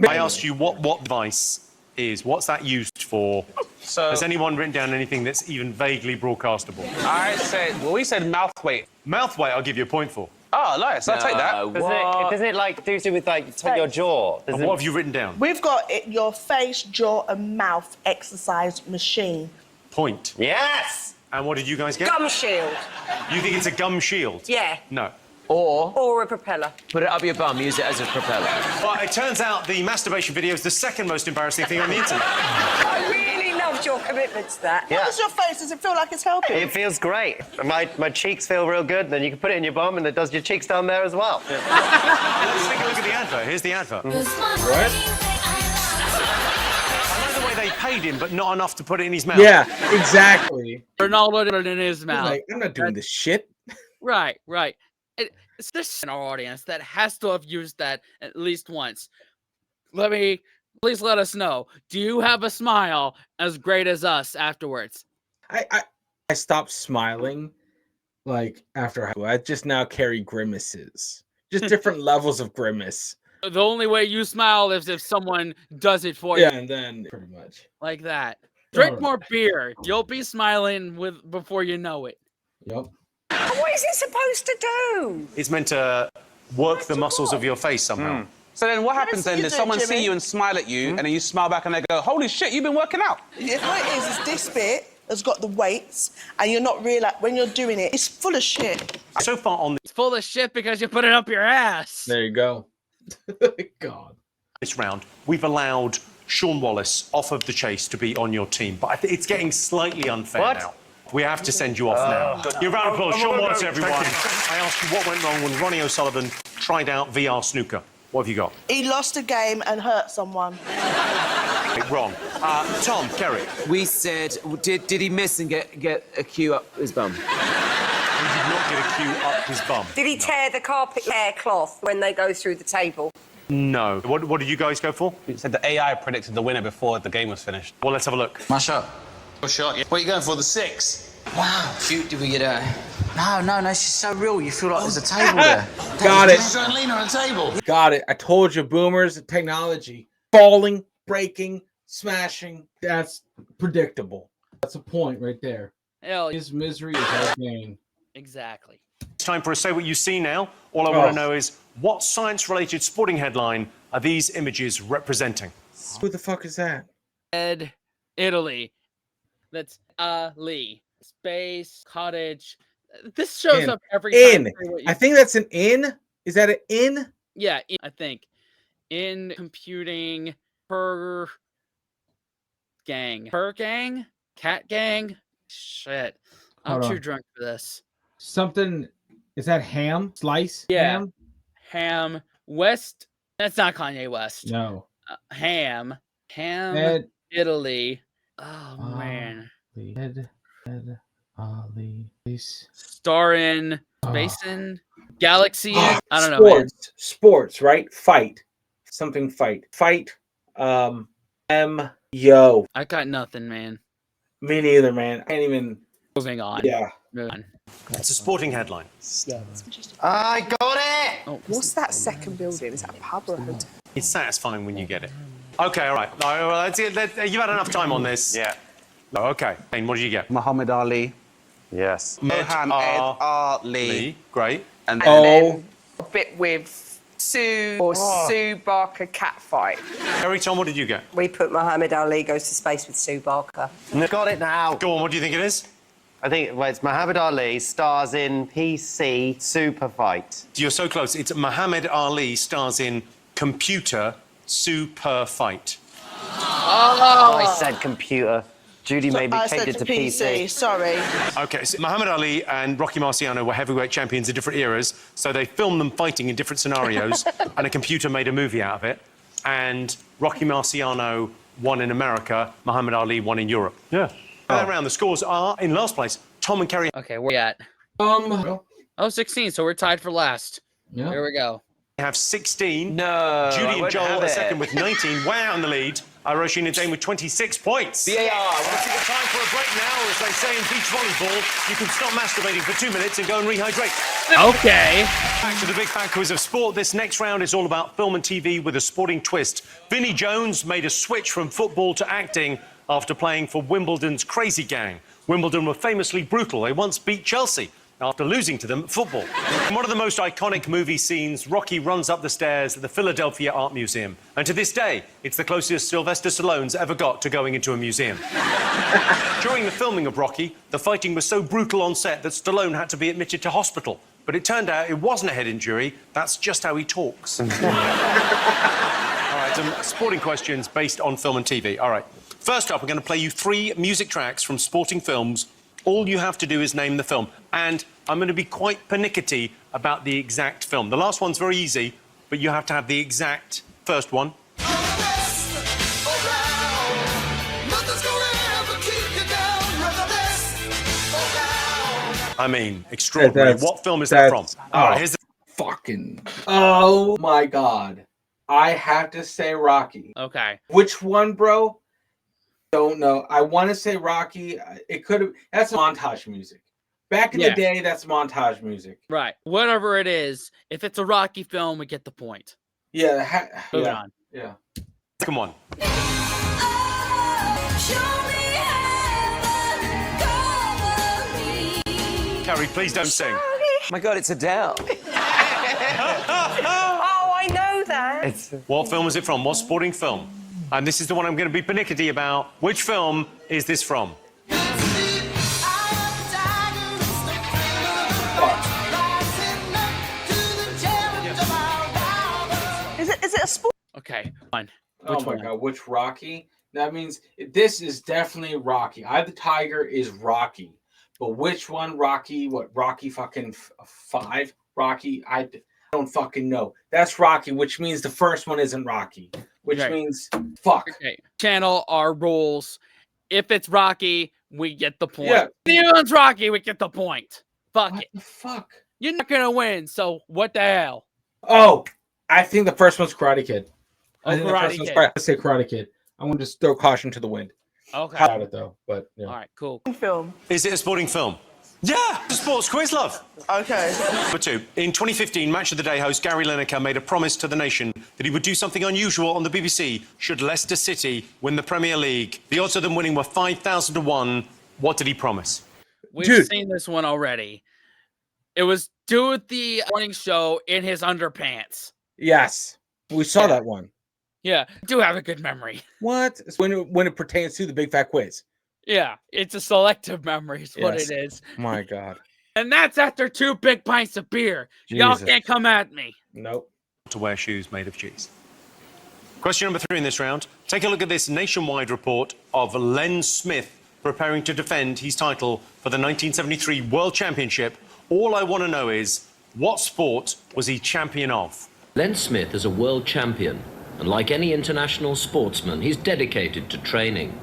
I asked you what device is. What's that used for? So, has anyone written down anything that's even vaguely broadcastable? I said, well, we said mouth weight. Mouth weight, I'll give you a point for. Oh, nice. I'll take that. Does it like do with like your jaw? And what have you written down? We've got your face, jaw, and mouth exercise machine. Point. Yes! And what did you guys get? Gum shield. You think it's a gum shield? Yeah. No. Or a propeller. Put it up your bum, use it as a propeller. Well, it turns out the masturbation video is the second most embarrassing thing on the internet. I really loved your commitment to that. How does your face? Does it feel like it's helping? It feels great. My cheeks feel real good. Then you can put it in your bum, and it does your cheeks down there as well. Let's take a look at the advert. Here's the advert. What? I know the way they paid him, but not enough to put it in his mouth. Yeah, exactly. Ronaldo did it in his He's mouth. like, I'm not doing this shit. Right. It's this in our audience that has to have used that at least once. Please let us know. Do you have a smile as great as us afterwards? I stopped smiling like after I just now carry grimaces. Just different levels of grimace. The only way you smile is if someone does it for you. Yeah, and then pretty much. Like that. Drink Alright. more beer. You'll be smiling before you know it. Yep. What is it supposed to do? It's meant to work the muscles of your face somehow. So then what happens then? Does someone see you and smile at you, and then you smile back and they go, holy shit, you've been working out? Yeah, what it is this bit has got the weights, and you're not realising when you're doing it, it's full of shit. So far on It's full of shit because you put it up your ass. There you go. God. this round, we've allowed Sean Wallace off of the chase to be on your team, but I think it's getting slightly unfair now. We have to send you off now. Your round of applause, Sean Wallace, everyone. I asked you what went wrong when Ronnie O'Sullivan tried out VR snooker. What have you got? He lost a game and hurt someone. Wrong. Tom, Kerry. We said, did he miss and get a cue up his bum? He did not get a cue up his bum. Did he tear the carpet hair cloth when they go through the table? No. What did you guys go for? You said the AI predicted the winner before the game was finished. Well, let's have a look. My shot. Your shot, yeah. What are you going for, the 6? Wow. Shoot, did we get a... No, she's so real. You feel like there's a table there. Got it. Don't lean on a table. Got it. I told you, boomers, technology. Falling, breaking, smashing. That's predictable. That's a point right there. Hell, his misery is our gain. Exactly. It's time for a Say What You See now. All I want to know is, what science-related sporting headline are these images representing? Who the fuck is that? Italy. That's Lee. Space, cottage. This shows up every time. I think that's an in. Is that an in? Yeah, I think. In computing per gang. Per gang? Cat gang? Shit. I'm Hold too on. drunk for this. Something. Is that ham? Slice? Yeah. Ham? Ham. West. That's not Kanye West. No. Ham. Ed- Italy. Oh, man. Star in. Basin. Galaxy. I don't know, man. Sports, right? Fight. Something fight. Fight. Yo. I got nothing, man. Me neither, man. I can't even. Moving on. Yeah. Moving on. It's a sporting headline. I got it! Oh, What's that second building? Is that a pub or a hotel? It's satisfying when you get it. Okay, all right. You've had enough time on this. Yeah. Oh, okay. And what did you get? Muhammad Ali. Yes. Mohammed Ali. Great. And then a bit with Sue or Sue Barker catfight. Harry, Tom, what did you get? We put Muhammad Ali goes to space with Sue Barker. Got it now. Go on, what do you think it is? I think it's Muhammad Ali stars in PC Super Fight. You're so close. It's Muhammad Ali stars in Computer Super Fight. Oh, I said computer. Judy made me I change said it to PC. Sorry. Okay, so Muhammad Ali and Rocky Marciano were heavyweight champions in different eras, so they filmed them fighting in different scenarios, and a computer made a movie out of it. And Rocky Marciano won in America, Muhammad Ali won in Europe. Yeah. Around the scores are in last place. Tom and Kerry. Okay, where we at? 16, so we're tied for last. Yeah. Here we go. We have 16. No. Judy and Joel are second with 19. Way out in the lead. Roisin and Dane with 26 points. VAR. Let's take a time for a break now. As they say in beach volleyball, you can stop masturbating for 2 minutes and go and rehydrate. Okay. Back to the big fat quiz of sport. This next round is all about film and TV with a sporting twist. Vinnie Jones made a switch from football to acting after playing for Wimbledon's Crazy Gang. Wimbledon were famously brutal. They once beat Chelsea after losing to them at football. In one of the most iconic movie scenes, Rocky runs up the stairs at the Philadelphia Art Museum. And to this day, it's the closest Sylvester Stallone's ever got to going into a museum. During the filming of Rocky, the fighting was so brutal on set that Stallone had to be admitted to hospital. But it turned out it wasn't a head injury, that's just how he talks. All right, some sporting questions based on film and TV. All right. First up, we're going to play you 3 music tracks from sporting films. All you have to do is name the film. And I'm going to be quite pernickety about the exact film. The last one's very easy, but you have to have the exact first one. I mean, extraordinary. What film is that from? All right, here's the... Oh my God. I have to say Rocky. Okay. Which one, bro? Don't know. I want to say Rocky. It could have. That's montage music. Back in the day, that's montage music. Right. Whatever it is, if it's a Rocky film, we get the point. Yeah. Moving on. Yeah. Come on. Carrie, please don't sing. Oh my God, it's Adele. Oh, I know that. What film is it from? What sporting film? And this is the one I'm going to be pernickety about. Which film is this from? Is it a sport? Okay, fine. Oh my God, which Rocky? That means this is definitely Rocky. Eye of the Tiger is Rocky. But which one, Rocky? What, Rocky fucking 5? Rocky? I don't fucking know. That's Rocky, which means the first one isn't Rocky. Which means fuck. Okay. Channel our rules. If it's Rocky, we get the point. Yeah. If it's Rocky, we get the point. Fuck What it. the fuck? You're not gonna win, so what the hell? Oh, I think the first one's Karate Kid. Oh, I think the Karate first one's Kid. Let's say Karate Kid. I want to just throw caution to the wind. Okay. About it though, but yeah. All right, cool. Film. Is it a sporting film? Yeah, it's a sports quiz, love. Okay. Number 2. In 2015, Match of the Day host Gary Lineker made a promise to the nation that he would do something unusual on the BBC should Leicester City win the Premier League. The odds of them winning were 5,000 to 1. What did he promise? We've seen this one already. It was do the morning show in his underpants. Yes, we saw that one. Yeah, I do have a good memory. What? It's when it pertains to the Big Fat Quiz. Yeah, it's a selective memory is what Yes. it is. My God. And that's after 2 big pints of beer. Y'all Jesus. can't come at me. Nope. To wear shoes made of cheese. Question number 3 in this round. Take a look at this nationwide report of Len Smith preparing to defend his title for the 1973 World Championship. All I want to know is, what sport was he champion of? Len Smith is a world champion, and like any international sportsman, he's dedicated to training.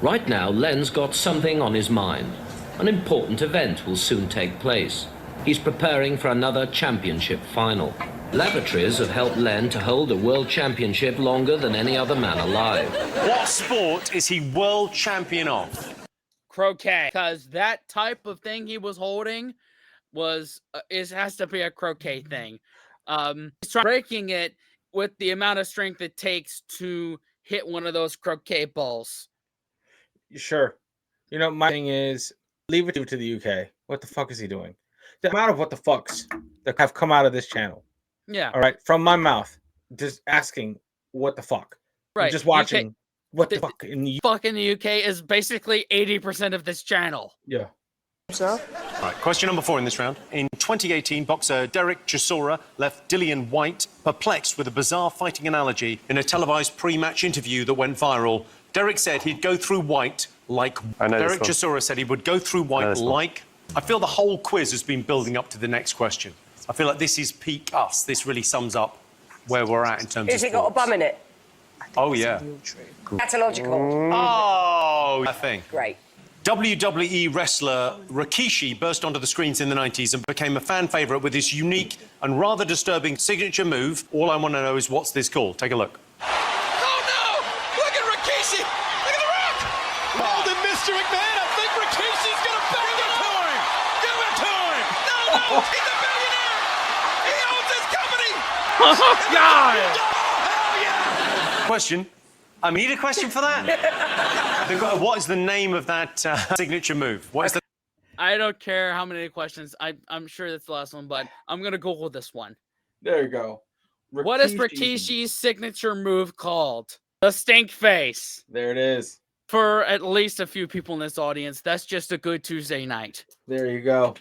Right now, Len's got something on his mind. An important event will soon take place. He's preparing for another championship final. Lavatories have helped Len to hold the world championship longer than any other man alive. What sport is he world champion of? croquet, because that type of thing he was holding has to be a croquet thing. He's breaking it with the amount of strength it takes to hit one of those croquet balls. Sure. You know, my thing is, leave it to the UK. What the fuck is he doing? The amount of what the fucks that have come out of this channel. Yeah. All right, from my mouth, just asking what the fuck. I'm Right. just watching what the fuck in the fuck in the UK is basically 80% of this channel. Yeah. All right, question number 4 in this round. In 2018, boxer Derek Chisora left Dillian White perplexed with a bizarre fighting analogy in a televised pre-match interview that went viral. Derek said he'd go through White like... Derek Chisora said he would go through White like... I feel the whole quiz has been building up to the next question. I feel like this is peak us. This really sums up where we're at in terms Has of it got a bum in it? Oh, yeah. Pathological. Oh, that thing. Great. WWE wrestler Rikishi burst onto the screens in the 90s and became a fan favourite with his unique and rather disturbing signature move. All I want to know is what's this called? Take a look. Oh no! Look at Rikishi! Look at The Rock! Oh, then Mr. McMahon, I think Rikishi's gonna bring it to him! Give it to him! No! He's a millionaire! He owns his company! Oh, God! Question. I need a question for that. What is the name of that signature move? What is the... I don't care how many questions. I'm sure that's the last one, but I'm going to Google this one. There you go. What is Rikishi's signature move called? The stink face. There it is. For at least a few people in this audience, that's just a good Tuesday night. There you go.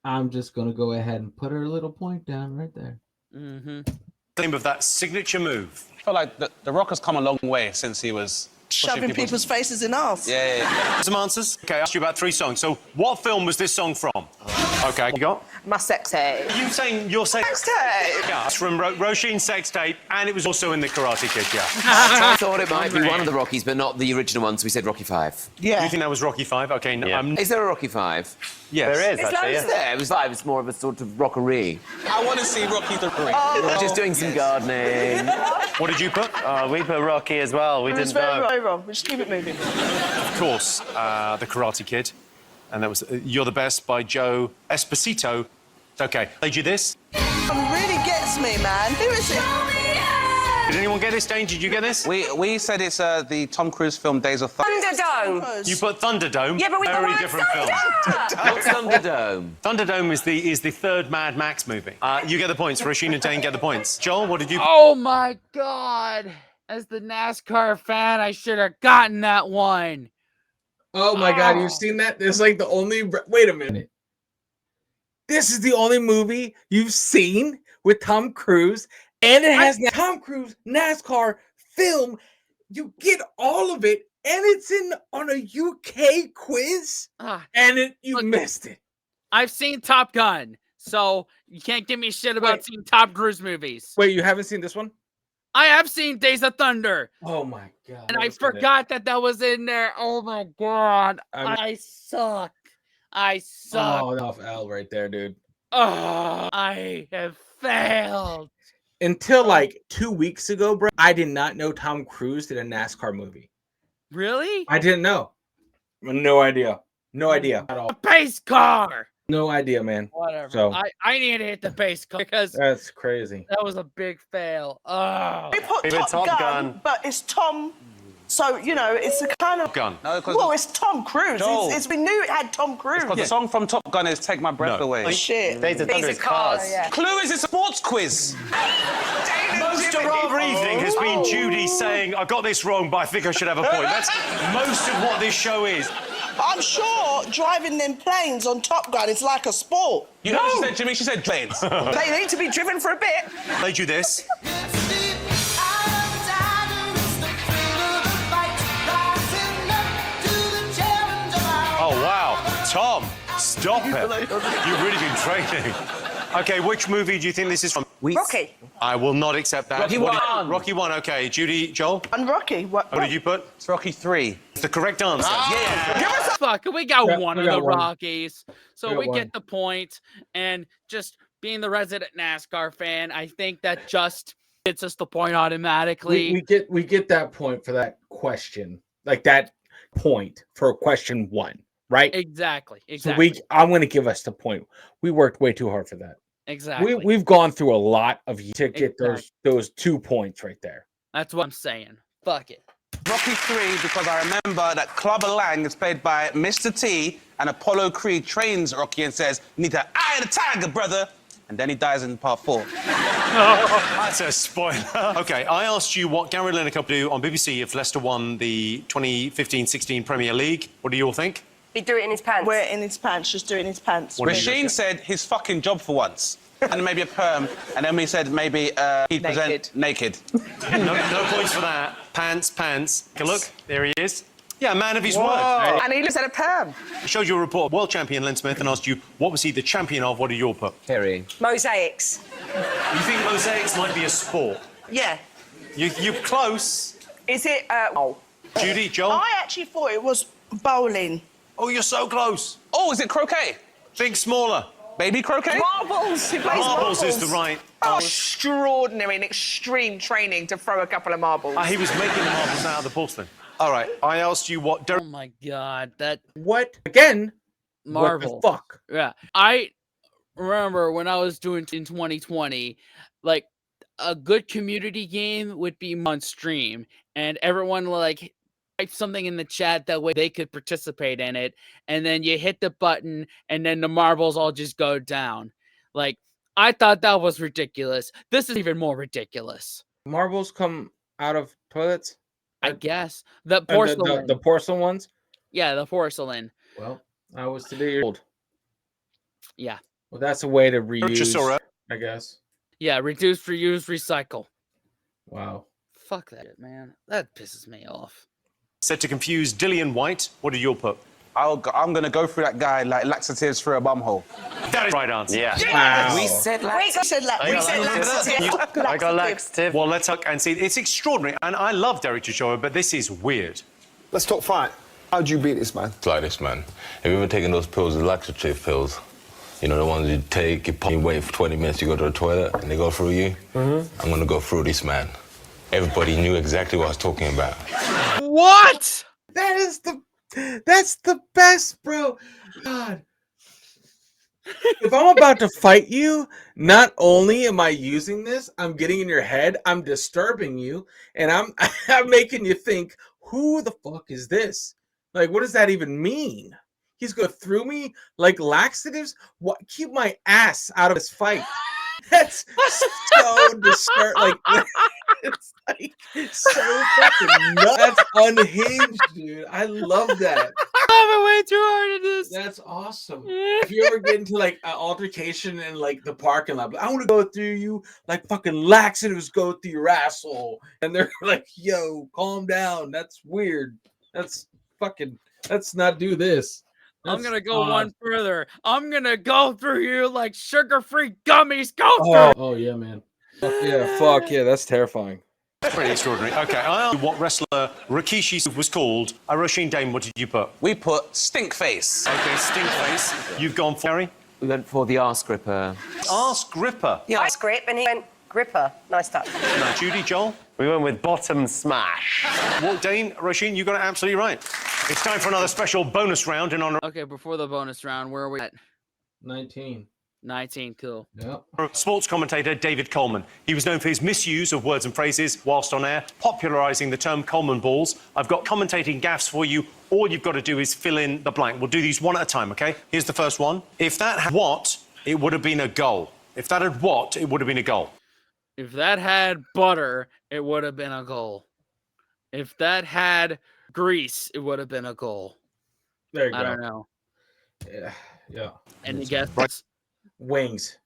I'm just going to go ahead and put her little point down right there. Mm-hmm. Name of that signature move? I feel like the Rock has come a long way since he was Shoving people's faces in arse. Yeah. Some answers? Okay, I asked you about 3 songs. So, what film was this song from? Okay, you got? My sex tape. You're saying... Sex tape! Yeah, it's from Roshin's sex tape, and it was also in The Karate Kid, yeah. I thought it might be one of the Rockies, but not the original one, so we said Rocky 5. Yeah. You think that was Rocky 5? Okay, Is there a Rocky 5? Yes. There is, It's actually. loads there. It was 5. It's more of a sort of rockery. I want to see Rocky 3. Just doing some gardening. What did you put? We put Rocky as well. We It's didn't know. very wrong. We just keep it moving. Of course, The Karate Kid. And that was You're the Best by Joe Esposito. Okay, played you this. It really gets me, man. Who is it? Did anyone get this, Dane? Did you get this? We said it's the Tom Cruise film Days of Thunder. Thunderdome. You put Thunderdome. Yeah, but with the very word different film. What's Thunderdome? Thunderdome is the third Mad Max movie. You get the points. Rasheen and Dane get the points. Joel, what did you? Oh my God! As the NASCAR fan, I should have gotten that one. Oh my God, you've seen that? This is like the only. Wait a minute. This is the only movie you've seen with Tom Cruise, and it has Tom Cruise NASCAR film. You get all of it, and it's on a UK quiz, and you missed it. I've seen Top Gun, so you can't give me shit about seeing Tom Cruise movies. Wait, you haven't seen this one? I have seen Days of Thunder. Oh my God. And I forgot that was in there. Oh my God. I suck. I suck. Oh, off L right there, dude. Oh, I have failed. Until like 2 weeks ago, bro, I did not know Tom Cruise did a NASCAR movie. Really? I didn't know. No idea. No idea at all. A pace car. No idea, man. Whatever. So I need to hit the pace car because that's crazy. That was a big fail. Oh. We put Top Gun, but it's Tom. So, you know, it's a kind of... Top Gun. No, well, it's Tom Cruise. No. We knew it had Tom Cruise. Because the song from Top Gun is Take My Breath Away. Oh, shit. Days of Thunder is Cars. Yeah. Clue is a sports quiz. Most of our evening has been Judy saying, I got this wrong, but I think I should have a point. That's most of what this show is. I'm sure driving them planes on Top Gun is like a sport. You know what she said, Jimmy? She said planes. They need to be driven for a bit. Played you this. Oh, wow. Tom, stop it. You've really been training. Okay, which movie do you think this is from? Rocky. I will not accept that. Rocky What did- 1. Rocky 1, okay. Judy, Joel? And Rocky. What did you put? It's Rocky 3. It's the correct answer. Yeah. Give us a fuck. We got Yeah, one we of the got one. Rockies. So We we got get one. the point. And just being the resident NASCAR fan, I think that just gets us the point automatically. We get that point for that question. Like that point for question 1. right? Exactly. So I'm going to give us the point. We worked way too hard for that. Exactly. We've gone through a lot of to get those 2 points right there. That's what I'm saying. Fuck it. Rocky 3 because I remember that Clubber Lang is played by Mr. T, and Apollo Creed trains Rocky and says, "Need to eye the tiger, brother." And then he dies in part 4. That's a spoiler. OK, I asked you what Gary Lineker would do on BBC if Leicester won the 2015-16 Premier League. What do you all think? He'd do it in his pants. Wear it in his pants, just do it in his pants. Machine said his fucking job for once. And maybe a perm. And then we said maybe he'd present naked. No points for that. Pants. Take a look. There he is. Yeah, a man of his word. And he looks at a perm. I showed you a report of world champion Len Smith and asked you what was he the champion of. What did you all put? Kerry. Mosaics. You think mosaics might be a sport? Yeah. You're close. Is it... Judy, Joel? I actually thought it was bowling. Oh, you're so close. Oh, is it croquet? Think smaller. Baby croquet? Marbles. He plays Marbles is the right... Extraordinary and extreme training to throw a couple of marbles. He was making the marbles out of the porcelain. All right, I asked you what... Oh, my God. What? Again? Marvel. What the fuck? Yeah. I remember when I was doing in 2020, like, a good community game would be on stream, and everyone, like, type something in the chat that way they could participate in it, and then you hit the button, and then the marbles all just go down. Like, I thought that was ridiculous. This is even more ridiculous. Marbles come out of toilets? I guess. The porcelain. The porcelain ones? Yeah, the porcelain. Well, I was today years old. Yeah. Well, that's a way to reuse, I guess. Yeah, reduce, reuse, recycle. Wow. Fuck that, man. That pisses me off. Said to confuse Dillian White. What did you all put? I'm going to go through that guy like laxatives through a bumhole. That is the right answer. Yeah. Wow. We said laxative. I got laxative. Well, let's look and see. It's extraordinary, and I love Derek Chisora, but this is weird. Let's talk fight. How'd you beat this man? It's like this, man. Have you ever taken those pills, the laxative pills? You know, the ones you take, you wait for 20 minutes, you go to the toilet, and they go through you? Mm-hmm. I'm gonna go through this man. Everybody knew exactly what I was talking about. What? That's the best, bro. God. If I'm about to fight you, not only am I using this, I'm getting in your head, I'm disturbing you, and I'm making you think, who the fuck is this? Like, what does that even mean? He's going through me like laxatives? What? Keep my ass out of this fight. That's so disturbing. Like, it's like so fucking nuts. That's unhinged, dude. I love that. I'm way too hard at this. That's awesome. If you ever get into like an altercation in like the parking lot, I want to go through you like fucking laxatives go through your asshole, and they're like, "Yo, calm down. That's weird. Let's not do this." I'm gonna go one further. I'm gonna go through you like sugar-free gummies go Oh, through. oh yeah, man. Fuck yeah, that's terrifying. Pretty extraordinary. Okay, I asked you what wrestler Rikishi was called. Roisin Dane, what did you put? We put stink face. Okay, stink face. You've gone for Gary? We went for the arse gripper. Arse gripper? Yeah. Ice grip, and he went gripper. Nice touch. No, Judy, Joel? We went with bottom smash. Well, Dane, Roisin, you got it absolutely right. It's time for another special bonus round in honor. Okay, before the bonus round, where are we at? 19. 19, cool. Yep. Sports commentator David Coleman. He was known for his misuse of words and phrases whilst on air, popularising the term Coleman balls. I've got commentating gaffes for you. All you've got to do is fill in the blank. We'll do these one at a time, OK? Here's the first one. If that had what, it would have been a goal. If that had what, it would have been a goal. If that had butter, it would have been a goal. If that had grease, it would have been a goal. There you go. I don't know. Yeah. Any guess? Right. Wings.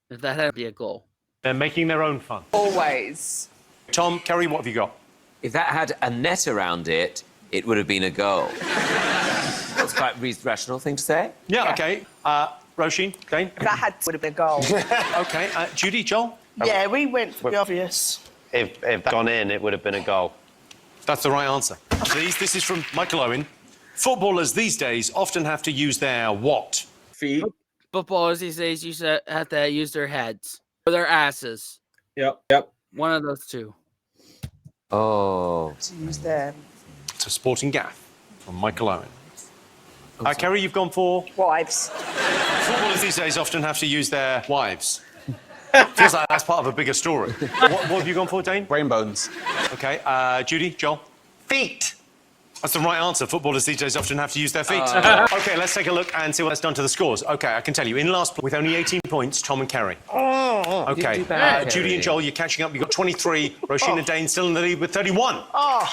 If that had to be a goal. They're making their own fun. Always. Tom, Kerry, what have you got? If that had a net around it, it would have been a goal. That's quite a rational thing to say. Yeah. OK. Roisin, Dane? If that had would have been a goal. OK. Judy, Joel? Yeah, we went for the obvious. If that gone in, it would have been a goal. That's the right answer. Please, this is from Michael Owen. Footballers these days often have to use their what? Feet. Footballers these days have to use their heads or their asses. Yep. One of those two. Oh. To use them. It's a sporting gaff from Michael Owen. Kerry, you've gone for? Wives. Footballers these days often have to use their wives. Feels like that's part of a bigger story. What have you gone for, Dane? Brain bones. Okay, Judy, Joel? Feet. That's the right answer. Footballers these days often have to use their feet. Okay, let's take a look and see what that's done to the scores. Okay, I can tell you, in last place with only 18 points, Tom and Kerry. Okay, Judy and Joel, you're catching up. You've got 23. Roisin and Dane still in the lead with 31. Well,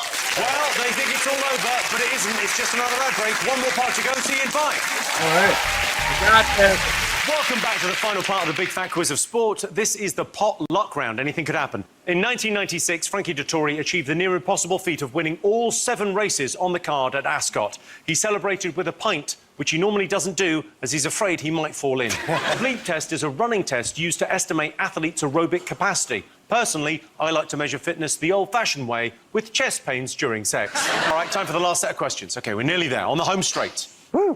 they think it's all over, but it isn't. It's just another ad break. One more part to go. See you in 5. All right. Got this. Welcome back to the final part of the Big Fat Quiz of Sport. This is the pot luck round. Anything could happen. In 1996, Frankie Dettori achieved the near impossible feat of winning all 7 races on the card at Ascot. He celebrated with a pint, which he normally doesn't do, as he's afraid he might fall in. A bleep test is a running test used to estimate athletes' aerobic capacity. Personally, I like to measure fitness the old-fashioned way, with chest pains during sex. All right, time for the last set of questions. OK, we're nearly there, on the home straight.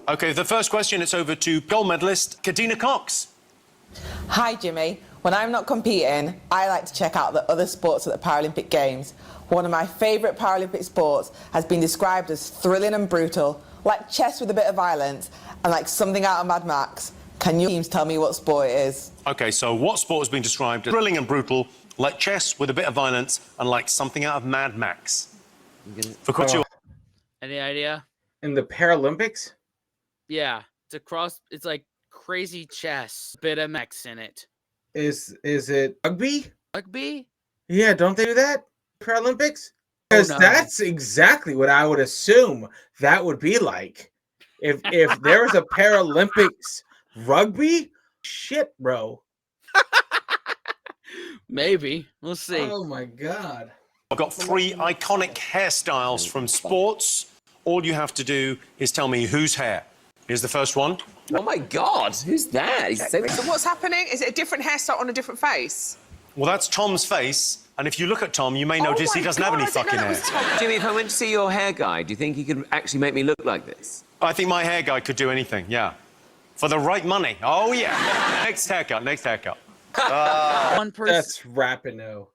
OK, the first question, it's over to gold medalist Kadina Cox. Hi, Jimmy. When I'm not competing, I like to check out the other sports at the Paralympic Games. One of my favourite Paralympic sports has been described as thrilling and brutal, like chess with a bit of violence, and like something out of Mad Max. Can you teams tell me what sport it is? OK, so what sport has been described as thrilling and brutal, like chess with a bit of violence, and like something out of Mad Max? For Couture. Any idea? In the Paralympics? Yeah, it's like crazy chess, bit of mechs in it. Is it rugby? Rugby? Yeah, don't they do that? Paralympics? Because that's exactly what I would assume that would be like. If there was a Paralympics rugby, shit, bro. Maybe. We'll see. Oh my God. I've got 3 iconic hairstyles from sports. All you have to do is tell me whose hair. Here's the first one. Oh my God, who's that? So what's happening? Is it a different hairstyle on a different face? Well, that's Tom's face, and if you look at Tom, you may notice he doesn't have any fucking hair. Jimmy, if I went to see your hair guy, do you think he could actually make me look like this? I think my hair guy could do anything, yeah. For the right money. Oh, yeah. Next haircut, next haircut. One person. That's Rapinoe.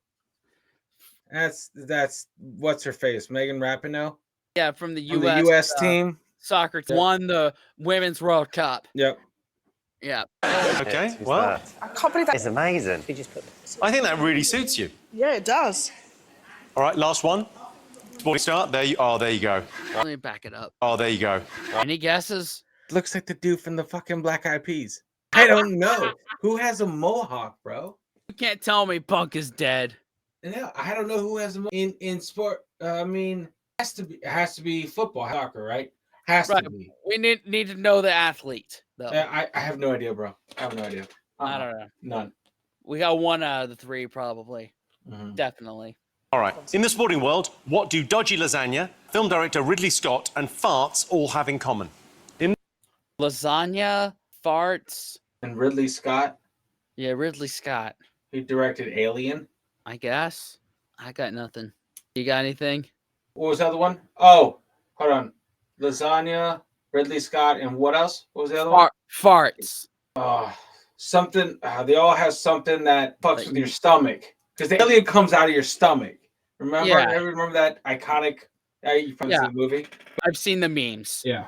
That's what's her face? Megan Rapinoe? Yeah, from the From U.S. the U.S. team. Soccer team. Won the Women's World Cup. Yep. Yeah. Okay, well, I can't believe that. It's amazing. I think that really suits you. Yeah, it does. All right, last one. Sporting start. There you go. Let me back it up. Oh, there you go. Any guesses? Looks like the dude from the fucking Black Eyed Peas. I don't know. Who has a mohawk, bro? You can't tell me Punk is dead. Yeah, I don't know who has a in sport. I mean, it has to be football, soccer, right? Has to be. We need to know the athlete, though. I have no idea, bro. I have no idea. I don't know. None. We got 1 out of the 3, probably. Mm-hmm. Definitely. All right. In the sporting world, what do Dodgy Lasagna, film director Ridley Scott, and farts all have in common? Lasagna, farts, and Ridley Scott. Yeah, Ridley Scott. He directed Alien. I guess. I got nothing. You got anything? What was the other one? Oh, hold on. Lasagna, Ridley Scott, and what else? What was the other one? Farts. Something. They all have something that fucks with your stomach. Because the alien comes out of your stomach. Remember? Yeah. Remember that iconic? You probably seen the movie. I've seen the memes. Yeah.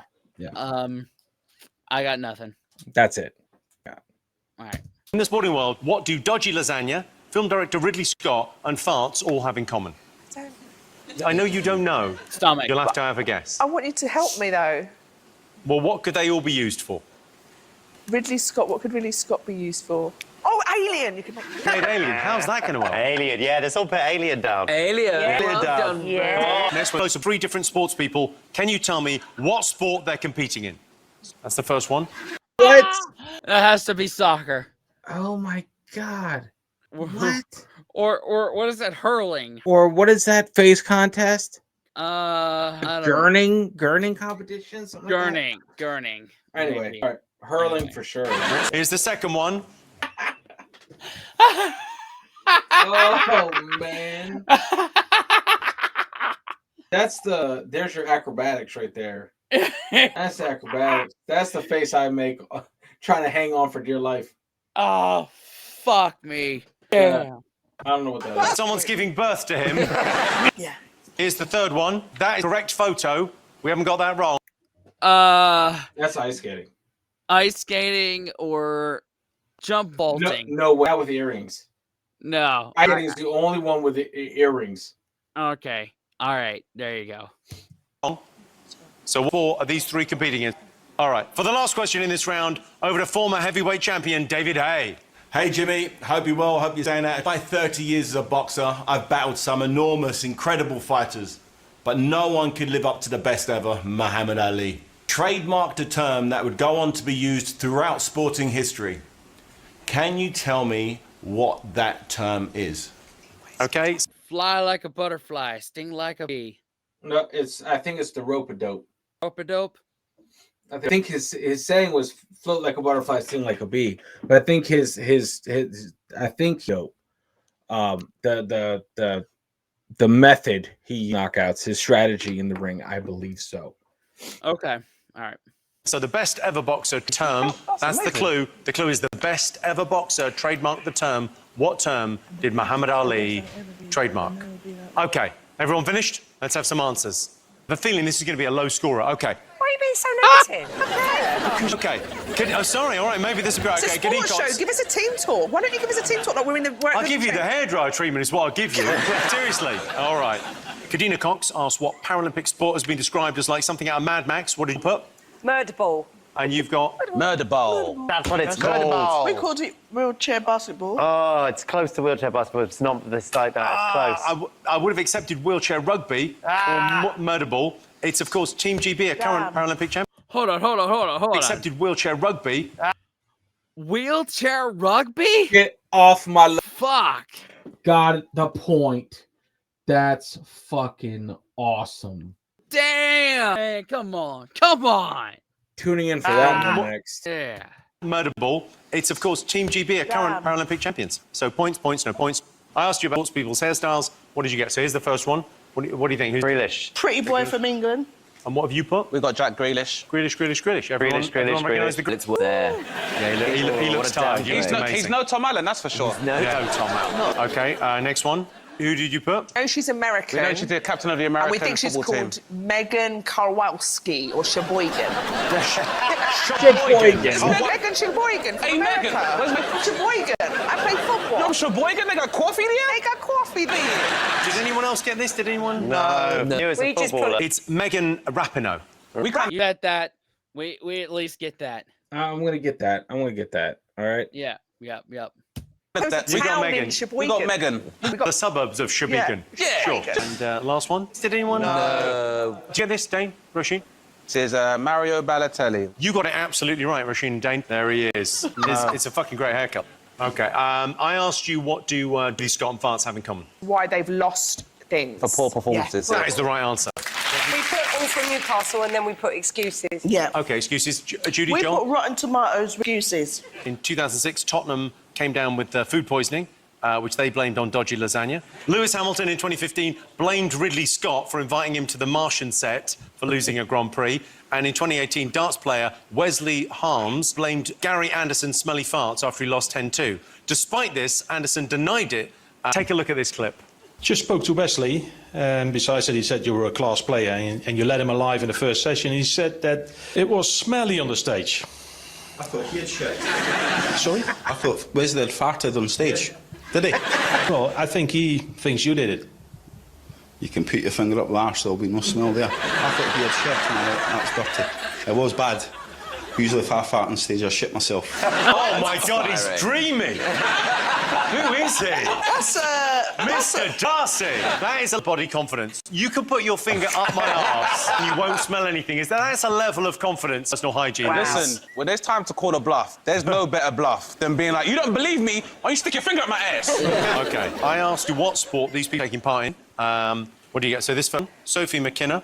I got nothing. That's it. All right. In the sporting world, what do Dodgy Lasagna, film director Ridley Scott, and farts all have in common? I know you don't know. Stomach. You'll have to have a guess. I want you to help me, though. Well, what could they all be used for? Ridley Scott, what could Ridley Scott be used for? Oh, Alien! You could make Alien. How's that going to work? Alien, yeah, let's all put Alien down. Alien. Yeah. Well done. Yeah. Next one. So 3 different sports people. Can you tell me what sport they're competing in? That's the first one. What? That has to be soccer. Oh my God. What? Or what is that? Hurling. Or what is that face contest? I don't know. Gurning competition? Something like that? Gurning. Anyway, Maybe. all right, hurling for sure. Here's the second one. Oh man. There's your acrobatics right there. That's acrobatics. That's the face I make trying to hang on for dear life. Oh, fuck me. Yeah. I don't know what that is. Someone's giving birth to him. Yeah. Here's the third one. That is correct photo. We haven't got that wrong. That's ice skating. Ice skating or jump vaulting? No, not with earrings. No. Ice skating is the only one with the earrings. Okay. All right. There you go. So 4 of these 3 competing in. All right. For the last question in this round, over to former heavyweight champion David Haye. Hey Jimmy, hope you're well, hope you're staying out. My 30 years as a boxer, I've battled some enormous, incredible fighters, but no one could live up to the best ever, Muhammad Ali. Trademarked a term that would go on to be used throughout sporting history. Can you tell me what that term is? Okay. Fly like a butterfly, sting like a bee. No, I think it's the rope-a-dope. Rope-a-dope? I think his saying was float like a butterfly, sting like a bee. But I think his the method he knockouts, his strategy in the ring, I believe so. Okay. All right. So the best ever boxer term, that's the clue. The clue is the best ever boxer trademarked the term. What term did Muhammad Ali trademark? Okay. Everyone finished? Let's have some answers. I have a feeling this is going to be a low scorer. Okay. Why are you being so negative? Okay. Sorry, all right, maybe this will be It's okay. a sports show. Give us a team talk. Why don't you give us a team talk like we're in the... I'll give you the hairdryer treatment is what I'll give you. Seriously. All right. Kadina Cox asked what Paralympic sport has been described as like something out of Mad Max. What did you put? Murder ball. And you've got? Murder ball. That's what it's Murder called. ball. We called it wheelchair basketball. Oh, it's close to wheelchair basketball. It's not this like that. It's close. I would have accepted wheelchair rugby or murder ball. It's, of course, Team GB, a current Paralympic champion. Hold on. Accepted wheelchair rugby. Wheelchair rugby? Get off my... Fuck. Got the point. That's fucking awesome. Damn. Hey, come on. Tuning in for that one next. Yeah. Murder ball. It's, of course, Team GB, a current Paralympic champions. So points, no points. I asked you about sports people's hairstyles. What did you get? So here's the first one. What do you think? Who's Grealish? Pretty boy from England. And what have you put? We've got Jack Grealish. Grealish. Everyone recognise the It's there. Yeah, he looks tired. He's no Tom Allen, that's for sure. No Tom Allen. Okay, next one. Who did you put? We know she's American. We know she's the captain of the American and we think she's football called team. Megan Kowalski or Sheboygan. Sheboygan. Megan Sheboygan from Hey, America. Megan. Where's Megan? Sheboygan. I play football. No, Sheboygan, they got coffee there? They got coffee there. Did anyone else get this? Did anyone? No. You as a We just put footballer. It's Megan Rapinoe. We can't. You got that. We at least get that. I'm gonna get that. All right. Yeah. We got Megan. We got Megan. The suburbs of Sheboygan. Yeah. Sure. And last one. Did anyone? No. Did you get this, Dane? Rasheen? This is Mario Balotelli. You got it absolutely right, Rasheen Dane. There he is. It's a fucking great haircut. Okay. I asked you what do Scott and Farts have in common? Why they've lost things. For poor performances. That is the right answer. We put all from Newcastle and then we put excuses. Yeah. Okay, excuses. Judy, We John? put Rotten Tomatoes excuses. In 2006, Tottenham came down with food poisoning, which they blamed on dodgy lasagna. Lewis Hamilton in 2015 blamed Ridley Scott for inviting him to the Martian set for losing a Grand Prix. And in 2018, darts player Wesley Harms blamed Gary Anderson's smelly farts after he lost 10-2. Despite this, Anderson denied it. Take a look at this clip. Just spoke to Wesley, and besides that, he said you were a class player and you let him alive in the first session. He said that it was smelly on the stage. I thought he had shit. Sorry? I thought Wesley had farted on stage. Did he? Well, I think he thinks you did it. You can put your finger up the arse, there'll be no smell there. I thought he had shit, and I went, that's dirty. It was bad. Usually if I fart on stage, I shit myself. Oh, my God, he's dreamy. Who is he? That's Mr. Darcy. That is a body confidence. You can put your finger up my arse and you won't smell anything. That's a level of confidence, personal hygiene. Wow. Listen, when there's time to call a bluff, there's no better bluff than being like, you don't believe me, why don't you stick your finger up my ass? OK. I asked you what sport these people are taking part in. What do you get? So this film, Sophie McKenna.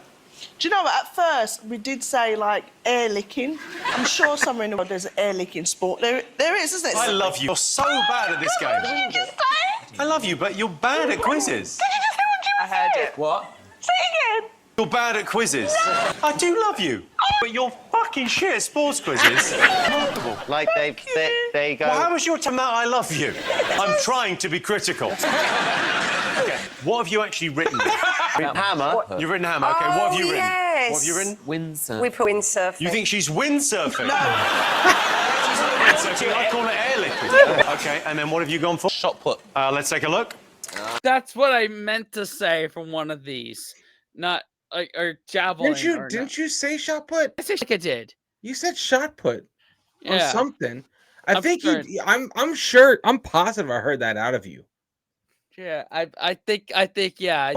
Do you know what? At first, we did say, like, air licking. I'm sure somewhere in the world there's an air licking sport. There is, isn't it? I love you. You're so bad at this game. What did you just say? I love you, but you're bad at quizzes. Did you just say what you I heard it. What? Say it again. You're bad at quizzes. No. I do love you, but you're fucking shit at sports quizzes. Remarkable. Like they go. Well, how was your time that I love you? I'm trying to be critical. Okay, what have you actually written? Hammer. You've written hammer. Okay, what have you written? Yes. What have you written? Windsurf. We put windsurfing. You think she's windsurfing? No. Windsurfing. I call it airlifting. Okay, and then what have you gone for? Shot put. Let's take a look. That's what I meant to say from one of these. Not like or javelin. Didn't you say shot put? I think I did. You said shot put or Yeah. something. I'm sure. I'm sure. I'm positive I heard that out of you. Yeah, I think yeah.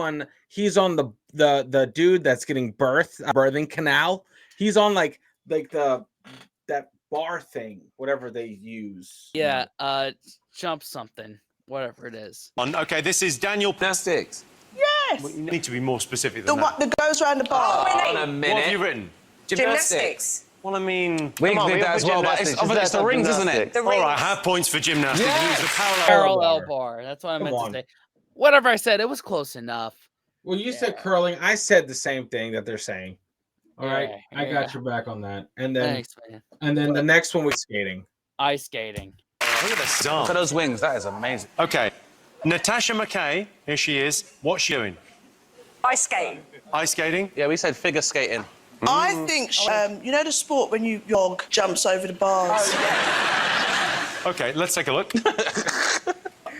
He's on the dude that's getting birthing canal. He's on like that bar thing, whatever they use. Yeah, jump something, whatever it is. Okay, this is Daniel. Gymnastics. Yes. Well, you need to be more specific The than one that. that goes around the bar. Hold on a minute. What have you written? Gymnastics. Well, I mean, We come on, did that as well, but it's the rings, isn't it? The all right, rings. half points for gymnastics. Yes. Use the Parallel bar. That's what I meant to say. Whatever I said, it was close enough. Well, you said curling. I said the same thing that they're saying. All right, Yeah, I got your back on that. And then, Thanks, man. and then the next one was skating. Ice skating. Look at this Look at those wings. That is amazing. Okay, Natasha McKay, here she is. What's she doing? Ice skating. Ice skating? Yeah, we said figure skating. I think, you know the sport when you yog jumps over the bars? Okay, let's take a look.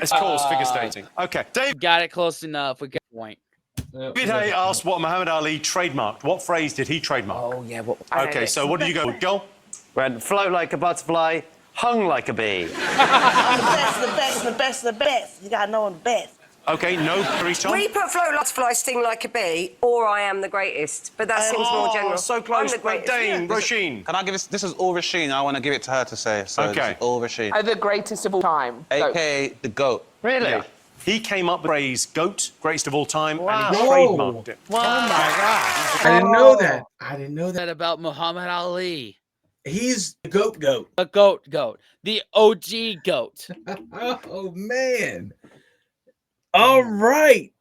It's called figure skating. Okay, Dave. Got it close enough. We got a point. David Hay asked what Muhammad Ali trademarked. What phrase did he trademark? Oh, yeah. What? Okay, so what did you go with? Joel? Went float like a butterfly, hung like a bee. The best, the best, the best, the best. You gotta know the best. Okay, no, Richard. We put float like a fly, sting like a bee, or I am the greatest. But that seems more general. So close. I'm the greatest. Dane, Roisin. Can I give this? This is all Rasheen. I want to give it to her to say. So Okay. this is all Rasheen. The greatest of all time. AKA the GOAT. Really? Yeah. He came up with the phrase GOAT, greatest of all time, and he Whoa. trademarked it. Oh my god! I didn't know that. I didn't know that. That about Muhammad Ali. He's the goat. The goat. The OG goat. Oh man! All right,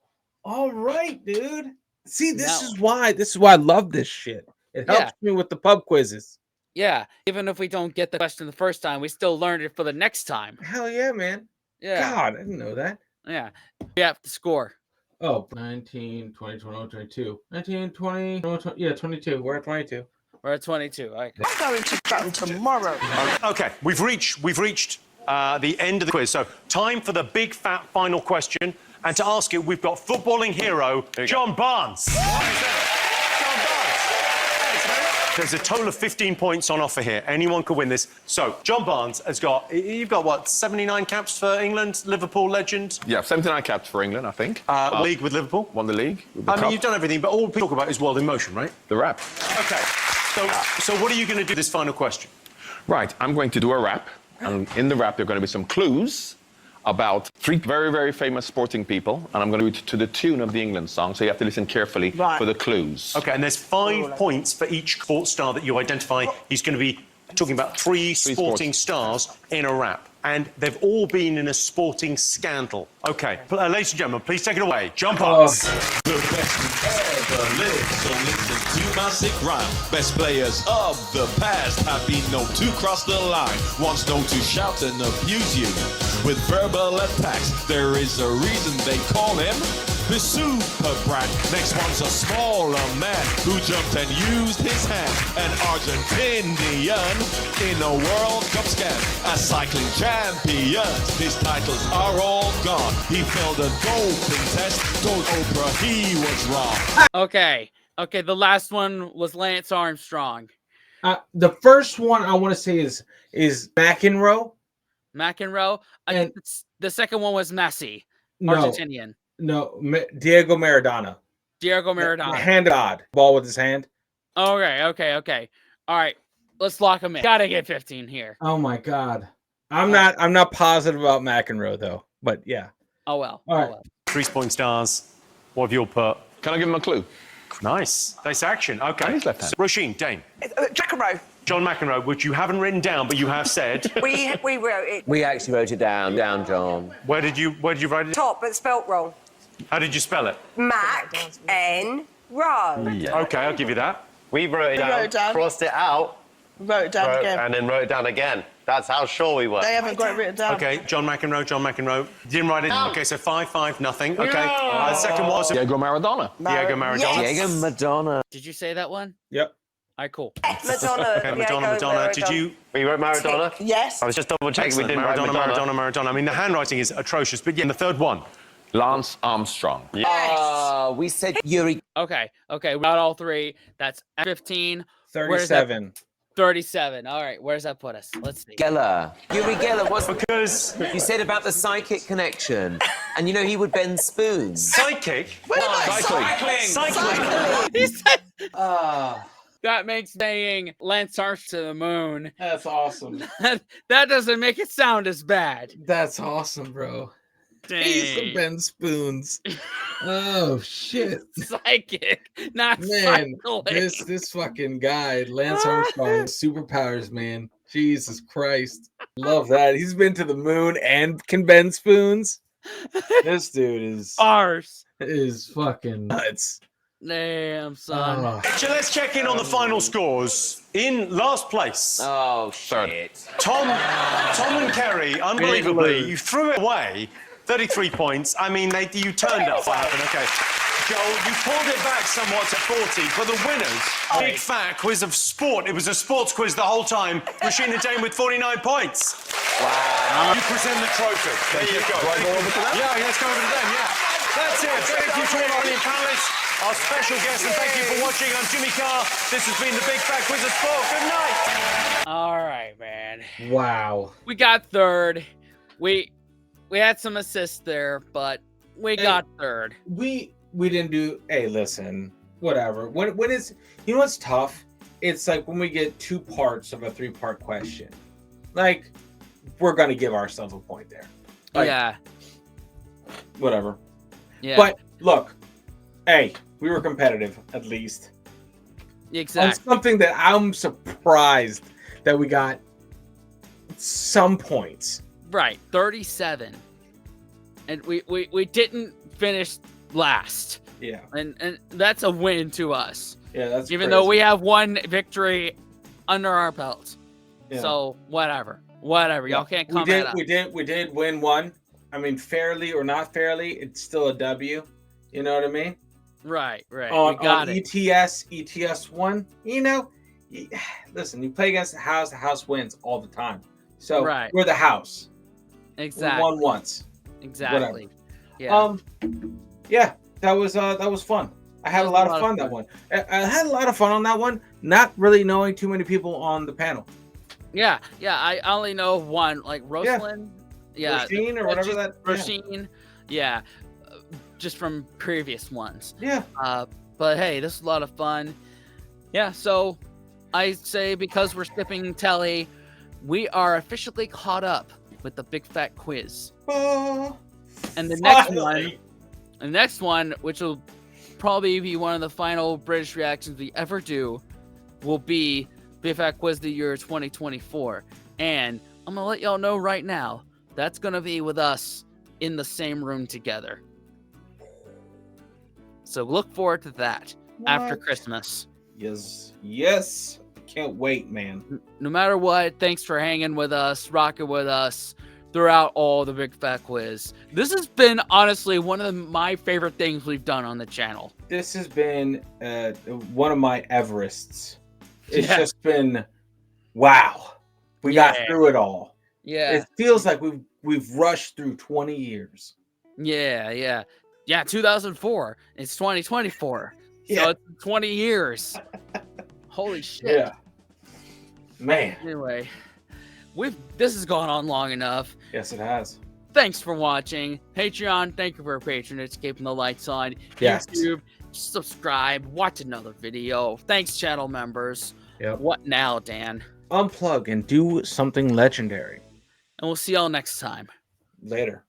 dude. See, this is why I love this shit. It helps me with the pub quizzes. Yeah, even if we don't get the question the first time, we still learned it for the next time. Hell yeah, man. Yeah. God, I didn't know that. Yeah. We have to score. Oh, 19, 20, 21, 22. 19, 20, 20, yeah, 22. We're at 22. We're at 22. All right. I'm going to battle tomorrow. Okay, we've reached the end of the quiz. So time for the big fat final question. And to ask it, we've got footballing hero John Barnes. There's a total of 15 points on offer here. Anyone could win this. So, John Barnes has got, you've got what, 79 caps for England, Liverpool legend? Yeah, 79 caps for England, I think. League with Liverpool? Won the league. With the I mean, cup. you've done everything, but all we talk about is World in Motion, right? The rap. Okay. So what are you going to do this final question? Right, I'm going to do a rap. And in the rap, there are going to be some clues about three very, very famous sporting people. And I'm going to do it to the tune of the England song. So you have to listen carefully for the clues. Okay, and there's 5 points for each sports star that you identify. He's going to be talking about three sporting stars in a rap. And they've all been in a sporting scandal. Okay, ladies and gentlemen, please take it away. John Barnes. The best ever lived, so listen to my sick rhyme. Best players of the past have been known to cross the line. Once known to shout and abuse you with verbal attacks. There is a reason they call him the super brat. Next one's a smaller man who jumped and used his hand. An Argentinian in a World Cup scam. A cycling champion, his titles are all gone. He failed a doping test, told Oprah he was wrong. Okay, the last one was Lance Armstrong. The first one I want to say is McEnroe. McEnroe. And the second one was Messi, No. Argentinian. No, Diego Maradona. Diego Maradona. Hand of God. Ball with his hand. Okay. All right, let's lock him in. Gotta get 15 here. Oh my God. I'm not positive about McEnroe though, but yeah. Oh well. All right. Well. 3 sporting stars. What have you all put? Can I give him a clue? Nice. Nice action. Okay. He's left-handed. Roisin, Dane. McEnroe. John McEnroe, which you haven't written down, but you have said. We wrote it. We actually wrote it down, John. Where did you write it? Top, but spelt wrong. How did you spell it? McEnroe. Okay, I'll give you that. We wrote it down, crossed it out, Wrote it down again. and then wrote it down again. That's how sure we were. They haven't got it written down. Okay, John McEnroe. Didn't write it. Okay, so 5-5, nothing. Okay. Second was Diego Maradona. Diego Maradona. Yes. Diego Madonna. Did you say that one? Yep. All right, cool. Madonna. Okay, Madonna. Did you? We wrote Maradona? Yes. I was just double checking we Excellent. didn't write Maradona. I mean, the handwriting is atrocious. But yeah, and the third one. Lance Armstrong. We said Yuri. Okay, we got all three. That's 15. 37. 37. All right, where's that put us? Let's see. Geller. Yuri Geller was Because you said about the psychic connection, and you know he would bend spoons. psychic. Cycling. He said, that makes saying Lance Armstrong to the moon. That's awesome. That doesn't make it sound as bad. That's awesome, bro. He's the Dang. Ben Spoons. Oh shit, Psychic, not man! cycling. This fucking guy, Lance Armstrong, superpowers, man. Jesus Christ, Love that. He's been to the moon and can bend spoons. This dude is Ours. fucking nuts. Damn, son. Oh. So let's check in on the final scores. In last place, Oh shit. Tom and Kerry, unbelievably, you threw it away. 33 points. I mean, you turned up. What happened? Okay. Joel, you pulled it back somewhat to 40. For the winners, Big Fat Quiz of Sport. It was a sports quiz the whole time. Rashina Dane with 49 points. Wow. You present the trophy. There you go. Yeah, let's go over to them, yeah. That's it. Thank you to all our brilliant panelists, our special guests, and thank you for watching. I'm Jimmy Carr. This has been the Big Fat Quiz of Sport. Good night. All right, man. wow. We got third. We had some assists there, but we got third. We didn't do. Hey, listen. Whatever. When it's, you know what's tough? It's like when we get 2 parts of a 3-part question. Like, we're gonna give ourselves a point there. Like, Yeah. Whatever. Yeah. But look, hey, we were competitive at least. Exactly. On something that I'm surprised that we got some points. Right, 37. And we didn't finish last. Yeah. And that's a win to us. Yeah, that's even crazy. though we have one victory under our belts. Yeah. So whatever. Y'all can't come at us. We did win one. I mean, fairly or not fairly, it's still a W. You know what I mean? Right. On, we got on it. ETS one, you know, listen, you play against the house wins all the time. So Right. we're the house. Exactly. We won once. Exactly. Whatever. Yeah. That was fun. I had a lot of fun that one. I had a lot of fun on that one. Not really knowing too many people on the panel. Yeah. I only know one, like Rosalind. Yeah. Rasheen or whatever that. Yeah. Rasheen. Yeah. Just from previous ones. Yeah. But hey, this is a lot of fun. Yeah. So I say because we're skipping Telly, we are officially caught up with the Big Fat Quiz. And the next one, which will probably be one of the final British reactions we ever do, will be Big Fat Quiz of the Year 2024. And I'm gonna let y'all know right now, that's gonna be with us in the same room together. So look forward to that after What? Christmas. Yes. Can't wait, man. No matter what, thanks for hanging with us, rocking with us throughout all the Big Fat Quiz. This has been honestly one of my favorite things we've done on the channel. This has been one of my Everests. It's Yeah. just been wow. We got through it all. Yeah. It feels like we've rushed through 20 years. Yeah, 2004. It's 2024. Yeah. So it's 20 years. Holy shit. Yeah. Man. Anyway, this has gone on long enough. Yes, it has. Thanks for watching. Patreon, thank you for your patronage, keeping the lights on. Yes. YouTube, subscribe, watch another video. Thanks, channel members. Yep. What now, Dan? Unplug and do something legendary. And we'll see y'all next time. Later.